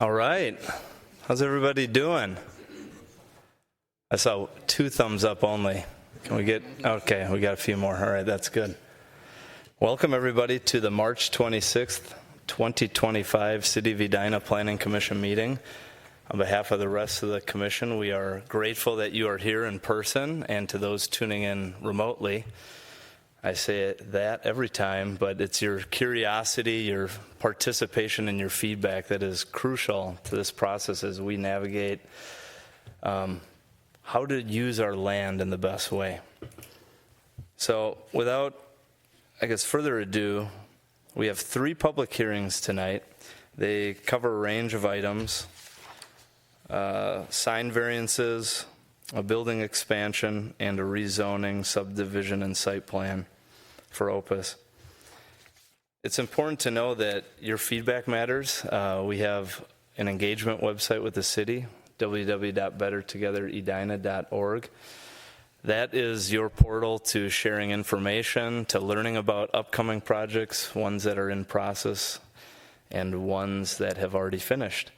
All right. How's everybody doing? I saw 2 thumbs up only. Can we get, okay, we got a few more. All right, that's good. Welcome everybody to the March 26th, 2025 City of Edina Planning Commission meeting. On behalf of the rest of the commission, we are grateful that you are here in person, and to those tuning in remotely. I say that every time, but it's your curiosity, your participation, and your feedback that is crucial to this process as we navigate how to use our land in the best way. So without, I guess, further ado, we have 3 public hearings tonight. They cover a range of items: sign variances, a building expansion, and a rezoning, subdivision, and site plan for Opus. It's important to know that your feedback matters. We have an engagement website with the city, www.bettertogetheredina.org. That is your portal to sharing information, to learning about upcoming projects, ones that are in process, and ones that have already finished.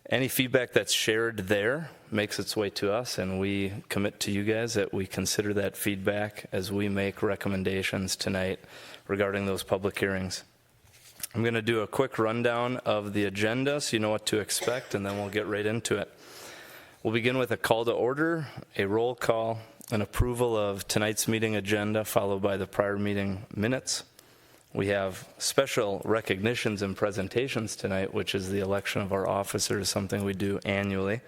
Any feedback that's shared there makes its way to us, and we commit to you guys that we consider that feedback as we make recommendations tonight regarding those public hearings. I'm going to do a quick rundown of the agenda so you know what to expect, and then we'll get right into it. We'll begin with a call to order, a roll call, an approval of tonight's meeting agenda, followed by the prior meeting minutes. We have special recognitions and presentations tonight, which is the election of our officers, something we do annually.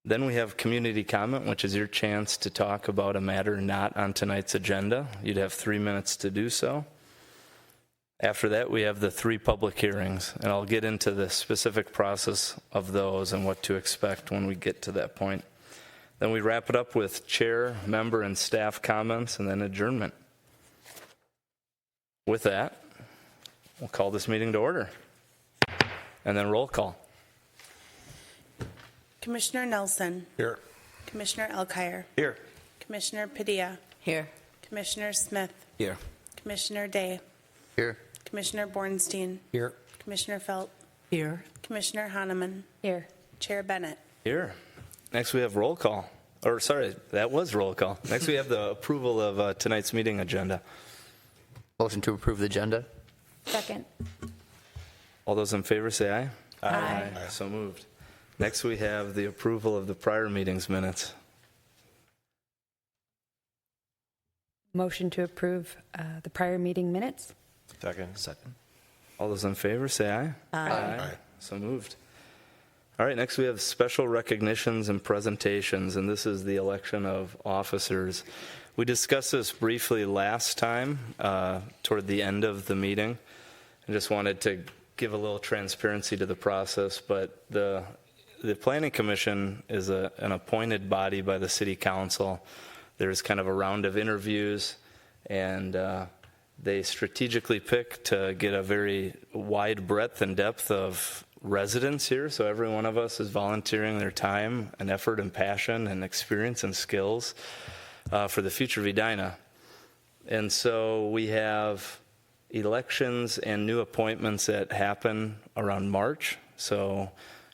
Then we have community comment, which is your chance to talk about a matter not on tonight's agenda. You'd have 3 minutes to do so. After that, we have the 3 public hearings, and I'll get into the specific process of those and what to expect when we get to that point. Then we wrap it up with chair, member, and staff comments, and then adjournment. With that, we'll call this meeting to order. And then roll call. Commissioner Nelson. Here. Commissioner Elkire. Here. Commissioner Padilla. Here. Commissioner Smith. Here. Commissioner Day. Here. Commissioner Bornstein. Here. Commissioner Felt. Here. Commissioner Hanneman. Here. Chair Bennett. Here. Next we have roll call. Or sorry, that was roll call. Next we have the approval of tonight's meeting agenda. Motion to approve the agenda. Second. All those in favor say aye. Aye. So moved. Next we have the approval of the prior meeting's minutes. Motion to approve the prior meeting minutes. Second. All those in favor say aye. Aye. So moved. All right, next we have special recognitions and presentations, and this is the election of officers. We discussed this briefly last time toward the end of the meeting. I just wanted to give a little transparency to the process, but the Planning Commission is an appointed body by the City Council. There's kind of a round of interviews, and they strategically pick to get a very wide breadth and depth of residents here. So every one of us is volunteering their time and effort and passion and experience and skills for the future of Edina. And so we have elections and new appointments that happen around March. So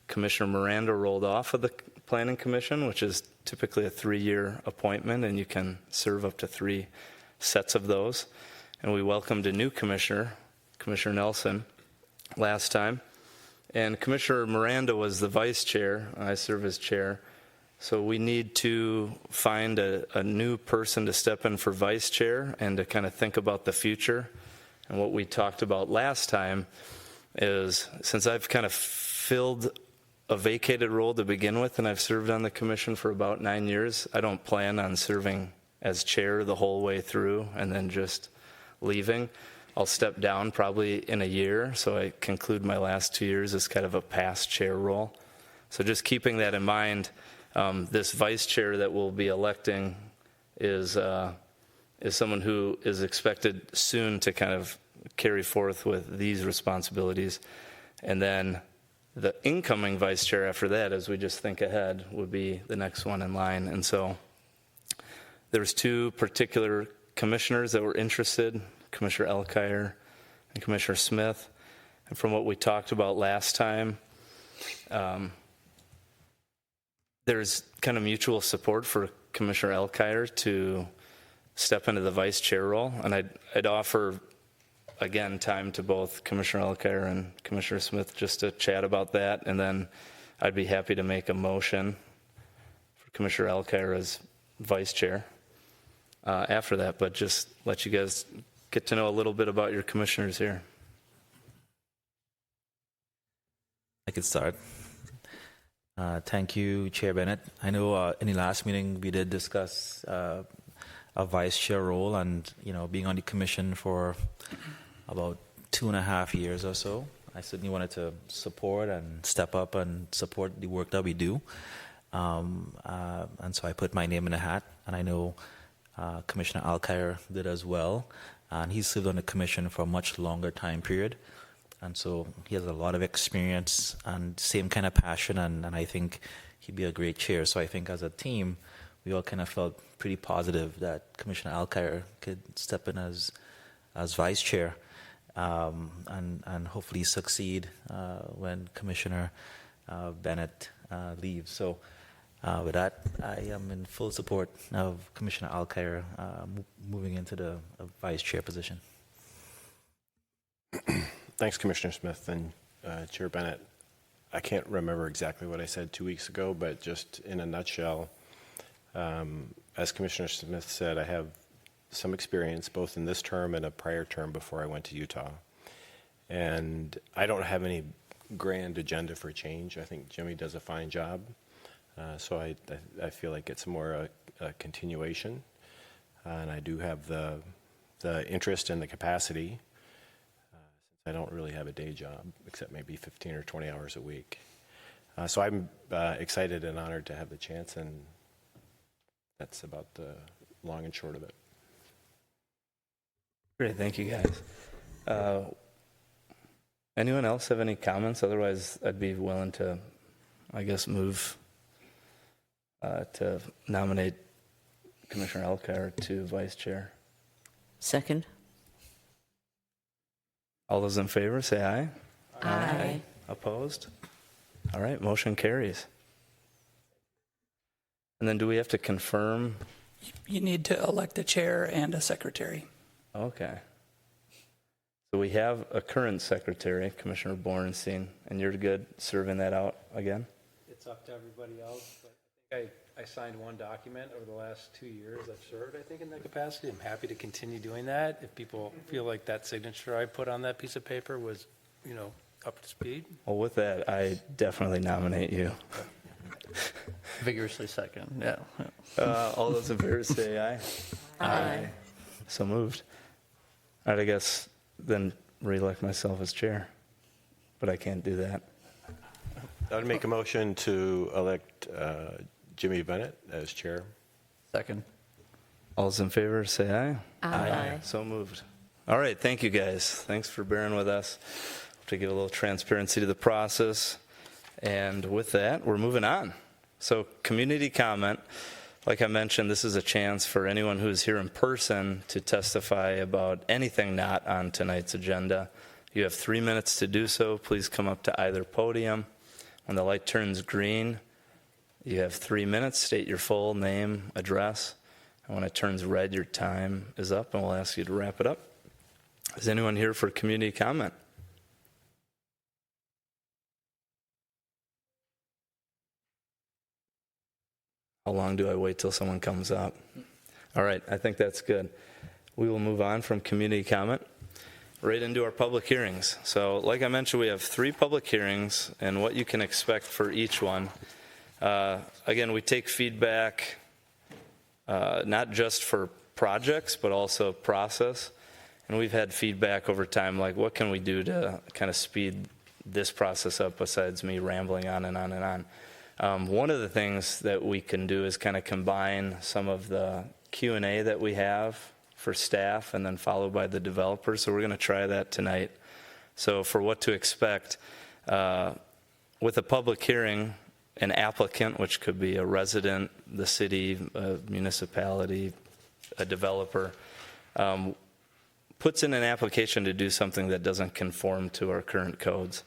Commissioner Miranda rolled off of the Planning Commission, which is typically a 3-year appointment, and you can serve up to 3 sets of those. And we welcomed a new commissioner, Commissioner Nelson, last time. And Commissioner Miranda was the vice chair. I serve as chair. So we need to find a new person to step in for vice chair and to kind of think about the future. And what we talked about last time is, since I've kind of filled a vacated role to begin with, and I've served on the commission for about 9 years, I don't plan on serving as chair the whole way through and then just leaving. I'll step down probably in a year, so I conclude my last 2 years as kind of a past chair role. So just keeping that in mind, this vice chair that we'll be electing is someone who is expected soon to kind of carry forth with these responsibilities. And then the incoming vice chair after that, as we just think ahead, would be the next one in line. And so there's 2 particular commissioners that were interested, Commissioner Elkire and Commissioner Smith. And from what we talked about last time, there's kind of mutual support for Commissioner Elkire to step into the vice chair role. And I'd offer, again, time to both Commissioner Elkire and Commissioner Smith just to chat about that. And then I'd be happy to make a motion for Commissioner Elkire as vice chair after that. But just let you guys get to know a little bit about your commissioners here. I could start. Thank you, Chair Bennett. I know in the last meeting we did discuss a vice chair role, and being on the commission for about 2.5 years or so, I certainly wanted to support and step up and support the work that we do. And so I put my name in the hat, and I know Commissioner Elkire did as well. And he served on the commission for a much longer time period. And so he has a lot of experience and same kind of passion, and I think he'd be a great chair. So I think as a team, we all kind of felt pretty positive that Commissioner Elkire could step in as vice chair and hopefully succeed when Commissioner Bennett leaves. So with that, I am in full support of Commissioner Elkire moving into the vice chair position. Thanks, Commissioner Smith and Chair Bennett. I can't remember exactly what I said 2 weeks ago, but just in a nutshell, as Commissioner Smith said, I have some experience both in this term and a prior term before I went to Utah. And I don't have any grand agenda for change. I think Jimmy does a fine job. So I feel like it's more a continuation. And I do have the interest and the capacity. I don't really have a day job, except maybe 15 or 20 hours a week. So I'm excited and honored to have the chance, and that's about the long and short of it. Great, thank you guys. Anyone else have any comments? Otherwise, I'd be willing to, I guess, move to nominate Commissioner Elkire to vice chair. Second. All those in favor, say aye. Aye. Opposed? All right, motion carries. And then do we have to confirm? You need to elect a chair and a secretary. Okay. So we have a current secretary, Commissioner Bornstein, and you're good serving that out again? It's up to everybody else, but I think I signed one document over the last 2 years I've served, I think, in that capacity. I'm happy to continue doing that if people feel like that signature I put on that piece of paper was, up to speed. Well, with that, I definitely nominate you. Vigorously second, yeah. All those in favor say aye. Aye. So moved. All right, I guess then re-elect myself as chair, but I can't do that. I would make a motion to elect Jimmy Bennett as chair. Second. All those in favor say aye. Aye. So moved. All right, thank you guys. Thanks for bearing with us to give a little transparency to the process. And with that, we're moving on. So community comment, like I mentioned, this is a chance for anyone who's here in person to testify about anything not on tonight's agenda. You have 3 minutes to do so. Please come up to either podium. When the light turns green, you have 3 minutes. State your full name, address. And when it turns red, your time is up, and we'll ask you to wrap it up. Is anyone here for community comment? How long do I wait till someone comes up? All right, I think that's good. We will move on from community comment right into our public hearings. So like I mentioned, we have 3 public hearings and what you can expect for each one. Again, we take feedback not just for projects, but also process. And we've had feedback over time, like what can we do to kind of speed this process up besides me rambling on and on and on. One of the things that we can do is kind of combine some of the Q&A that we have for staff and then followed by the developers. So we're going to try that tonight. So for what to expect, with a public hearing, an applicant, which could be a resident, the city, a municipality, a developer, puts in an application to do something that doesn't conform to our current codes.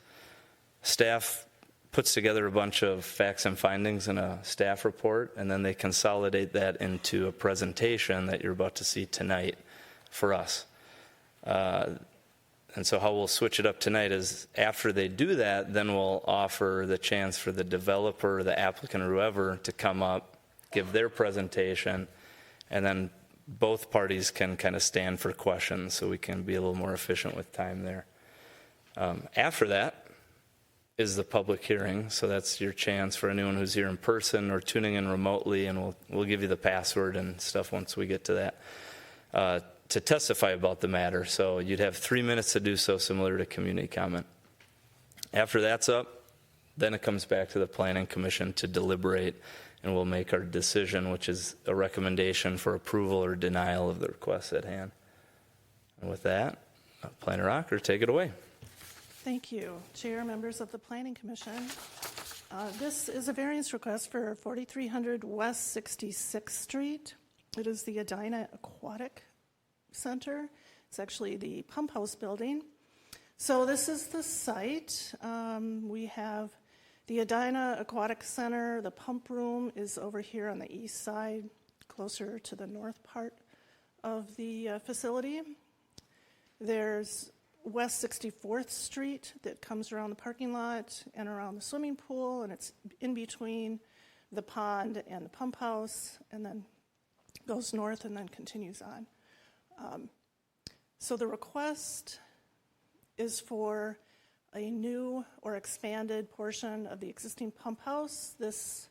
Staff puts together a bunch of facts and findings in a staff report, and then they consolidate that into a presentation that you're about to see tonight for us. And so how we'll switch it up tonight is after they do that, then we'll offer the chance for the developer, the applicant, or whoever to come up, give their presentation, and then both parties can kind of stand for questions so we can be a little more efficient with time there. After that is the public hearing, so that's your chance for anyone who's here in person or tuning in remotely, and we'll give you the password and stuff once we get to that, to testify about the matter. So you'd have 3 minutes to do so, similar to community comment. After that's up, then it comes back to the Planning Commission to deliberate, and we'll make our decision, which is a recommendation for approval or denial of the request at hand. And with that, Planner Rocker, take it away. Thank you, Chair, members of the Planning Commission. This is a variance request for 4300 West 66th Street. It is the Edina Aquatic Center. It's actually the pump house building. So this is the site. We have the Edina Aquatic Center. The pump room is over here on the east side, closer to the north part of the facility. There's West 64th Street that comes around the parking lot and around the swimming pool, and it's in between the pond and the pump house, and then goes north and then continues on. So the request is for a new or expanded portion of the existing pump house. This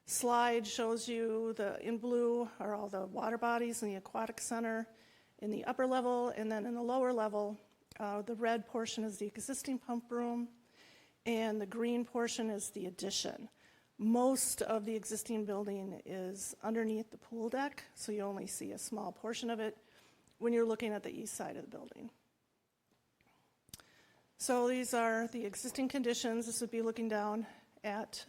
slide shows you in blue are all the water bodies in the aquatic center in the upper level, and then in the lower level, the red portion is the existing pump room, and the green portion is the addition. Most of the existing building is underneath the pool deck, so you only see a small portion of it when you're looking at the east side of the building. So these are the existing conditions. This would be looking down at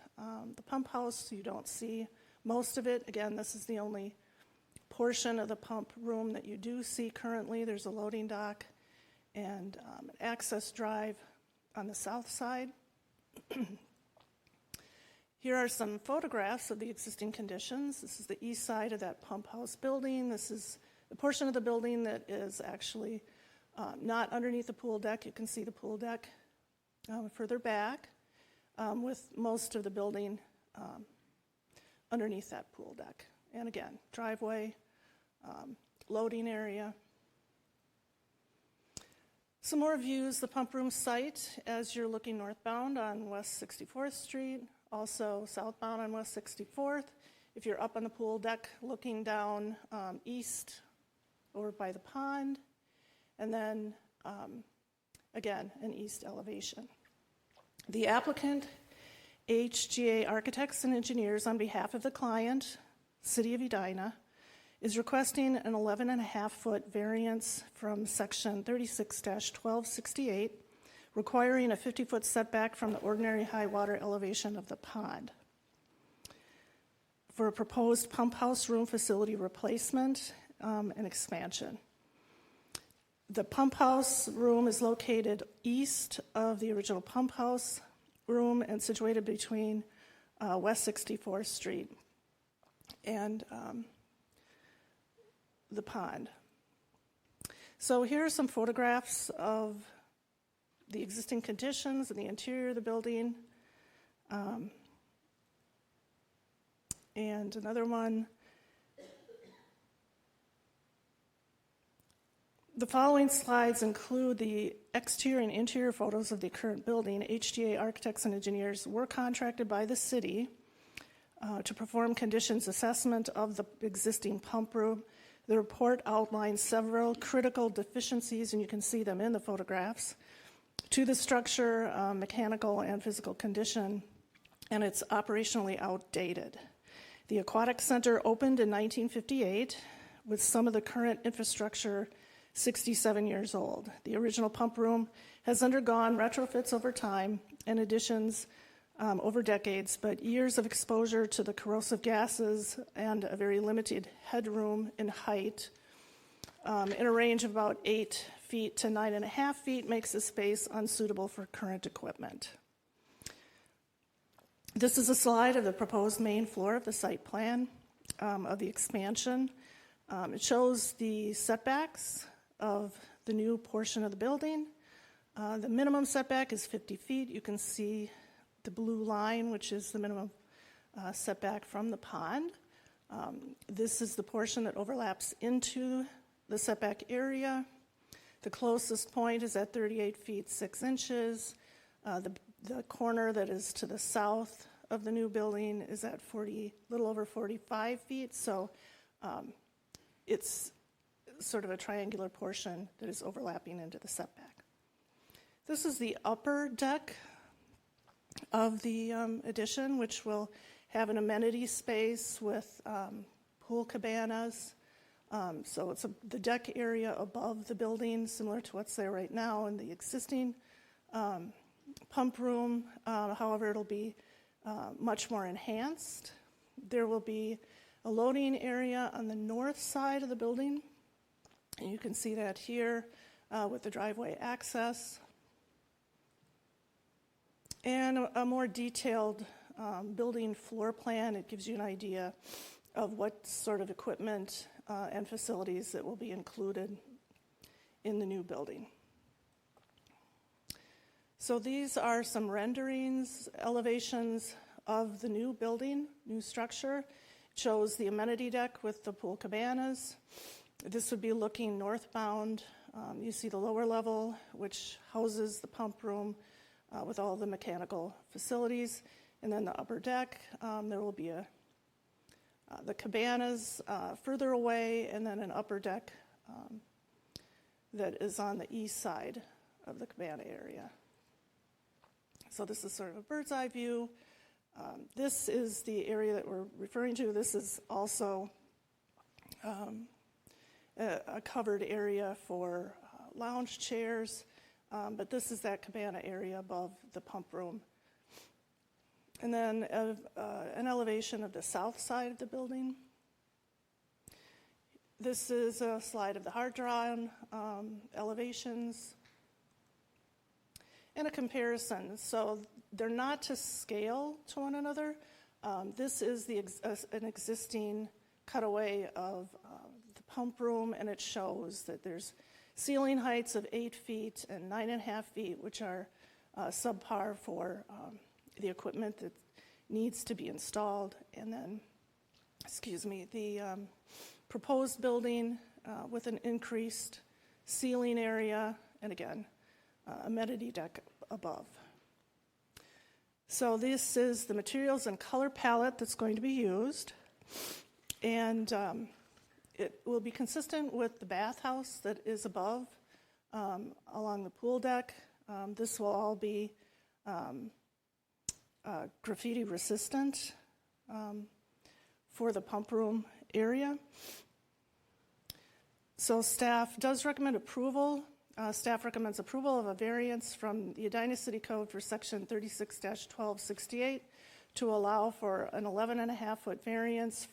the pump house, so you don't see most of it. Again, this is the only portion of the pump room that you do see currently. There's a loading dock and an access drive on the south side. Here are some photographs of the existing conditions. This is the east side of that pump house building. This is the portion of the building that is actually not underneath the pool deck. You can see the pool deck further back, with most of the building underneath that pool deck. And again, driveway, loading area. Some more views, the pump room site as you're looking northbound on West 64th Street, also southbound on West 64th. If you're up on the pool deck looking down east over by the pond, and then again, an east elevation. The applicant, HGA Architects and Engineers, on behalf of the client, City of Edina, is requesting an 11.5-foot variance from section 36-1268, requiring a 50-foot setback from the ordinary high water elevation of the pond for a proposed pump house room facility replacement and expansion. The pump house room is located east of the original pump house room and situated between West 64th Street and the pond. So here are some photographs of the existing conditions in the interior of the building. And another one. The following slides include the exterior and interior photos of the current building. HGA Architects and Engineers were contracted by the city to perform conditions assessment of the existing pump room. The report outlines several critical deficiencies, and you can see them in the photographs, to the structure, mechanical and physical condition, and it's operationally outdated. The Aquatic Center opened in 1958 with some of the current infrastructure 67 years old. The original pump room has undergone retrofits over time and additions over decades, but years of exposure to the corrosive gases and a very limited headroom and height in a range of about 8 feet to 9.5 feet makes the space unsuitable for current equipment. This is a slide of the proposed main floor of the site plan of the expansion. It shows the setbacks of the new portion of the building. The minimum setback is 50 feet. You can see the blue line, which is the minimum setback from the pond. This is the portion that overlaps into the setback area. The closest point is at 38 feet 6 inches. The corner that is to the south of the new building is at little over 45 feet. So it's sort of a triangular portion that is overlapping into the setback. This is the upper deck of the addition, which will have an amenity space with pool cabanas. So it's the deck area above the building, similar to what's there right now in the existing pump room. However, it'll be much more enhanced. There will be a loading area on the north side of the building. And you can see that here with the driveway access. And a more detailed building floor plan. It gives you an idea of what sort of equipment and facilities that will be included in the new building. So these are some renderings, elevations of the new building, new structure. It shows the amenity deck with the pool cabanas. This would be looking northbound. You see the lower level, which houses the pump room with all the mechanical facilities. And then the upper deck, there will be the cabanas further away, and then an upper deck that is on the east side of the cabana area. So this is sort of a bird's eye view. This is the area that we're referring to. This is also a covered area for lounge chairs, but this is that cabana area above the pump room. And then an elevation of the south side of the building. This is a slide of the hard-drawn elevations and a comparison. So they're not to scale to one another. This is an existing cutaway of the pump room, and it shows that there's ceiling heights of 8 feet and 9.5 feet, which are subpar for the equipment that needs to be installed. And then, the proposed building with an increased ceiling area, and again, amenity deck above. So this is the materials and color palette that's going to be used. And it will be consistent with the bathhouse that is above along the pool deck. This will all be graffiti resistant for the pump room area. So staff does recommend approval. Staff recommends approval of a variance from the Edina City Code for Section 36-1268 to allow for an 11.5-foot variance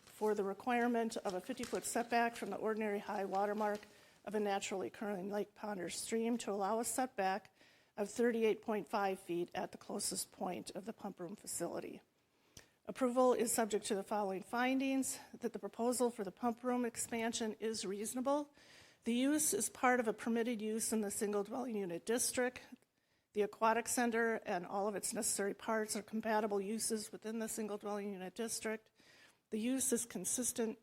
for the requirement of a 50-foot setback from the ordinary high water mark of a naturally occurring lake, pond, or stream to allow a setback of 38.5 feet at the closest point of the pump room facility. Approval is subject to the following findings: that the proposal for the pump room expansion is reasonable. The use is part of a permitted use in the single dwelling unit district. The Aquatic Center and all of its necessary parts are compatible uses within the single dwelling unit district. The use is consistent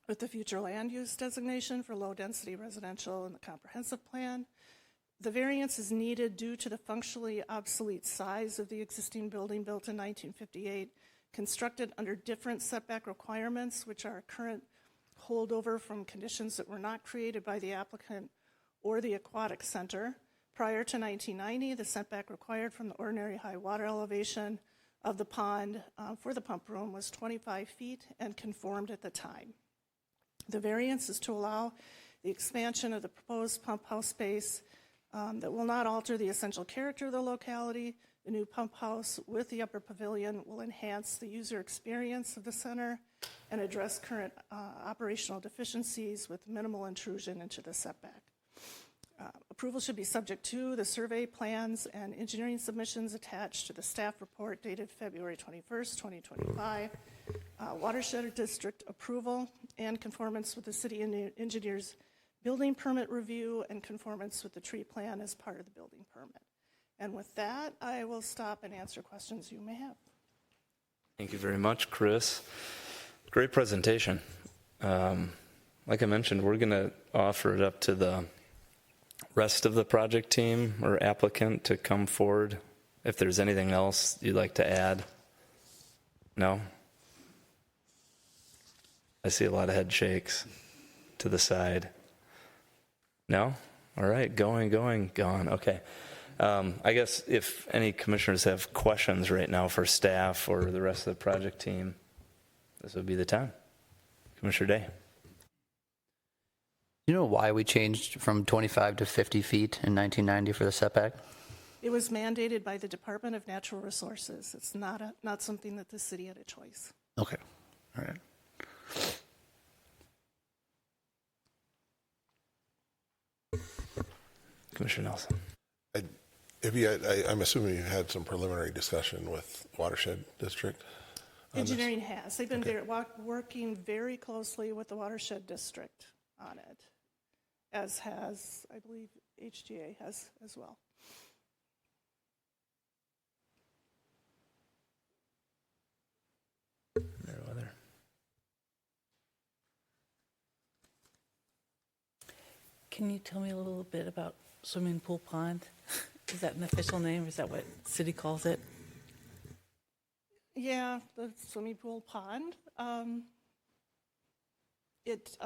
with the future land use designation for low density residential in the comprehensive plan. The variance is needed due to the functionally obsolete size of the existing building built in 1958, constructed under different setback requirements, which are current holdover from conditions that were not created by the applicant or the Aquatic Center. Prior to 1990, the setback required from the ordinary high water elevation of the pond for the pump room was 25 feet and conformed at the time. The variance is to allow the expansion of the proposed pump house space that will not alter the essential character of the locality. The new pump house with the upper pavilion will enhance the user experience of the center and address current operational deficiencies with minimal intrusion into the setback. Approval should be subject to the survey plans and engineering submissions attached to the staff report dated February 21st, 2025. Watershed district approval and conformance with the city engineer's building permit review and conformance with the tree plan as part of the building permit. And with that, I will stop and answer questions you may have. Thank you very much, Chris. Great presentation. Like I mentioned, we're going to offer it up to the rest of the project team or applicant to come forward. If there's anything else you'd like to add. No? I see a lot of head shakes to the side. No? All right, gone. Okay. I guess if any commissioners have questions right now for staff or the rest of the project team, this would be the time. Commissioner Day. You know why we changed from 25 to 50 feet in 1990 for the setback? It was mandated by the Department of Natural Resources. It's not something that the city had a choice. Okay. All right. Commissioner Nelson. I'm assuming you had some preliminary discussion with Watershed District? Engineering has. They've been working very closely with the Watershed District on it, as has, I believe, HGA has as well. No other. Can you tell me a little bit about swimming pool pond? Is that an official name? Is that what city calls it? Yeah, the swimming pool pond. It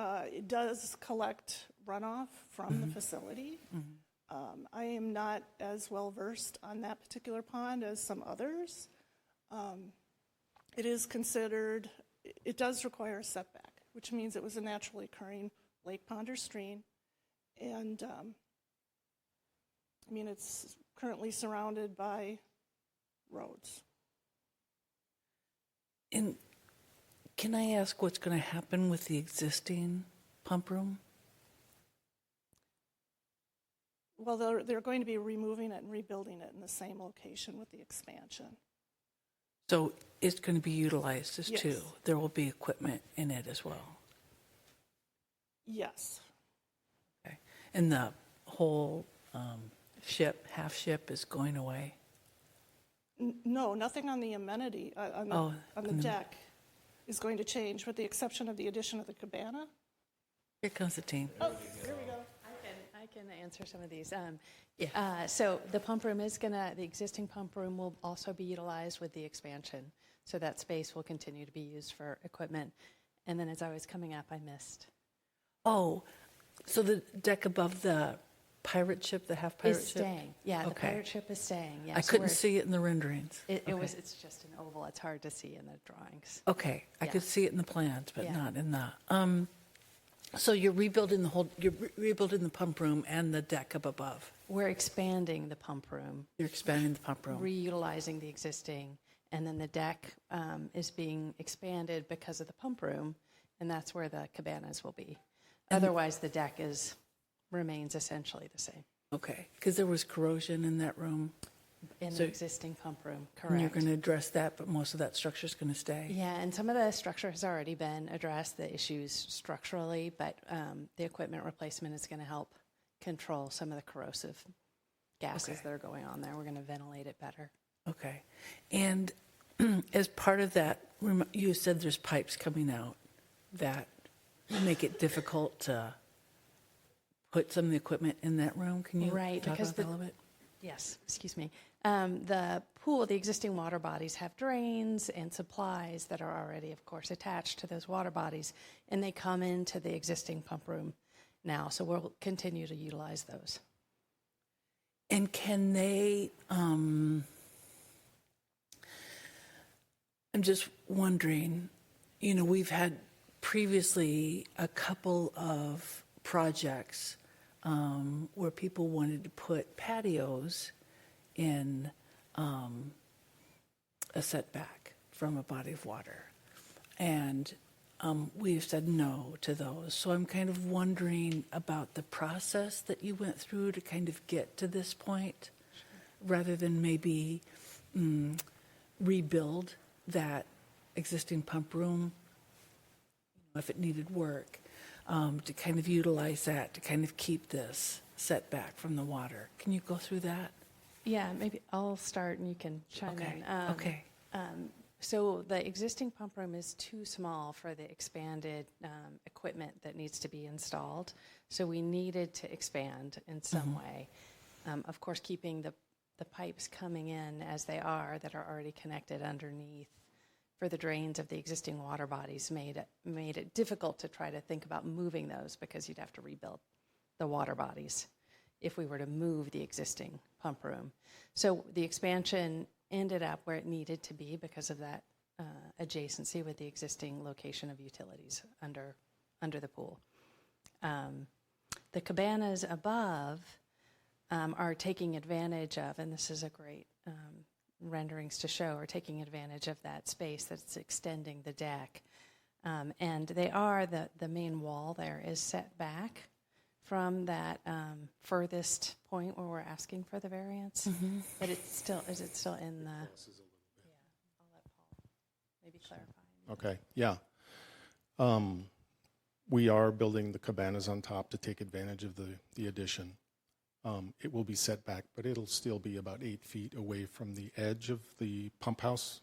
does collect runoff from the facility. I am not as well versed on that particular pond as some others. It is considered, it does require a setback, which means it was a naturally occurring lake, pond, or stream. And I mean, it's currently surrounded by roads. And can I ask what's going to happen with the existing pump room? Well, they're going to be removing it and rebuilding it in the same location with the expansion. So it's going to be utilized as Yes. two. There will be equipment in it as well. Yes. Okay. And the whole half ship is going away? No, nothing on the amenity, on the deck is going to change, with the exception of the addition of the cabana. Here comes the team. Oh, here we go. I can answer some of these. So the pump room the existing pump room will also be utilized with the expansion. So that space will continue to be used for equipment. And then as I was coming up, I missed. Oh, so the deck above the pirate ship, the half pirate Is ship? staying. Yeah, the Okay. pirate ship is staying. Yeah, I so couldn't we're- see it in the renderings. It's just an oval. It's hard to see in the drawings. Okay, I Yeah. could see it in the plans, but Yeah. not in the. So you're rebuilding rebuilding the pump room and the deck up above. We're expanding the pump room, You're expanding the pump room. reutilizing the existing, and then the deck is being expanded because of the pump room, and that's where the cabanas will be. Otherwise, the deck remains essentially the same Okay, because there was corrosion in that room, in So- the existing pump room. Correct. and you're going to address that, but most of that structure is going to stay. Yeah, and some of the structure has already been addressed, the issues structurally, but the equipment replacement is going to help control some of the corrosive gases Okay. that are going on there. We're going to ventilate it better. Okay, and as part of that, you said there's pipes coming out that make it difficult to put some of the equipment in that room. Can you Right, talk because about that a little bit? Yes, excuse me. The pool, the existing water bodies have drains and supplies that are already, of course, attached to those water bodies, and they come into the existing pump room now, so we'll continue to utilize those. And can they, I'm just wondering, we've had previously a couple of projects where people wanted to put patios in a setback from a body of water. And we've said no to those. So I'm kind of wondering about the process that you went through to kind of get to this point, rather than maybe rebuild that existing pump room if it needed work, to kind of utilize that to kind of keep this setback from the water. Can you go through that? Yeah, maybe I'll start and you can chime Okay. in. Okay. So the existing pump room is too small for the expanded equipment that needs to be installed. So we needed to expand in some way. Of course, keeping the pipes coming in as they are that are already connected underneath for the drains of the existing water bodies made it difficult to try to think about moving those, because you'd have to rebuild the water bodies if we were to move the existing pump room. So the expansion ended up where it needed to be because of that adjacency with the existing location of utilities under the pool. The cabanas above are taking advantage of, and this is a great renderings to show, are taking advantage of that space that's extending the deck. And they are, the main wall there is set back from that furthest point where we're asking for the variance. But it's still, is it still in the, yeah, I'll let Paul maybe clarify. Okay, yeah. We are building the cabanas on top to take advantage of the addition. It will be set back, but it'll still be about 8 feet away from the edge of the pump house.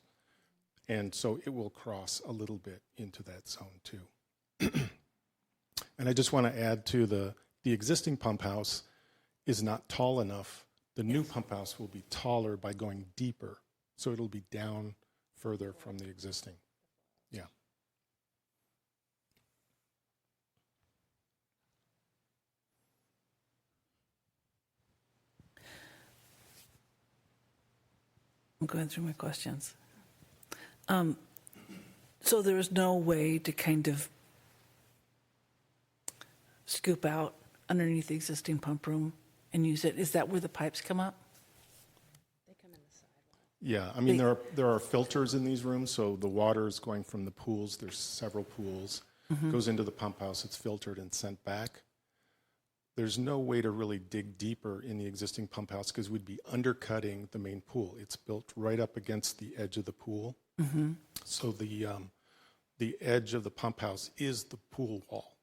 And so it will cross a little bit into that zone too. And I just want to add to the existing pump house is not tall enough. The new pump house will be taller by going deeper. So it'll be down further from the existing. Yeah. I'm going through my questions. So there is no way to kind of scoop out underneath the existing pump room and use it? Is that where the pipes come up? They come in the sidewalk. Yeah, I mean, there are filters in these rooms, so the water is going from the pools. There's several pools. Goes into the pump house. It's filtered and sent back. There's no way to really dig deeper in the existing pump house because we'd be undercutting the main pool. It's built right up against the edge of the pool. So the edge of the pump house is the pool wall.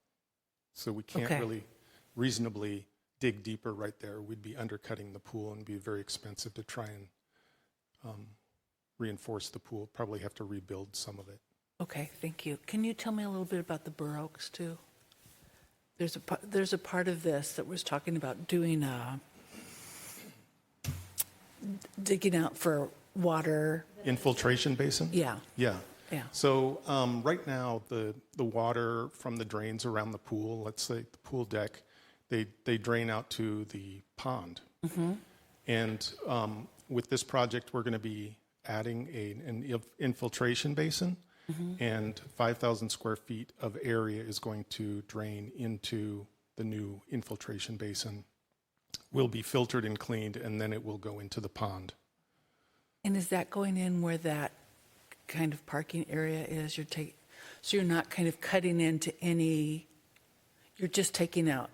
So we can't really reasonably dig deeper right there. We'd be undercutting the pool and be very expensive to try and reinforce the pool. Probably have to rebuild some of it. Okay, thank you. Can you tell me a little bit about the bur oaks too? There's a part of this that was talking about doing digging out for water. Infiltration basin? Yeah. Yeah. Yeah. So right now, the water from the drains around the pool, let's say the pool deck, they drain out to the pond. And with this project, we're going to be adding an infiltration basin, and 5,000 square feet of area is going to drain into the new infiltration basin. Will be filtered and cleaned, and then it will go into the pond. And is that going in where that kind of parking area is? So you're not kind of cutting into any, you're just taking out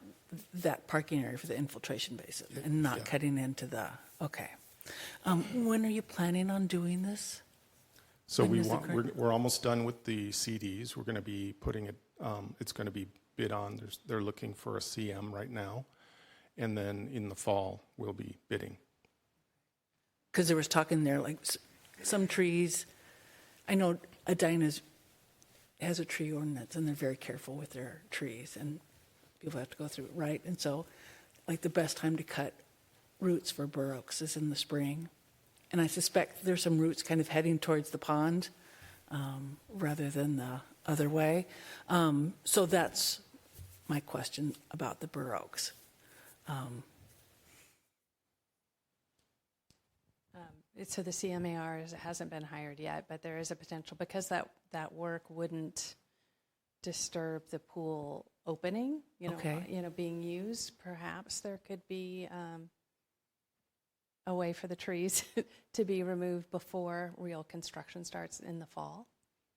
that parking area for the infiltration basin and not cutting into the, okay. When are you planning on doing this? So we're almost done with the CDs. We're going to be putting it, it's going to be bid on. They're looking for a CM right now. And then in the fall, we'll be bidding. Because there was talking there, like some trees, I know Edina has a tree ordinance and they're very careful with their trees and people have to go through it, right? And so like the best time to cut roots for bur oaks is in the spring. And I suspect there's some roots kind of heading towards the pond rather than the other way. So that's my question about the bur oaks. So the CMAR hasn't been hired yet, but there is a potential because that work wouldn't disturb the pool opening, Okay. Being used. Perhaps there could be a way for the trees to be removed before real construction starts in the fall.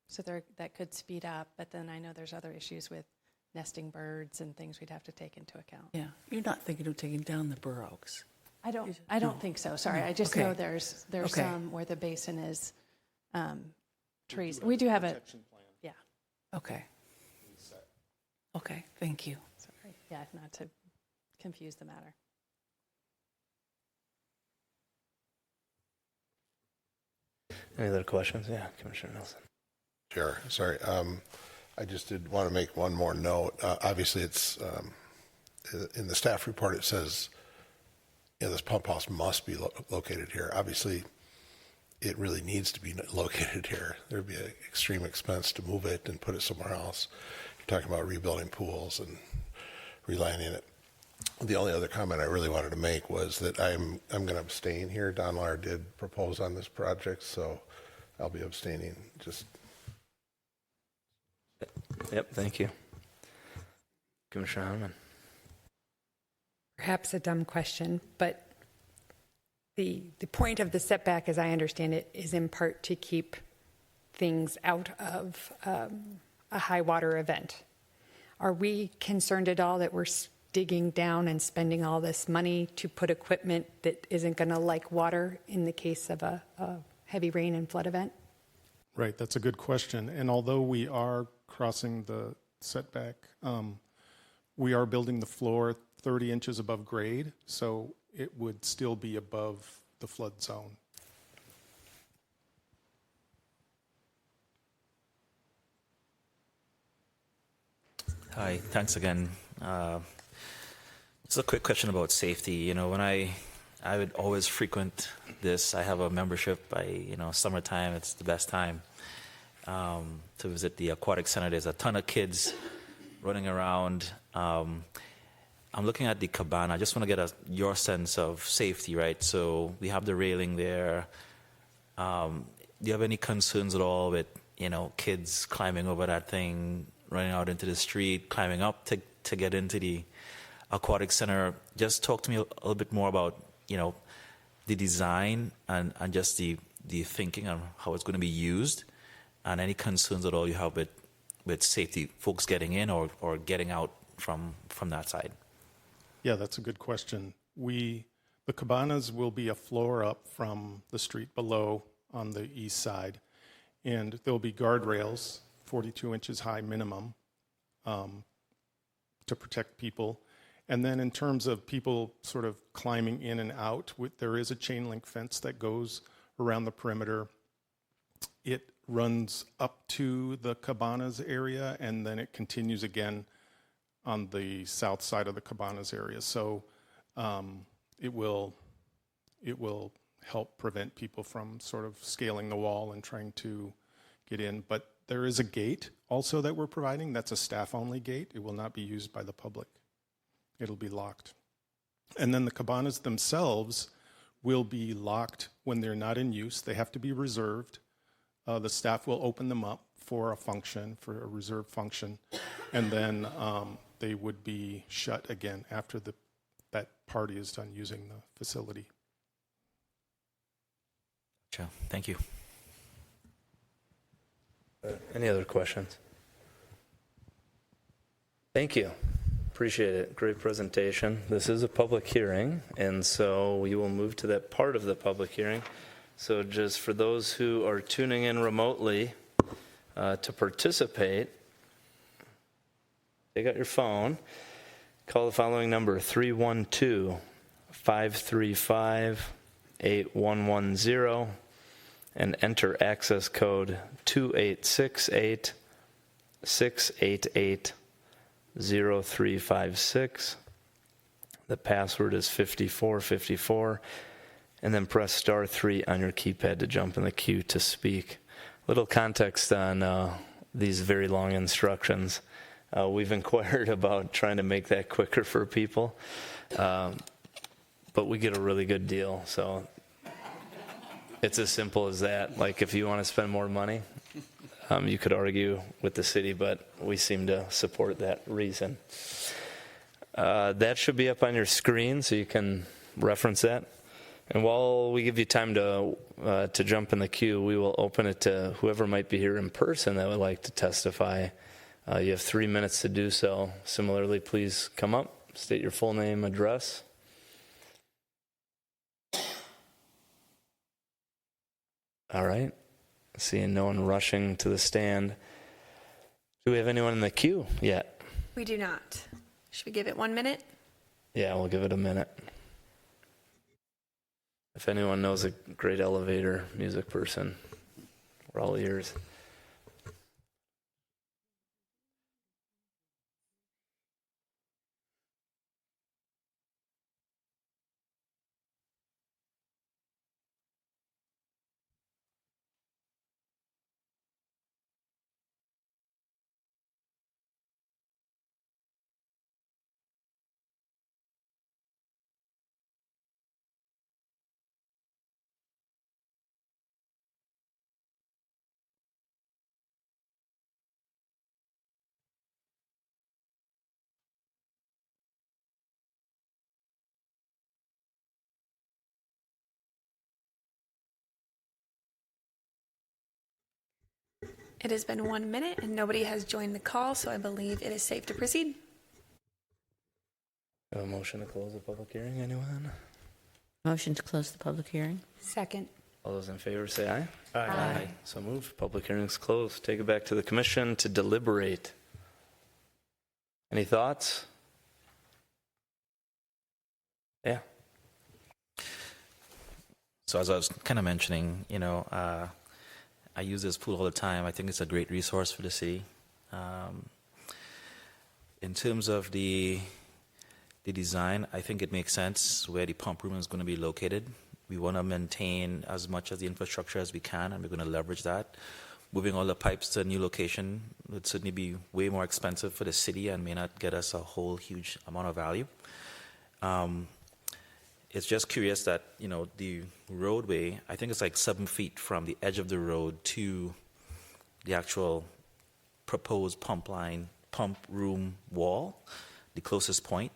So that could speed up, but then I know there's other issues with nesting birds and things we'd have to take into account. Yeah, you're not thinking of taking down the bur oaks. I don't think so. Sorry, I just know there's some where the basin is trees. We do have a protection plan. yeah. Okay. Okay, thank you. Sorry, yeah, not to confuse the matter. Any other questions? Yeah, Commissioner Nelson. Chair, sorry. I just did want to make one more note. Obviously, it's in the staff report, it says, this pump house must be located here. Obviously, it really needs to be located here. There'd be an extreme expense to move it and put it somewhere else. You're talking about rebuilding pools and relining it. The only other comment I really wanted to make was that I'm going to abstain here. Don Lahr did propose on this project, so I'll be abstaining. Yep, thank you. Commissioner Haneman. Perhaps a dumb question, but the point of the setback, as I understand it, is in part to keep things out of a high water event. Are we concerned at all that we're digging down and spending all this money to put equipment that isn't going to like water in the case of a heavy rain and flood event? Right, that's a good question. And although we are crossing the setback, we are building the floor 30 inches above grade, so it would still be above the flood zone. Hi, thanks again. Just a quick question about safety. When I would always frequent this. I have a membership. Summertime, it's the best time to visit the Aquatic Center. There's a ton of kids running around. I'm looking at the cabana. I just want to get your sense of safety, right? So we have the railing there. Do you have any concerns at all with, kids climbing over that thing, running out into the street, climbing up to get into the Aquatic Center? Just talk to me a little bit more about, the design and just the thinking on how it's going to be used, and any concerns at all you have with safety, folks getting in or getting out from that side. Yeah, that's a good question. The cabanas will be a floor up from the street below on the east side, and there'll be guardrails, 42 inches high minimum, to protect people. And then in terms of people sort of climbing in and out, there is a chain link fence that goes around the perimeter. It runs up to the cabanas area, and then it continues again on the south side of the cabanas area. So it will help prevent people from sort of scaling the wall and trying to get in. But there is a gate also that we're providing. That's a staff-only gate. It will not be used by the public. It'll be locked. And then the cabanas themselves will be locked when they're not in use. They have to be reserved. The staff will open them up for a reserved function, and then they would be shut again after that party is done using the facility. Sure. Thank you. Any other questions? Thank you. Appreciate it. Great presentation. This is a public hearing, and so we will move to that part of the public hearing. So just for those who are tuning in remotely to participate, take out your phone, call the following number, 312-535-8110, and enter access code 2868-688-0356. The password is 5454, and then press star 3 on your keypad to jump in the queue to speak. Little context on these very long instructions. We've inquired about trying to make that quicker for people, but we get a really good deal. So it's as simple as that. Like if you want to spend more money, You could argue with the city, but we seem to support that reason. That should be up on your screen, so you can reference that. And while we give you time to jump in the queue, we will open it to whoever might be here in person that would like to testify. You have 3 minutes to do so. Similarly, please come up, state your full name, address. All right. Seeing no one rushing to the stand. Do we have anyone in the queue yet? We do not. Should we give it 1 minute? Yeah, we'll give it a minute. If anyone knows a great elevator music person, we're all ears. It has been 1 minute and nobody has joined the call, so I believe it is safe to proceed. A motion to close the public hearing, anyone? Motion to close the public hearing. Second. All those in favor say aye. Aye. So moved. Public hearing is closed. Take it back to the commission to deliberate. Any thoughts? Yeah. So as I was kind of mentioning, I use this pool all the time. I think it's a great resource for the city. In terms of the design, I think it makes sense where the pump room is going to be located. We want to maintain as much of the infrastructure as we can, and we're going to leverage that. Moving all the pipes to a new location would certainly be way more expensive for the city and may not get us a whole huge amount of value. It's just curious that, the roadway, I think it's like 7 feet from the edge of the road to the actual proposed pump room wall, the closest point.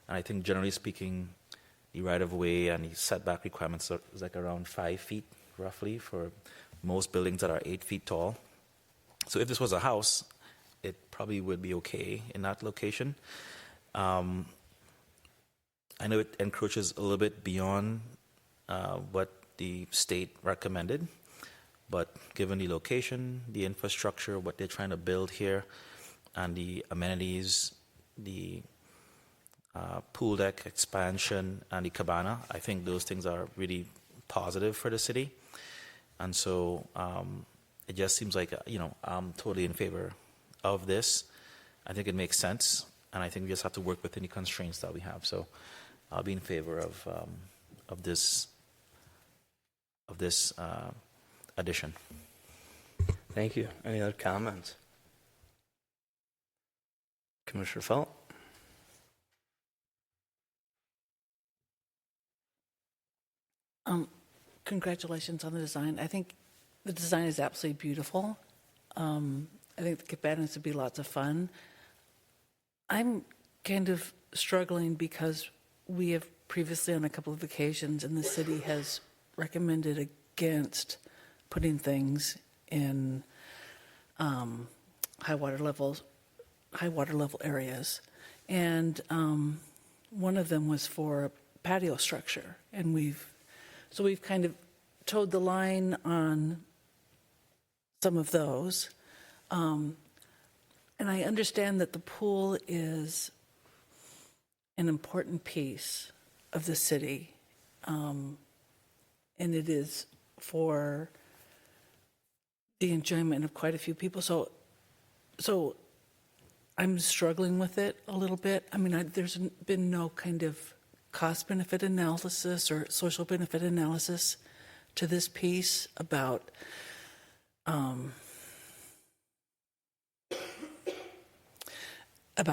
And I think generally speaking, the right-of-way and the setback requirements is like around 5 feet, roughly, for most buildings that are 8 feet tall. So if this was a house, it probably would be okay in that location. I know it encroaches a little bit beyond what the state recommended, but given the location, the infrastructure, what they're trying to build here, and the amenities, the pool deck expansion, and the cabana, I think those things are really positive for the city. And so it just seems like, I'm totally in favor of this. I think it makes sense, and I think we just have to work within the constraints that we have. So I'll be in favor of this addition. Thank you. Any other comments? Commissioner Felt? Congratulations on the design. I think the design is absolutely beautiful. I think the cabanas would be lots of fun. I'm kind of struggling because we have previously on a couple of occasions, and the city has recommended against putting things in high water level areas. And one of them was for a patio structure, and we've kind of towed the line on some of those. And I understand that the pool is an important piece of the city, and it is for the enjoyment of quite a few people. So I'm struggling with it a little bit. I mean, there's been no kind of cost-benefit analysis or social benefit analysis to this piece about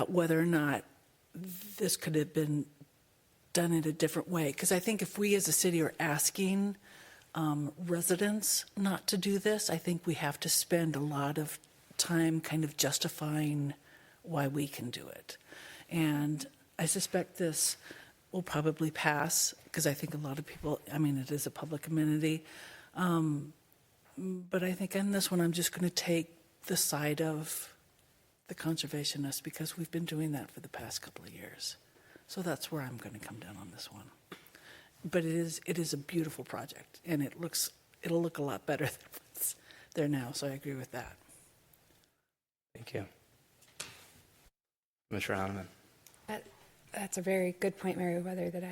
whether or not this could have been done in a different way. Because I think if we as a city are asking residents not to do this. I think we have to spend a lot of time kind of justifying why we can do it. And I suspect this will probably pass because I think a lot of people, I mean, it is a public amenity. But I think on this one, I'm just going to take the side of the conservationists because we've been doing that for the past couple of years. So that's where I'm going to come down on this one. But it is a beautiful project, and it'll look a lot better than what's there now. So I agree with that. Thank you. Mr. Hahnemann. That's a very good point, Meriwether, that I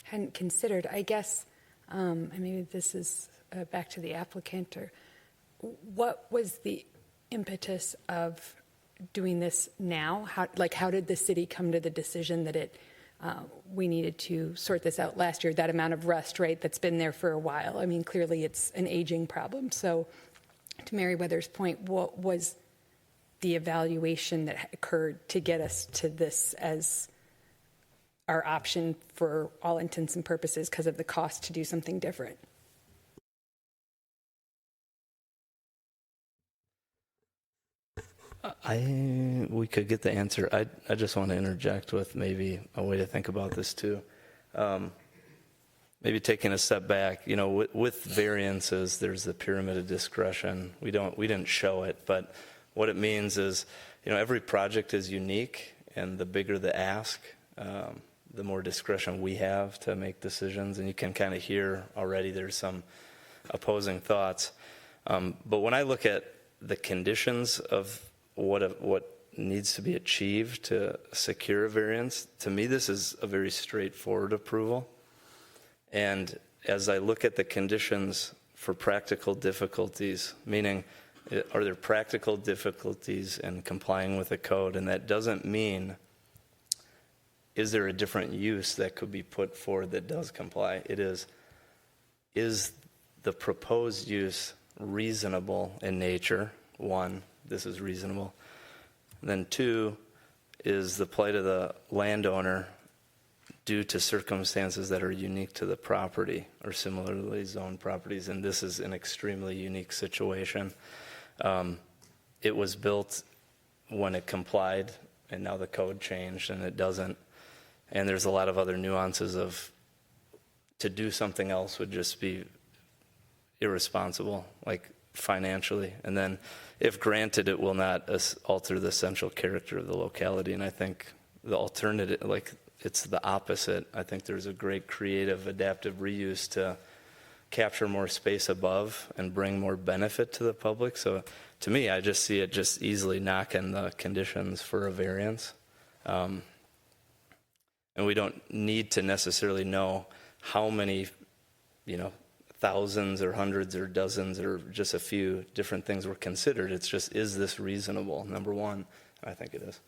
hadn't considered. I guess, and maybe this is back to the applicant, or what was the impetus of doing this now? How did the city come to the decision that we needed to sort this out last year? That amount of rust, right, that's been there for a while. I mean, clearly it's an aging problem. So, to Meriwether's point, what was the evaluation that occurred to get us to this as our option for all intents and purposes because of the cost to do something different? We could get the answer. I just want to interject with maybe a way to think about this too. Maybe taking a step back, with variances, there's the pyramid of discretion. We didn't show it, but what it means is, every project is unique, and the bigger the ask, the more discretion we have to make decisions. And you can kind of hear already there's some opposing thoughts. But when I look at the conditions of what needs to be achieved to secure a variance, to me this is a very straightforward approval. And as I look at the conditions for practical difficulties, meaning are there practical difficulties in complying with the code? And that doesn't mean, is there a different use that could be put forward that does comply? It is the proposed use reasonable in nature? One, this is reasonable. And then two, is the plight of the landowner due to circumstances that are unique to the property or similarly zoned properties? And this is an extremely unique situation. It was built when it complied, and now the code changed and it doesn't. And there's a lot of other nuances of, to do something else would just be irresponsible, like financially. And then if granted, it will not alter the essential character of the locality. And I think the alternative, it's the opposite. I think there's a great creative adaptive reuse to capture more space above and bring more benefit to the public. So to me, I just see it just easily knocking the conditions for a variance. And we don't need to necessarily know how many, thousands or hundreds or dozens or just a few different things were considered. It's just, is this reasonable? Number one, I think it is.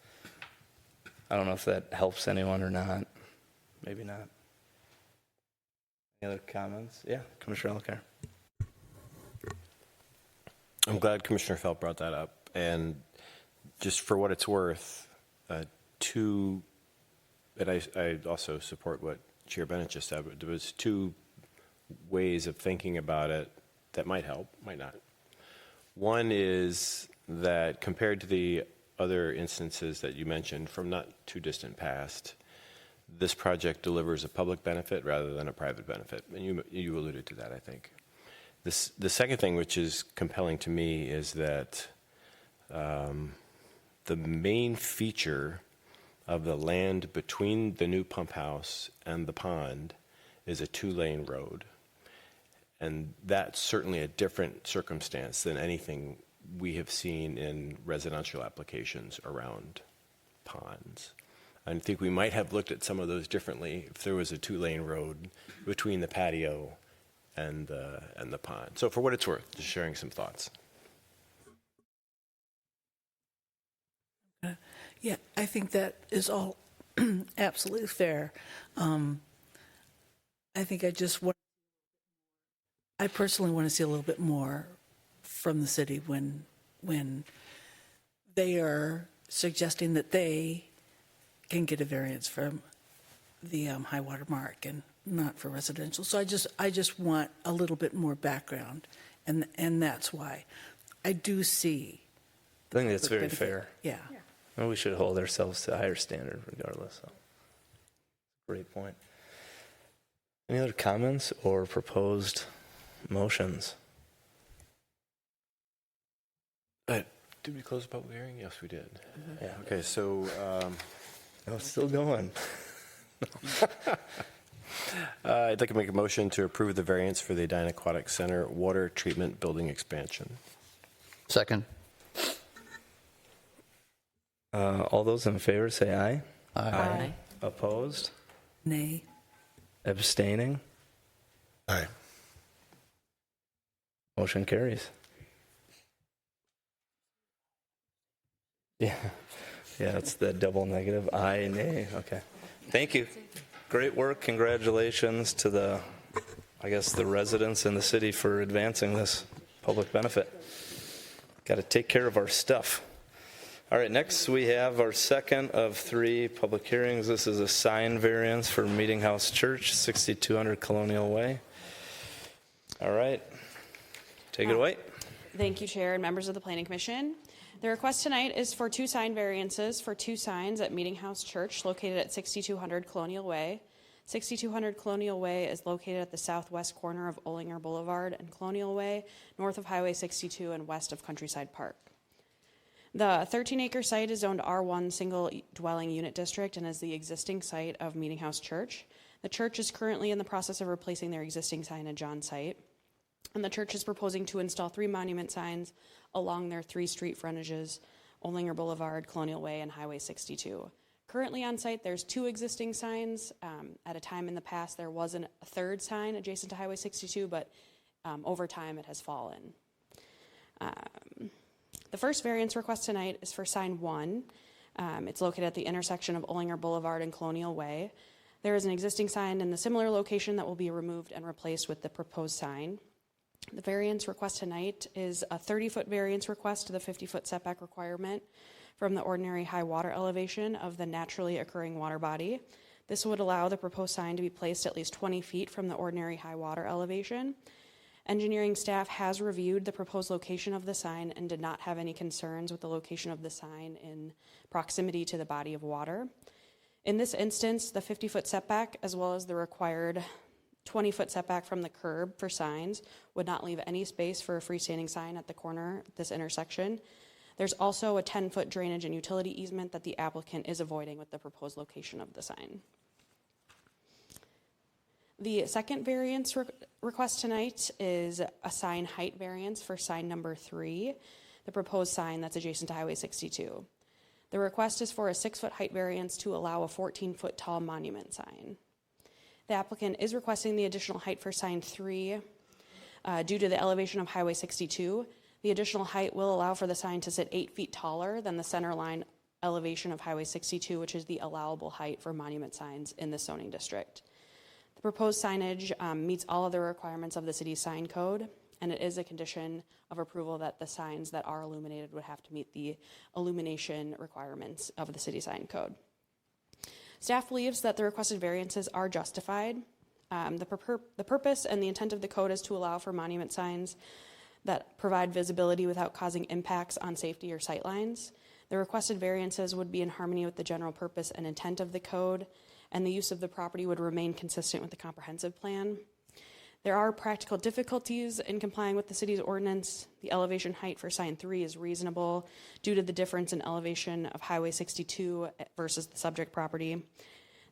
I don't know if that helps anyone or not. Maybe not. Any other comments? Yeah, Commissioner Ellicott. I'm glad Commissioner Felt brought that up. And just for what it's worth, and I also support what Chair Bennett just said, but there was two ways of thinking about it that might help, might not. One is that compared to the other instances that you mentioned from not too distant past, this project delivers a public benefit rather than a private benefit. And you alluded to that, I think. The second thing, which is compelling to me, is that the main feature of the land between the new pump house and the pond is a 2-lane road. And that's certainly a different circumstance than anything we have seen in residential applications around ponds. I think we might have looked at some of those differently if there was a 2-lane road between the patio and the pond. So for what it's worth, just sharing some thoughts. Yeah, I think that is all absolutely fair. I think I personally want to see a little bit more from the city when they are suggesting that they can get a variance from the high water mark and not for residential. So I just want a little bit more background, and that's why. I do see. I think that's very benefit. fair. Yeah. And we should hold ourselves to a higher standard regardless. So. Great point. Any other comments or proposed motions? Did we close the public hearing? Yes, we did. Yeah. Okay, so Oh, still going. I'd like to make a motion to approve the variance for the Edina Aquatic Center water treatment building expansion. Second. All those in favor say aye. Aye. Opposed? Nay. Abstaining? Aye. Motion carries. Yeah. Yeah, it's the double negative. Aye, nay. Okay. Thank you. Great work. Congratulations to the residents in the city for advancing this public benefit. Got to take care of our stuff. All right, next we have our second of 3 public hearings. This is a sign variance for Meeting House Church, 6200 Colonial Way. All right, take it away. Thank you, Chair and members of the Planning Commission. The request tonight is for 2 sign variances for 2 signs at Meeting House Church located at 6200 Colonial Way. 6200 Colonial Way is located at the southwest corner of Olinger Boulevard and Colonial Way, north of Highway 62 and west of Countryside Park. The 13-acre site is zoned R1 single dwelling unit district and is the existing site of Meeting House Church. The church is currently in the process of replacing their existing signage on site. And the church is proposing to install 3 monument signs along their 3 street frontages, Olinger Boulevard, Colonial Way, and Highway 62. Currently on site, there's 2 existing signs. At a time in the past, there was a 3rd sign adjacent to Highway 62, but over time it has fallen. The first variance request tonight is for sign 1. It's located at the intersection of Olinger Boulevard and Colonial Way. There is an existing sign in the similar location that will be removed and replaced with the proposed sign. The variance request tonight is a 30-foot variance request to the 50-foot setback requirement from the ordinary high water elevation of the naturally occurring water body. This would allow the proposed sign to be placed at least 20 feet from the ordinary high water elevation. Engineering staff has reviewed the proposed location of the sign and did not have any concerns with the location of the sign in proximity to the body of water. In this instance, the 50-foot setback, as well as the required 20-foot setback from the curb for signs, would not leave any space for a freestanding sign at the corner at this intersection. There's also a 10-foot drainage and utility easement that the applicant is avoiding with the proposed location of the sign. The second variance request tonight is a sign height variance for sign number 3, the proposed sign that's adjacent to Highway 62. The request is for a 6-foot height variance to allow a 14-foot tall monument sign. The applicant is requesting the additional height for sign 3 due to the elevation of Highway 62. The additional height will allow for the sign to sit 8 feet taller than the center line elevation of Highway 62, which is the allowable height for monument signs in the zoning district. The proposed signage meets all of the requirements of the city's sign code, and it is a condition of approval that the signs that are illuminated would have to meet the illumination requirements of the city sign code. Staff believes that the requested variances are justified. The purpose and the intent of the code is to allow for monument signs that provide visibility without causing impacts on safety or sightlines. The requested variances would be in harmony with the general purpose and intent of the code, and the use of the property would remain consistent with the comprehensive plan. There are practical difficulties in complying with the city's ordinance. The elevation height for sign 3 is reasonable due to the difference in elevation of Highway 62 versus the subject property.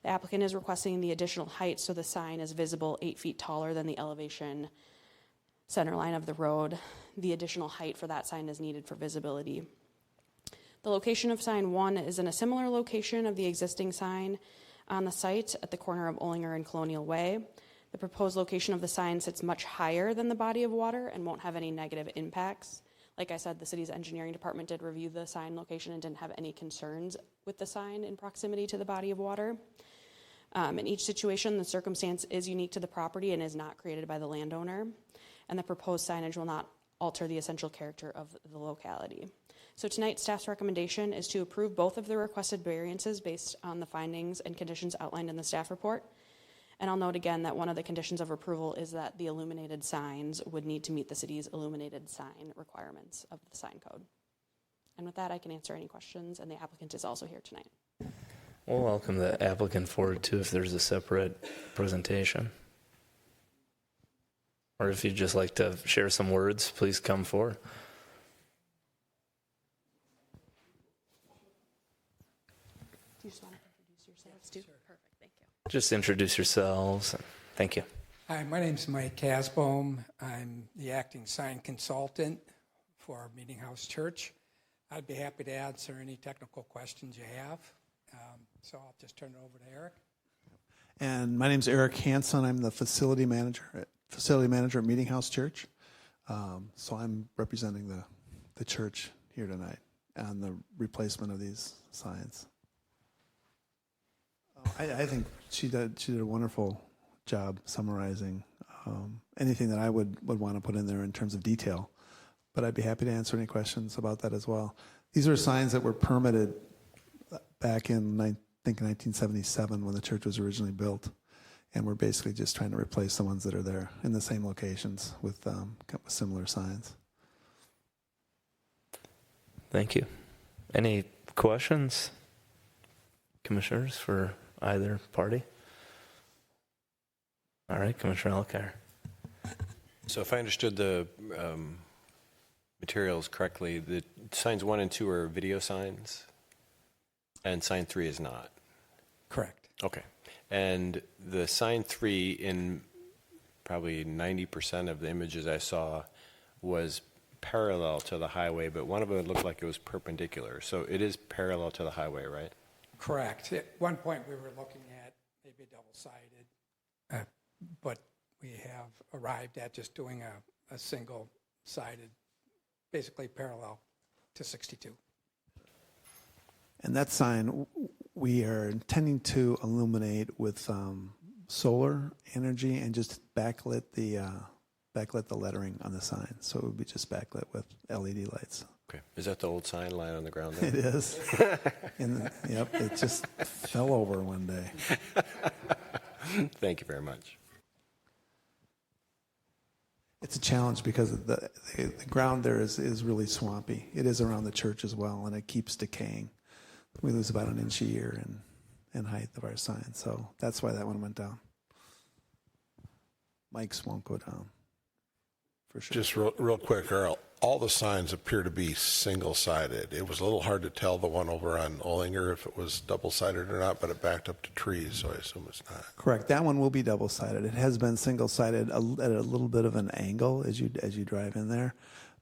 The applicant is requesting the additional height so the sign is visible 8 feet taller than the elevation center line of the road. The additional height for that sign is needed for visibility. The location of sign 1 is in a similar location of the existing sign on the site at the corner of Olinger and Colonial Way. The proposed location of the sign sits much higher than the body of water and won't have any negative impacts. Like I said, the city's engineering department did review the sign location and didn't have any concerns with the sign in proximity to the body of water. In each situation, the circumstance is unique to the property and is not created by the landowner, and the proposed signage will not alter the essential character of the locality. So tonight, staff's recommendation is to approve both of the requested variances based on the findings and conditions outlined in the staff report. And I'll note again that one of the conditions of approval is that the illuminated signs would need to meet the city's illuminated sign requirements of the sign code. And with that, I can answer any questions, and the applicant is also here tonight. We'll welcome the applicant forward too if there's a separate presentation. Or if you'd just like to share some words, please come forward. Do you just want to introduce yourselves too? Perfect, thank you. Just introduce yourselves. Thank you. Hi, my name's Mike Casbohm. I'm the acting sign consultant for Meeting House Church. I'd be happy to answer any technical questions you have. So I'll just turn it over to Eric. And my name's Eric Hansen. I'm the facility manager at Meeting House Church. So I'm representing the church here tonight on the replacement of these signs. I think she did a wonderful job summarizing anything that I would want to put in there in terms of detail. But I'd be happy to answer any questions about that as well. These are signs that were permitted back in, I think, 1977 when the church was originally built. And we're basically just trying to replace the ones that are there in the same locations with similar signs. Thank you. Any questions, commissioners, for either party? All right, Commissioner Elkar. So if I understood the materials correctly, the signs 1 and 2 are video signs, and sign 3 is not. Correct. Okay. And the sign 3, in probably 90% of the images I saw, was parallel to the highway, but one of them looked like it was perpendicular. So it is parallel to the highway, right? Correct. At one point we were looking at maybe double-sided, but we have arrived at just doing a single-sided, basically parallel to 62. And that sign, we are intending to illuminate with solar energy and just backlit the lettering on the sign. So it would be just backlit with LED lights. Okay. Is that the old sign lying on the ground there? It is. Yep, it just fell over one day. Thank you very much. It's a challenge because the ground there is really swampy. It is around the church as well, and it keeps decaying. We lose about an inch a year in height of our sign, so that's why that one went down. Mike's won't go down, for sure. Just real quick, Earl, all the signs appear to be single-sided. It was a little hard to tell the one over on Olinger if it was double-sided or not, but it backed up to trees, so I assume it's not. Correct. That one will be double-sided. It has been single-sided at a little bit of an angle as you drive in there,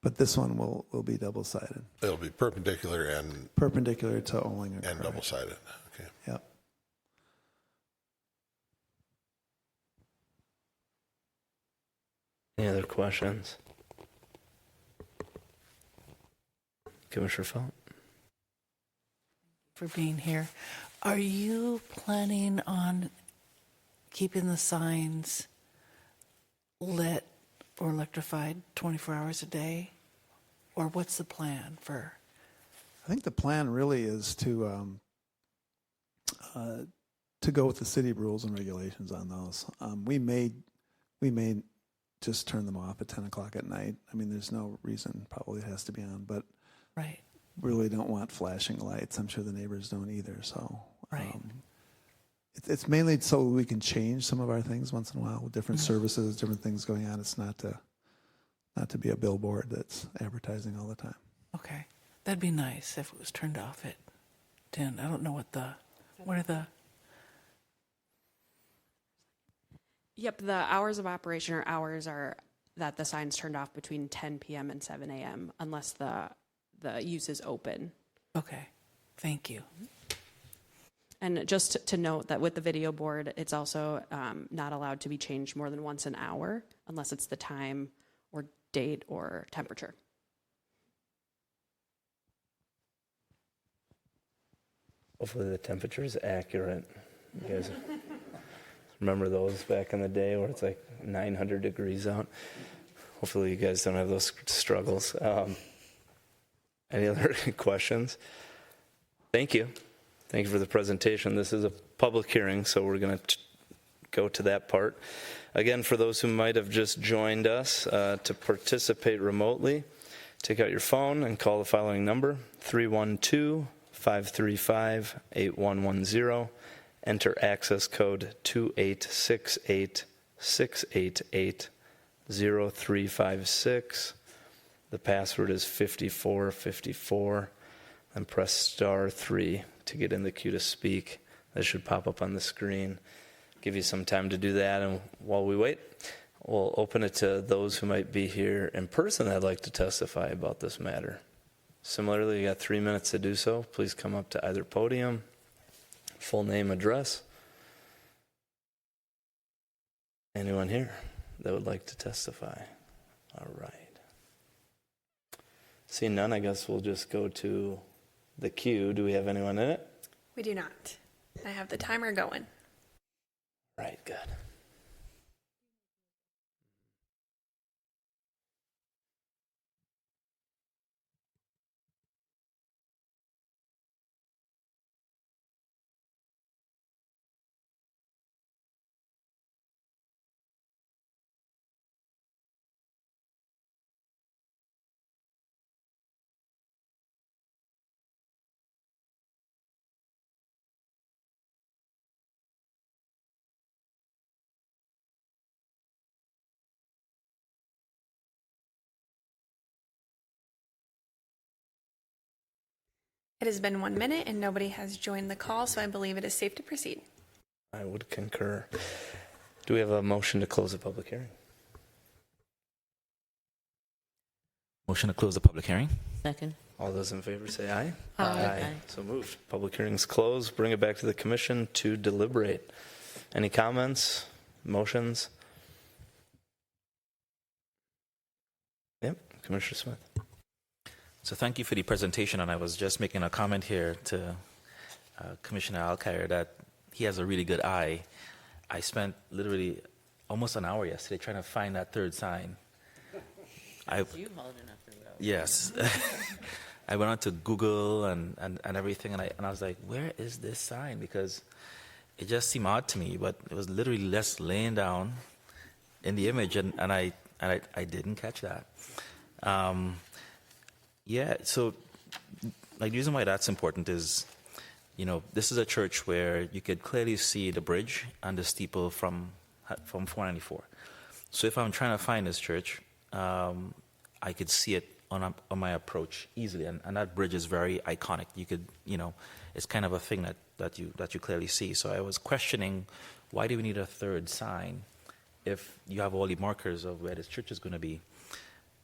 but this one will be double-sided. It'll be perpendicular to Olinger. And double-sided. Okay. Yep. Any other questions? Commissioner Felt. For being here. Are you planning on keeping the signs lit or electrified 24 hours a day? Or what's the plan for? I think the plan really is to go with the city rules and regulations on those. We may just turn them off at 10 o'clock at night. I mean, there's no reason probably it has to be on, but right. Really don't want flashing lights. I'm sure the neighbors don't either. So right. It's mainly so we can change some of our things once in a while with different services, different things going on. It's not to be a billboard that's advertising all the time. Okay. That'd be nice if it was turned off at 10. I don't know what are the... Yep, the hours of operation or hours are that the sign's turned off between 10 p.m. and 7 a.m. unless the use is open. Okay, thank you. And just to note that with the video board, it's also not allowed to be changed more than once an hour unless it's the time or date or temperature. Hopefully the temperature is accurate. You guys remember those back in the day where it's like 900 degrees out? Hopefully you guys don't have those struggles. Any other questions? Thank you. Thank you for the presentation. This is a public hearing, so we're going to go to that part. Again, for those who might have just joined us, to participate remotely, take out your phone and call the following number, 312-535-8110. Enter access code 28686880356. The password is 5454. And press *3 to get in the queue to speak. That should pop up on the screen. Give you some time to do that, and while we wait, we'll open it to those who might be here in person that'd like to testify about this matter. Similarly, you got 3 minutes to do so. Please come up to either podium, full name, address. Anyone here that would like to testify? All right. Seeing none, I guess we'll just go to the queue. Do we have anyone in it? We do not. I have the timer going. Right, good. It has been 1 minute and nobody has joined the call, so I believe it is safe to proceed. I would concur. Do we have a motion to close the public hearing? Motion to close the public hearing. Second. All those in favor say aye. Aye. So moved. Public hearing's closed. Bring it back to the commission to deliberate. Any comments, motions? Yep, Commissioner Smith. So thank you for the presentation, and I was just making a comment here to Commissioner Alkire that he has a really good eye. I spent literally almost an hour yesterday trying to find that third sign. You hauled enough for that. Yes. I went on to Google and everything, and I was like, where is this sign? Because it just seemed odd to me, but it was literally just laying down in the image, and I didn't catch that. Yeah, so like the reason why that's important is, you know, this is a church where you could clearly see the bridge and the steeple from 494. So if I'm trying to find this church, I could see it on my approach easily, and that bridge is very iconic. You could, you know, it's kind of a thing that you clearly see. So I was questioning, why do we need a third sign if you have all the markers of where this church is going to be?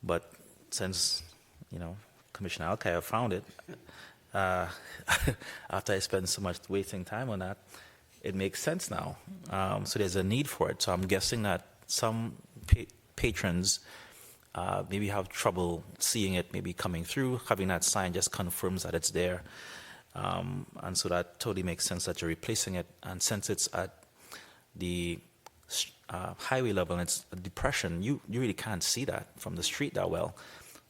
But since, you know, Commissioner Alkire found it, after I spent so much wasting time on that, it makes sense now. So there's a need for it. So I'm guessing that some patrons maybe have trouble seeing it, maybe coming through. Having that sign just confirms that it's there. And so that totally makes sense that you're replacing it. And since it's at the highway level and it's a depression, you really can't see that from the street that well.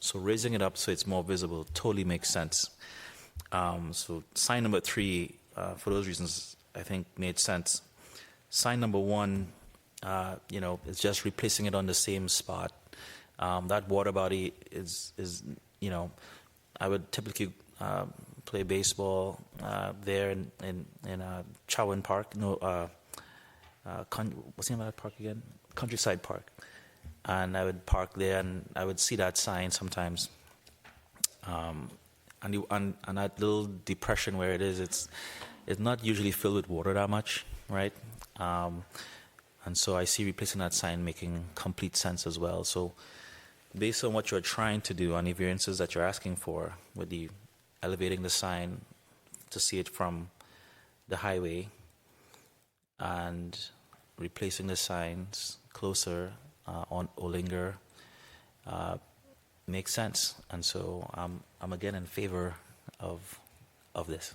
So raising it up so it's more visible totally makes sense. So sign number 3, for those reasons, I think made sense. Sign number 1, you know, is just replacing it on the same spot. That water body is you know, I would typically play baseball there in Chowan Park. No, what's the name of that park again? Countryside Park. And I would park there, and I would see that sign sometimes. And that little depression where it is, it's not usually filled with water that much, right? And so I see replacing that sign making complete sense as well. So based on what you're trying to do, on the variances that you're asking for, with the elevating the sign to see it from the highway and replacing the signs closer on Olinger, makes sense. And so I'm again in favor of this.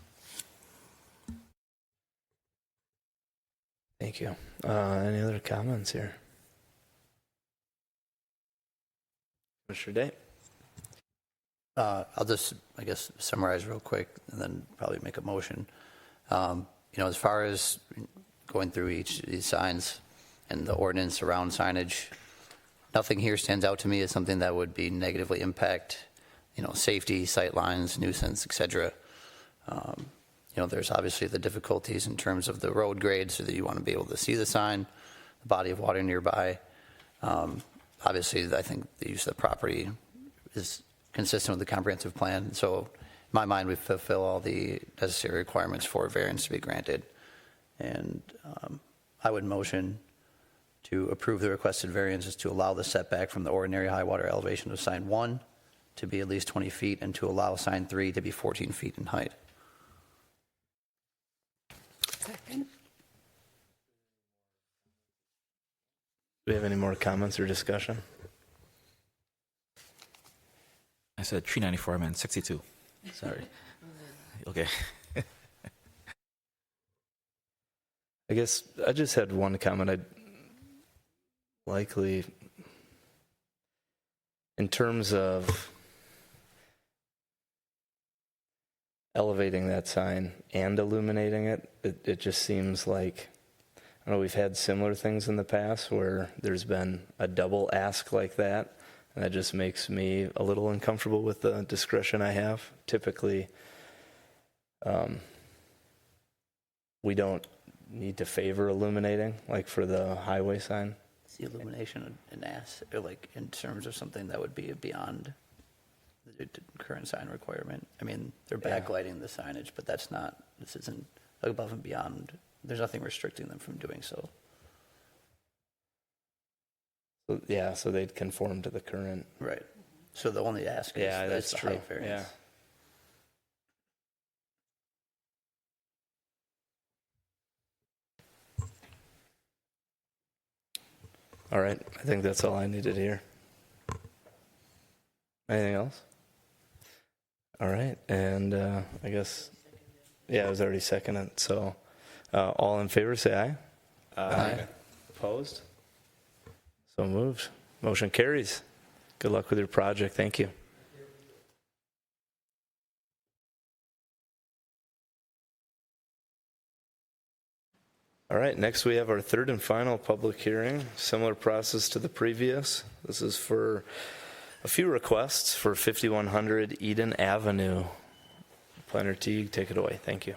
Thank you. Any other comments here? Commissioner Day? I'll just, I guess, summarize real quick and then probably make a motion. You know, as far as going through each of these signs and the ordinance around signage, nothing here stands out to me as something that would be negatively impact, safety, sight lines, nuisance, etc. There's obviously the difficulties in terms of the road grade, so that you want to be able to see the sign, the body of water nearby. Obviously, I think the use of the property is consistent with the comprehensive plan. So, in my mind, we fulfill all the necessary requirements for a variance to be granted. And I would motion to approve the requested variances to allow the setback from the ordinary high water elevation of sign 1 to be at least 20 feet and to allow sign 3 to be 14 feet in height. Second. Do we have any more comments or discussion? I said 394, I meant 62. Sorry. Okay. I guess I just had one comment. I'd likely, in terms of elevating that sign and illuminating it, it just seems like, I know we've had similar things in the past where there's been a double ask like that, and that just makes me a little uncomfortable with the discretion I have. Typically, we don't need to favor illuminating, like for the highway sign. Is the illumination an ask, or like in terms of something that would be beyond the current sign requirement? I mean, they're backlighting the signage, but this isn't above and beyond. There's nothing restricting them from doing so. So they'd conform to the current. Right. So the only ask is the height variance. Yeah. All right, I think that's all I needed here. Anything else? All right, and I guess, it was already seconded. So all in favor, say aye. Aye. Opposed? So moved. Motion carries. Good luck with your project. Thank you. All right, next we have our third and final public hearing. Similar process to the previous. This is for a few requests for 5100 Eden Avenue. Planner Teague, take it away. Thank you.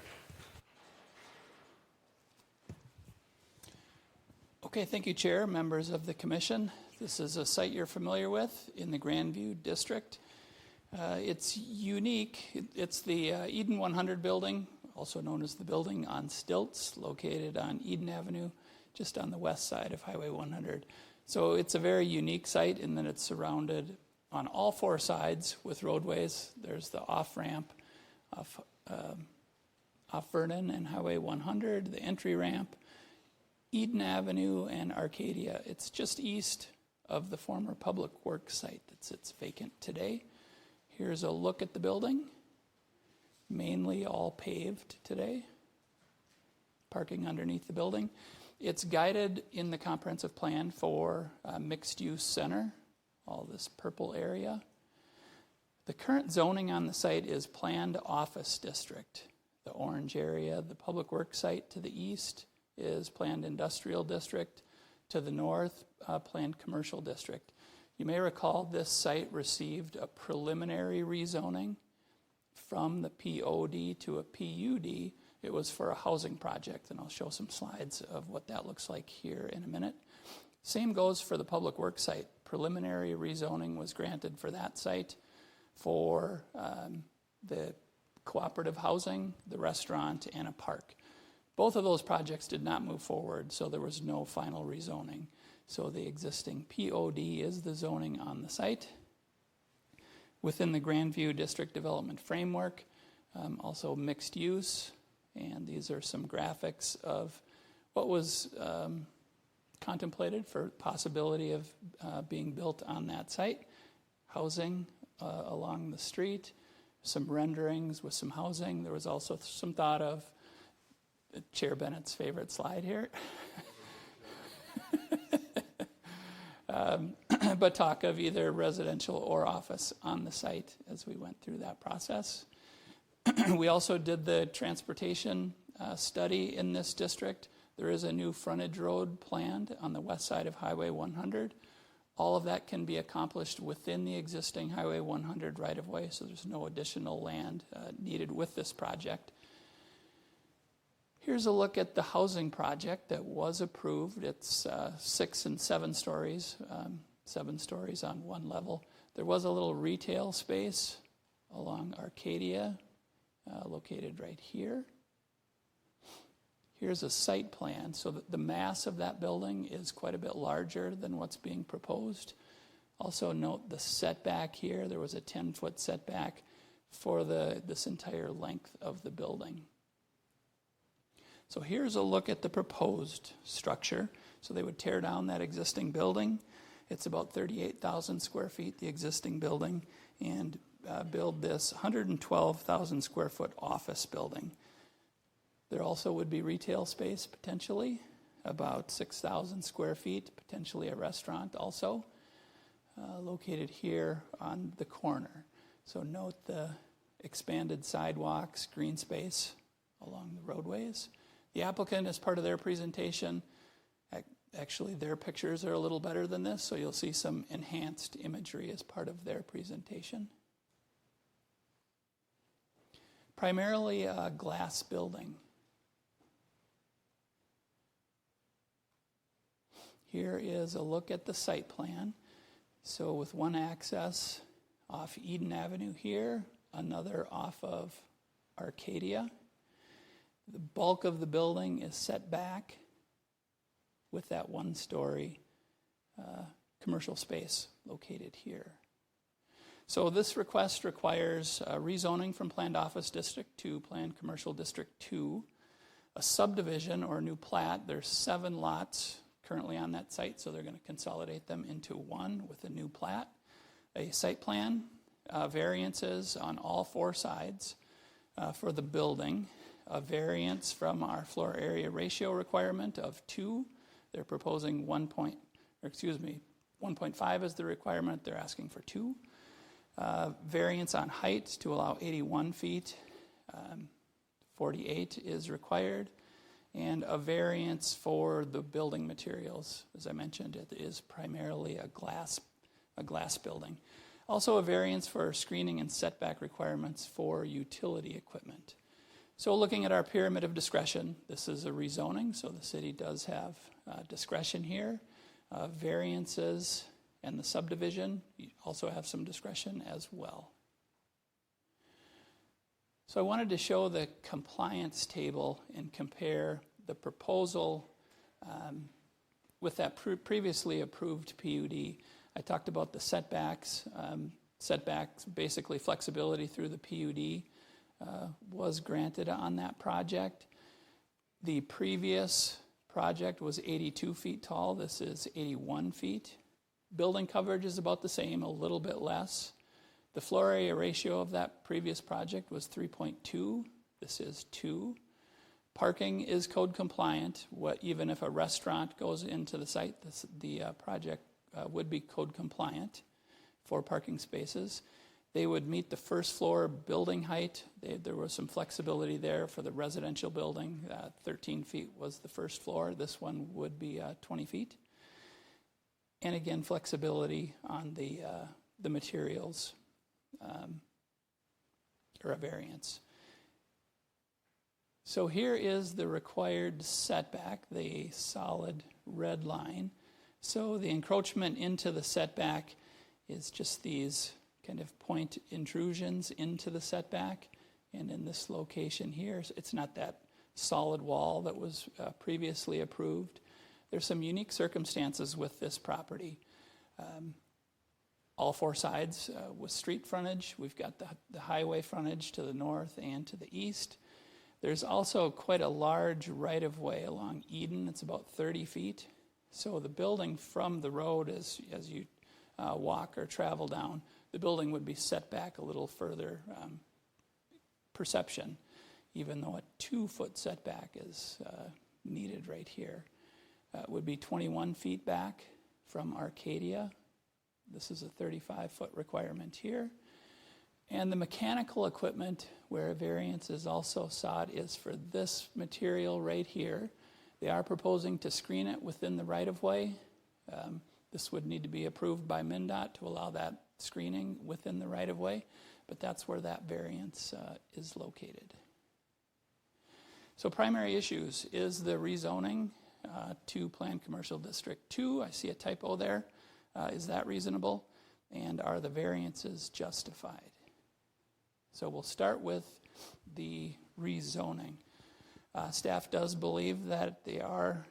Okay, thank you, Chair, members of the Commission. This is a site you're familiar with in the Grandview District. It's unique. It's the Eden 100 building, also known as the building on stilts, located on Eden Avenue, just on the west side of Highway 100. So it's a very unique site in that it's surrounded on all four sides with roadways. There's the off-ramp off Vernon and Highway 100, the entry ramp, Eden Avenue, and Arcadia. It's just east of the former public works site that sits vacant today. Here's a look at the building. Mainly all paved today. Parking underneath the building. It's guided in the comprehensive plan for a mixed-use center, all this purple area. The current zoning on the site is planned office district. The orange area, the public works site to the east, is planned industrial district. To the north, planned commercial district. You may recall this site received a preliminary rezoning from the POD to a PUD. It was for a housing project, and I'll show some slides of what that looks like here in a minute. Same goes for the public works site. Preliminary rezoning was granted for that site for the cooperative housing, the restaurant, and a park. Both of those projects did not move forward, so there was no final rezoning. So the existing POD is the zoning on the site. Within the Grandview District Development Framework, also mixed use, and these are some graphics of what was contemplated for possibility of being built on that site. Housing along the street, some renderings with some housing. There was also some thought of Chair Bennett's favorite slide here. But talk of either residential or office on the site as we went through that process. We also did the transportation study in this district. There is a new frontage road planned on the west side of Highway 100. All of that can be accomplished within the existing Highway 100 right-of-way, so there's no additional land needed with this project. Here's a look at the housing project that was approved. It's 6 and 7 stories, 7 stories on one level. There was a little retail space along Arcadia, located right here. Here's a site plan, so that the mass of that building is quite a bit larger than what's being proposed. Also note the setback here. There was a 10-foot setback for this entire length of the building. So here's a look at the proposed structure. So they would tear down that existing building. It's about 38,000 square feet, the existing building, and build this 112,000 square foot office building. There also would be retail space potentially, about 6,000 square feet, potentially a restaurant also, located here on the corner. So note the expanded sidewalks, green space along the roadways. The applicant, as part of their presentation, actually their pictures are a little better than this, so you'll see some enhanced imagery as part of their presentation. Primarily a glass building. Here is a look at the site plan. So with one access off Eden Avenue here, another off of Arcadia. The bulk of the building is set back with that one-story commercial space located here. So this request requires rezoning from Planned Office District to Planned Commercial District 2, a subdivision or new plat. There's 7 lots currently on that site, so they're going to consolidate them into one with a new plat, a site plan, variances on all 4 sides for the building, a variance from our floor area ratio requirement of 2. They're proposing 1.5 is the requirement. They're asking for 2. Variance on height to allow 81 feet. 48 is required. And a variance for the building materials. As I mentioned, it is primarily a glass building. Also a variance for screening and setback requirements for utility equipment. So looking at our pyramid of discretion, this is a rezoning, so the city does have discretion here. Variances and the subdivision also have some discretion as well. So I wanted to show the compliance table and compare the proposal with that previously approved PUD. I talked about the setbacks. Setbacks, basically flexibility through the PUD was granted on that project. The previous project was 82 feet tall. This is 81 feet. Building coverage is about the same, a little bit less. The floor area ratio of that previous project was 3.2. This is 2. Parking is code compliant. Even if a restaurant goes into the site, the project would be code compliant for parking spaces. They would meet the first floor building height. There was some flexibility there for the residential building. 13 feet was the first floor. This one would be 20 feet. And again, flexibility on the materials. Or a variance. So here is the required setback, the solid red line. So the encroachment into the setback is just these kind of point intrusions into the setback. And in this location here, it's not that solid wall that was previously approved. There's some unique circumstances with this property. All 4 sides with street frontage. We've got the highway frontage to the north and to the east. There's also quite a large right-of-way along Eden. It's about 30 feet. So the building from the road, as you walk or travel down, the building would be set back a little further perception, even though a 2-foot setback is needed right here. It would be 21 feet back from Arcadia. This is a 35-foot requirement here. And the mechanical equipment where a variance is also sought is for this material right here. They are proposing to screen it within the right-of-way. This would need to be approved by MnDOT to allow that screening within the right-of-way, but that's where that variance is located. So primary issues is the rezoning to Planned Commercial District 2. I see a typo there. Is that reasonable? And are the variances justified? So we'll start with the rezoning. Staff does believe that they are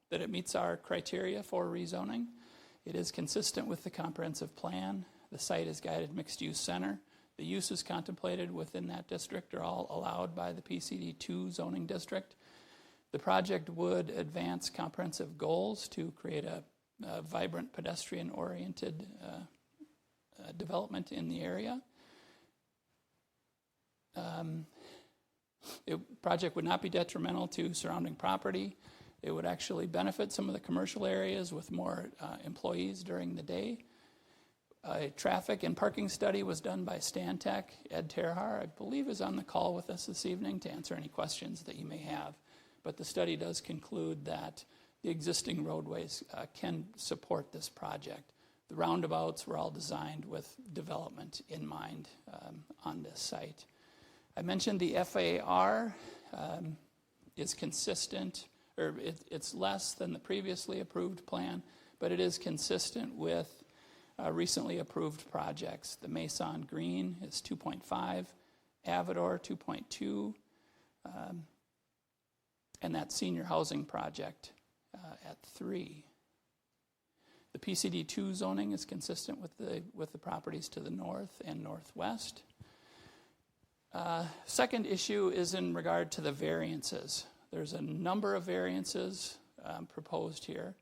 that it meets our criteria for rezoning. It is consistent with the comprehensive plan. The site is guided mixed-use center. The uses contemplated within that district are all allowed by the PCD2 zoning district. The project would advance comprehensive goals to create a vibrant pedestrian-oriented development in the area. The project would not be detrimental to surrounding property. It would actually benefit some of the commercial areas with more employees during the day. A traffic and parking study was done by Stantec. Ed Terhar, I believe, is on the call with us this evening to answer any questions that you may have. But the study does conclude that the existing roadways can support this project. The roundabouts were all designed with development in mind on this site. I mentioned the FAR is consistent, or it's less than the previously approved plan, but it is consistent with recently approved projects. The Mason Green is 2.5, Avador 2.2, and that senior housing project at 3. The PCD2 zoning is consistent with the properties to the north and northwest. Second issue is in regard to the variances. There's a number of variances proposed here.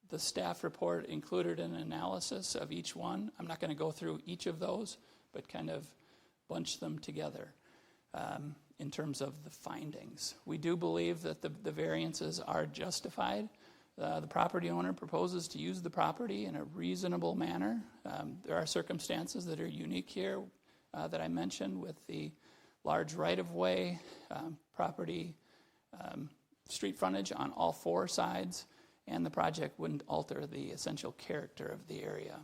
The staff report included an analysis of each one. I'm not going to go through each of those, but kind of bunch them together in terms of the findings. We do believe that the variances are justified. The property owner proposes to use the property in a reasonable manner. There are circumstances that are unique here that I mentioned with the large right-of-way, property, street frontage on all 4 sides, and the project wouldn't alter the essential character of the area.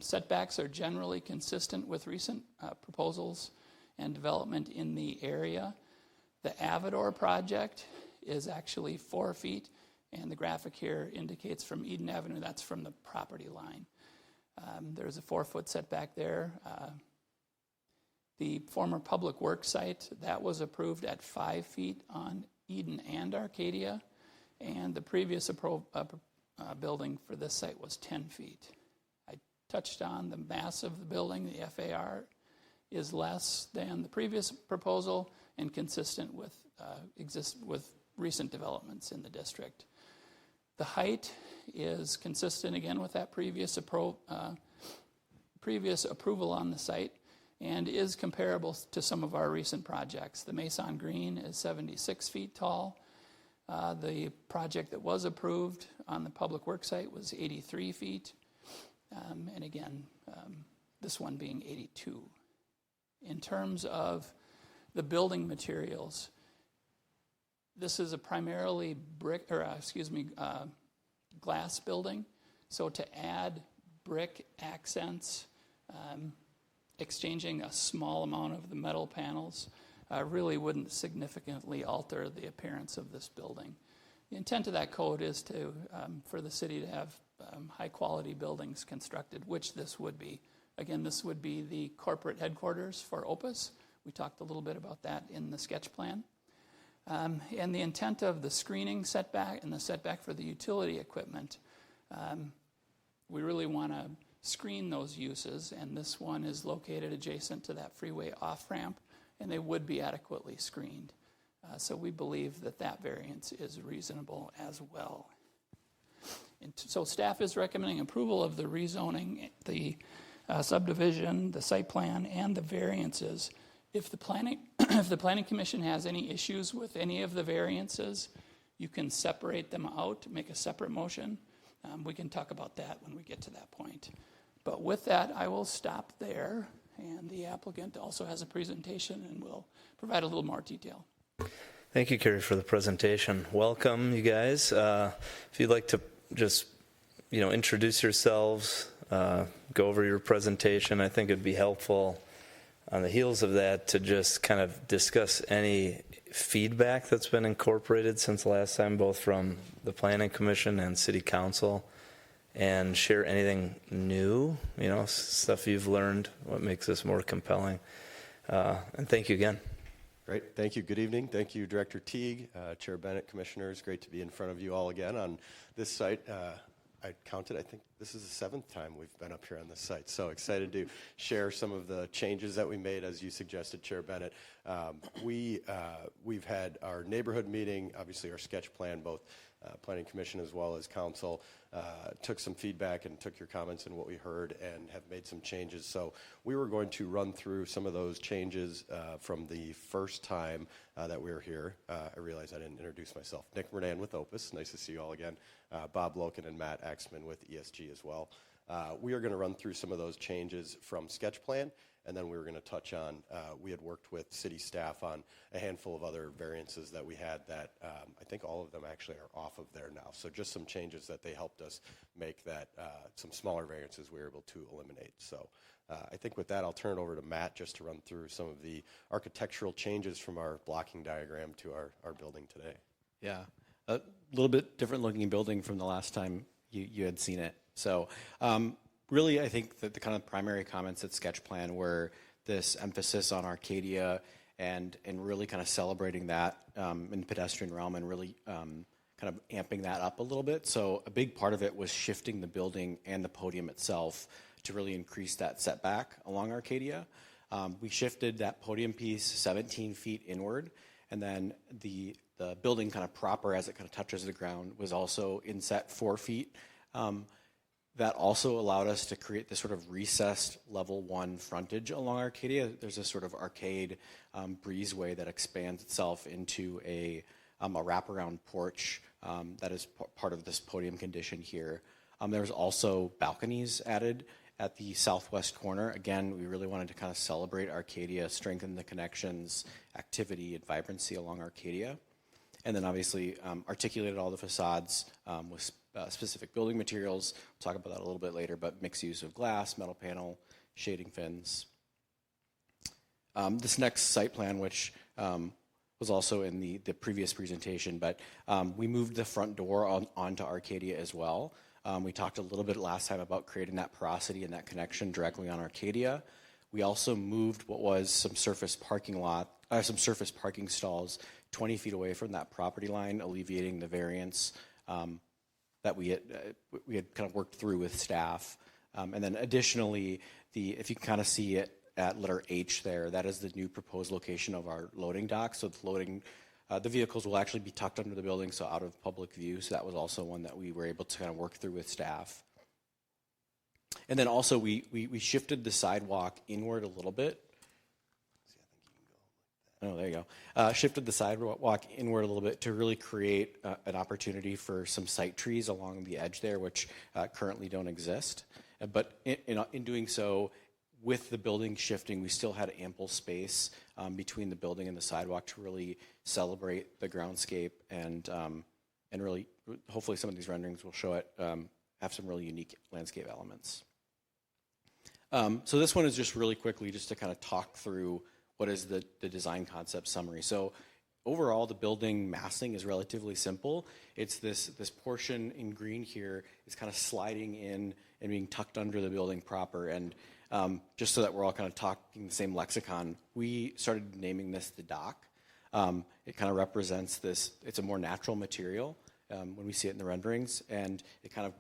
Setbacks are generally consistent with recent proposals and development in the area. The Avador project is actually 4 feet, and the graphic here indicates from Eden Avenue, that's from the property line. There's a 4-foot setback there. The former public works site, that was approved at 5 feet on Eden and Arcadia, and the previous building for this site was 10 feet. I touched on the mass of the building. The FAR is less than the previous proposal and consistent with recent developments in the district. The height is consistent again with that previous approval on the site, and is comparable to some of our recent projects. The Mason Green is 76 feet tall. The project that was approved on the public works site was 83 feet. And again, this one being 82. In terms of the building materials, this is a primarily glass building. So to add brick accents, exchanging a small amount of the metal panels really wouldn't significantly alter the appearance of this building. The intent of that code is for the city to have high-quality buildings constructed, which this would be. Again, this would be the corporate headquarters for Opus. We talked a little bit about that in the sketch plan. And the intent of the screening setback and the setback for the utility equipment, we really want to screen those uses, and this one is located adjacent to that freeway off-ramp, and they would be adequately screened. So we believe that variance is reasonable as well. And so staff is recommending approval of the rezoning, the subdivision, the site plan, and the variances. If the planning commission has any issues with any of the variances, you can separate them out, make a separate motion. We can talk about that when we get to that point. But with that, I will stop there, and the applicant also has a presentation and will provide a little more detail. Thank you, Carrie, for the presentation. Welcome, you guys. If you'd like to just, introduce yourselves, go over your presentation, I think it'd be helpful on the heels of that to just kind of discuss any feedback that's been incorporated since last time, both from the Planning Commission and City Council, and share anything new, stuff you've learned, what makes this more compelling. And thank you again. Great. Thank you. Good evening. Thank you, Director Teague, Chair Bennett, Commissioners. Great to be in front of you all again on this site. I counted, I think this is the seventh time we've been up here on this site. So excited to share some of the changes that we made, as you suggested, Chair Bennett. We've had our neighborhood meeting, obviously our sketch plan, both Planning Commission as well as Council, took some feedback and took your comments and what we heard and have made some changes. So we were going to run through some of those changes from the first time that we were here. I realize I didn't introduce myself. Nick Renan with Opus. Nice to see you all again. Bob Loken and Matt Axman with ESG as well. We are going to run through some of those changes from sketch plan, and then we were going to touch on, we had worked with city staff on a handful of other variances that we had that I think all of them actually are off of there now. So just some changes that they helped us make that some smaller variances we were able to eliminate. So I think with that, I'll turn it over to Matt just to run through some of the architectural changes from our blocking diagram to our building today. Yeah, a little bit different looking building from the last time you had seen it. So really, I think that the kind of primary comments at sketch plan were this emphasis on Arcadia and really kind of celebrating that in the pedestrian realm and really kind of amping that up a little bit. So a big part of it was shifting the building and the podium itself to really increase that setback along Arcadia. We shifted that podium piece 17 feet inward, and then the building kind of proper as it kind of touches the ground was also inset 4 feet. That also allowed us to create this sort of recessed level 1 frontage along Arcadia. There's a sort of arcade breezeway that expands itself into a wraparound porch that is part of this podium condition here. There's also balconies added at the southwest corner. Again, we really wanted to kind of celebrate Arcadia, strengthen the connections, activity, and vibrancy along Arcadia. And then obviously articulated all the facades with specific building materials. We'll talk about that a little bit later, but mixed use of glass, metal panel, shading fins. This next site plan, which was also in the previous presentation, but we moved the front door onto Arcadia as well. We talked a little bit last time about creating that porosity and that connection directly on Arcadia. We also moved what was some surface parking stalls 20 feet away from that property line, alleviating the variance that we had kind of worked through with staff. And then additionally, if you can kind of see it at letter H there, that is the new proposed location of our loading dock. So the vehicles will actually be tucked under the building, so out of public view. So that was also one that we were able to kind of work through with staff. And then also we shifted the sidewalk inward a little bit. Oh, there you go. Shifted the sidewalk inward a little bit to really create an opportunity for some site trees along the edge there, which currently don't exist. But in doing so, with the building shifting, we still had ample space between the building and the sidewalk to really celebrate the groundscape and really, hopefully some of these renderings will show it, have some really unique landscape elements. So this one is just really quickly just to kind of talk through what is the design concept summary. So overall, the building massing is relatively simple. It's this portion in green here is kind of sliding in and being tucked under the building proper. And just so that we're all kind of talking the same lexicon, we started naming this the dock. It kind of represents this, it's a more natural material when we see it in the renderings, and it kind of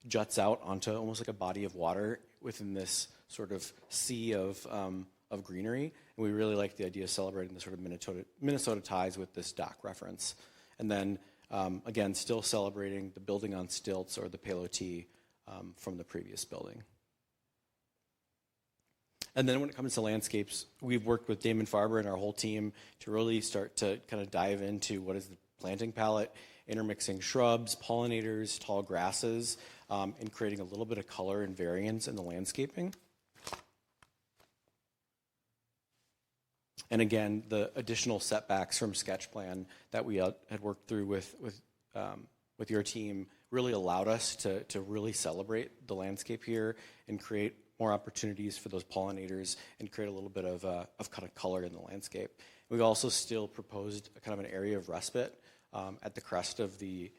juts out onto almost like a body of water within this sort of sea of greenery. And we really like the idea of celebrating the sort of Minnesota ties with this dock reference. And then, again, still celebrating the building on stilts or the Palo-T from the previous building. And then when it comes to landscapes, we've worked with Damon Farber and our whole team to really start to kind of dive into what is the planting palette, intermixing shrubs, pollinators, tall grasses, and creating a little bit of color and variance in the landscaping. And again, the additional setbacks from sketch plan that we had worked through with your team really allowed us to really celebrate the landscape here and create more opportunities for those pollinators and create a little bit of kind of color in the landscape. We've also still proposed a kind of an area of respite at the crest of the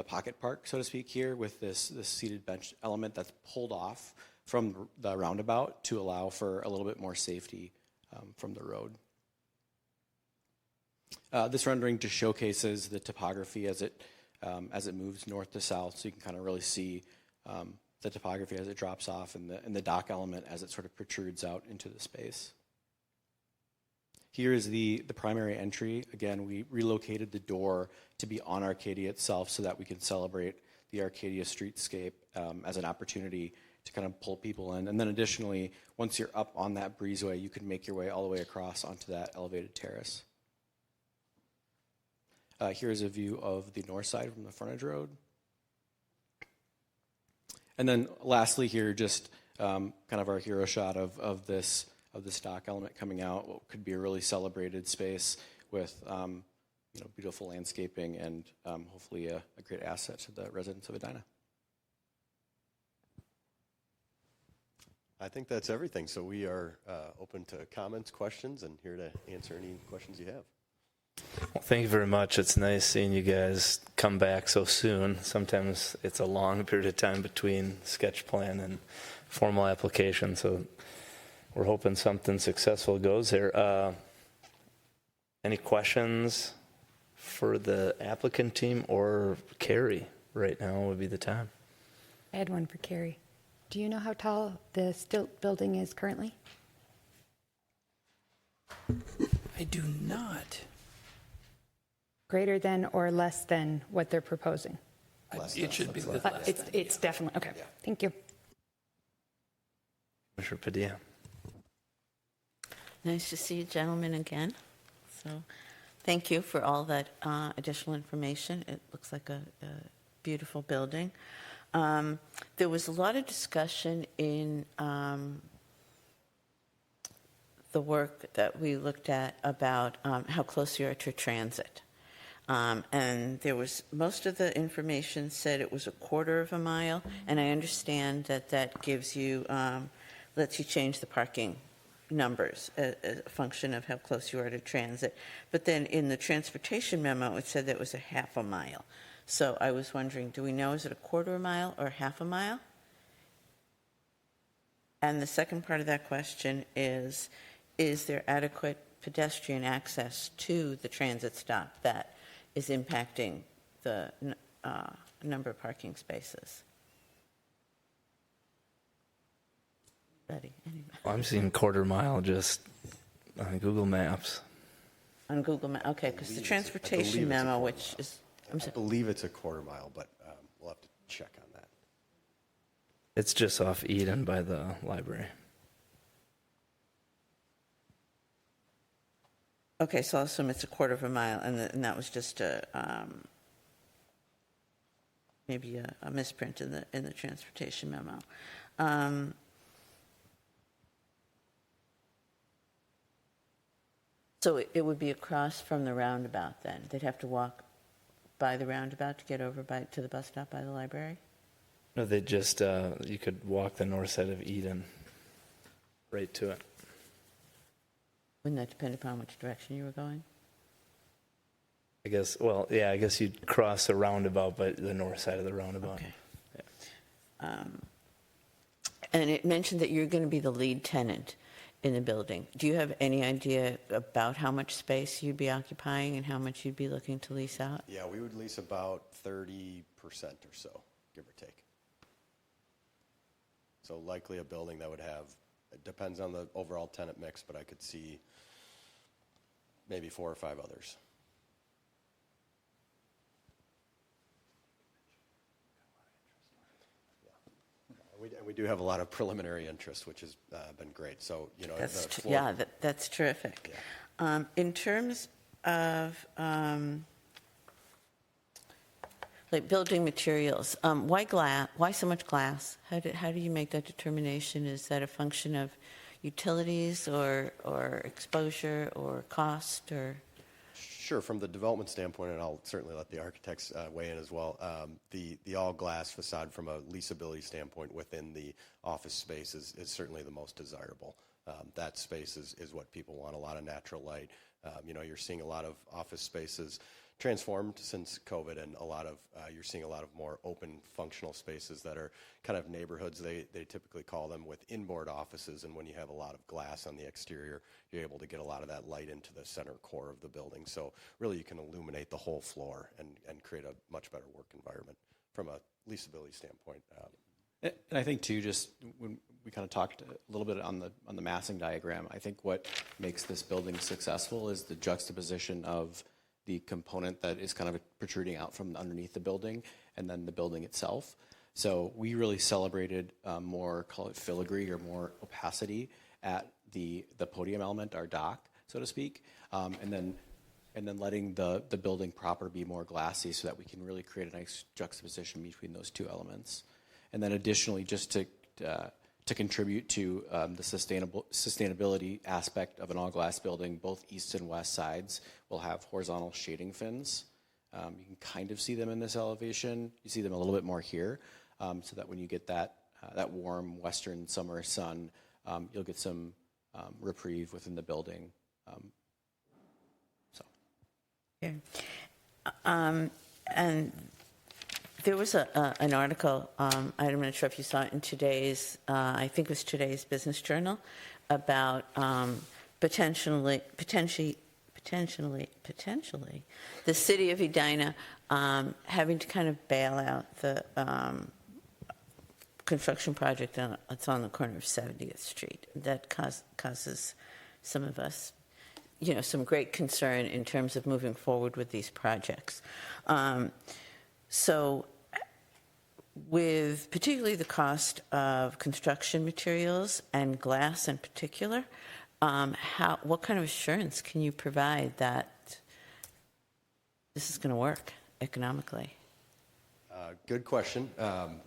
pocket park, so to speak, here with this seated bench element that's pulled off from the roundabout to allow for a little bit more safety from the road. This rendering just showcases the topography as it moves north to south, so you can kind of really see the topography as it drops off and the dock element as it sort of protrudes out into the space. Here is the primary entry. Again, we relocated the door to be on Arcadia itself so that we can celebrate the Arcadia streetscape as an opportunity to kind of pull people in. And then additionally, once you're up on that breezeway, you can make your way all the way across onto that elevated terrace. Here's a view of the north side from the frontage road. And then lastly here, just kind of our hero shot of this dock element coming out, what could be a really celebrated space with beautiful landscaping and hopefully a great asset to the residents of Edina. I think that's everything. So we are open to comments, questions, and here to answer any questions you have. Well, thank you very much. It's nice seeing you guys come back so soon. Sometimes it's a long period of time between sketch plan and formal application, so we're hoping something successful goes there. Any questions for the applicant team or Carrie? Right now would be the time. I had one for Carrie. Do you know how tall the stilt building is currently? I do not. Greater than or less than what they're proposing? It should be less. It's definitely, okay. Yeah. Thank you. Commissioner Padilla. Nice to see you gentlemen again. So thank you for all that additional information. It looks like a beautiful building. There was a lot of discussion in the work that we looked at about how close you are to transit. And there was, most of the information said it was a quarter of a mile, and I understand that gives you, lets you change the parking numbers, a function of how close you are to transit. But then in the transportation memo, it said that it was a half a mile. So I was wondering, do we know, is it a quarter a mile or half a mile? And the second part of that question is there adequate pedestrian access to the transit stop that is impacting the number of parking spaces? Betty, anybody? Well, I'm seeing quarter mile just on Google Maps. On Google Maps, okay, because the transportation memo, which is, I believe it's a quarter mile, but we'll have to check on that. It's just off Eden by the library. okay, so I'll assume it's a quarter of a mile, and that was just maybe a misprint in the transportation memo. So it would be across from the roundabout then? They'd have to walk by the roundabout to get over to the bus stop by the library? No, they just, you could walk the north side of Eden right to it. Wouldn't that depend upon which direction you were going? I guess, well, yeah, I guess you'd cross the roundabout, but the north side of the roundabout. Okay. Yeah. And it mentioned that you're going to be the lead tenant in the building. Do you have any idea about how much space you'd be occupying and how much you'd be looking to lease out? Yeah, we would lease about 30% or so, give or take. So likely a building that would have, it depends on the overall tenant mix, but I could see maybe 4 or 5 others. We do have a lot of preliminary interest, which has been great. So, you know, that's terrific. Yeah. In terms of like building materials, why glass? Why so much glass? How do you make that determination? Is that a function of utilities or exposure or cost or? Sure. From the development standpoint, and I'll certainly let the architects weigh in as well, the all-glass facade from a leasability standpoint within the office space is certainly the most desirable. That space is what people want, a lot of natural light. You're seeing a lot of office spaces transformed since COVID, and you're seeing a lot of more open functional spaces that are kind of neighborhoods, they typically call them, with inboard offices. And when you have a lot of glass on the exterior, you're able to get a lot of that light into the center core of the building. So really you can illuminate the whole floor and create a much better work environment from a leasability standpoint. And I think too, just when we kind of talked a little bit on the massing diagram, I think what makes this building successful is the juxtaposition of the component that is kind of protruding out from underneath the building and then the building itself. So we really celebrated more, call it filigree or more opacity at the podium element, our dock, so to speak, and then letting the building proper be more glassy so that we can really create a nice juxtaposition between those two elements. And then additionally, just to contribute to the sustainability aspect of an all-glass building, both east and west sides will have horizontal shading fins. You can kind of see them in this elevation. You see them a little bit more here, so that when you get that warm western summer sun, you'll get some reprieve within the building. Yeah. And there was an article, I'm not sure if you saw it in today's, I think it was today's Business Journal, about potentially the city of Edina having to kind of bail out the construction project that's on the corner of 70th Street. That causes some of us, some great concern in terms of moving forward with these projects. So with particularly the cost of construction materials and glass in particular, what kind of assurance can you provide that this is going to work economically? Good question.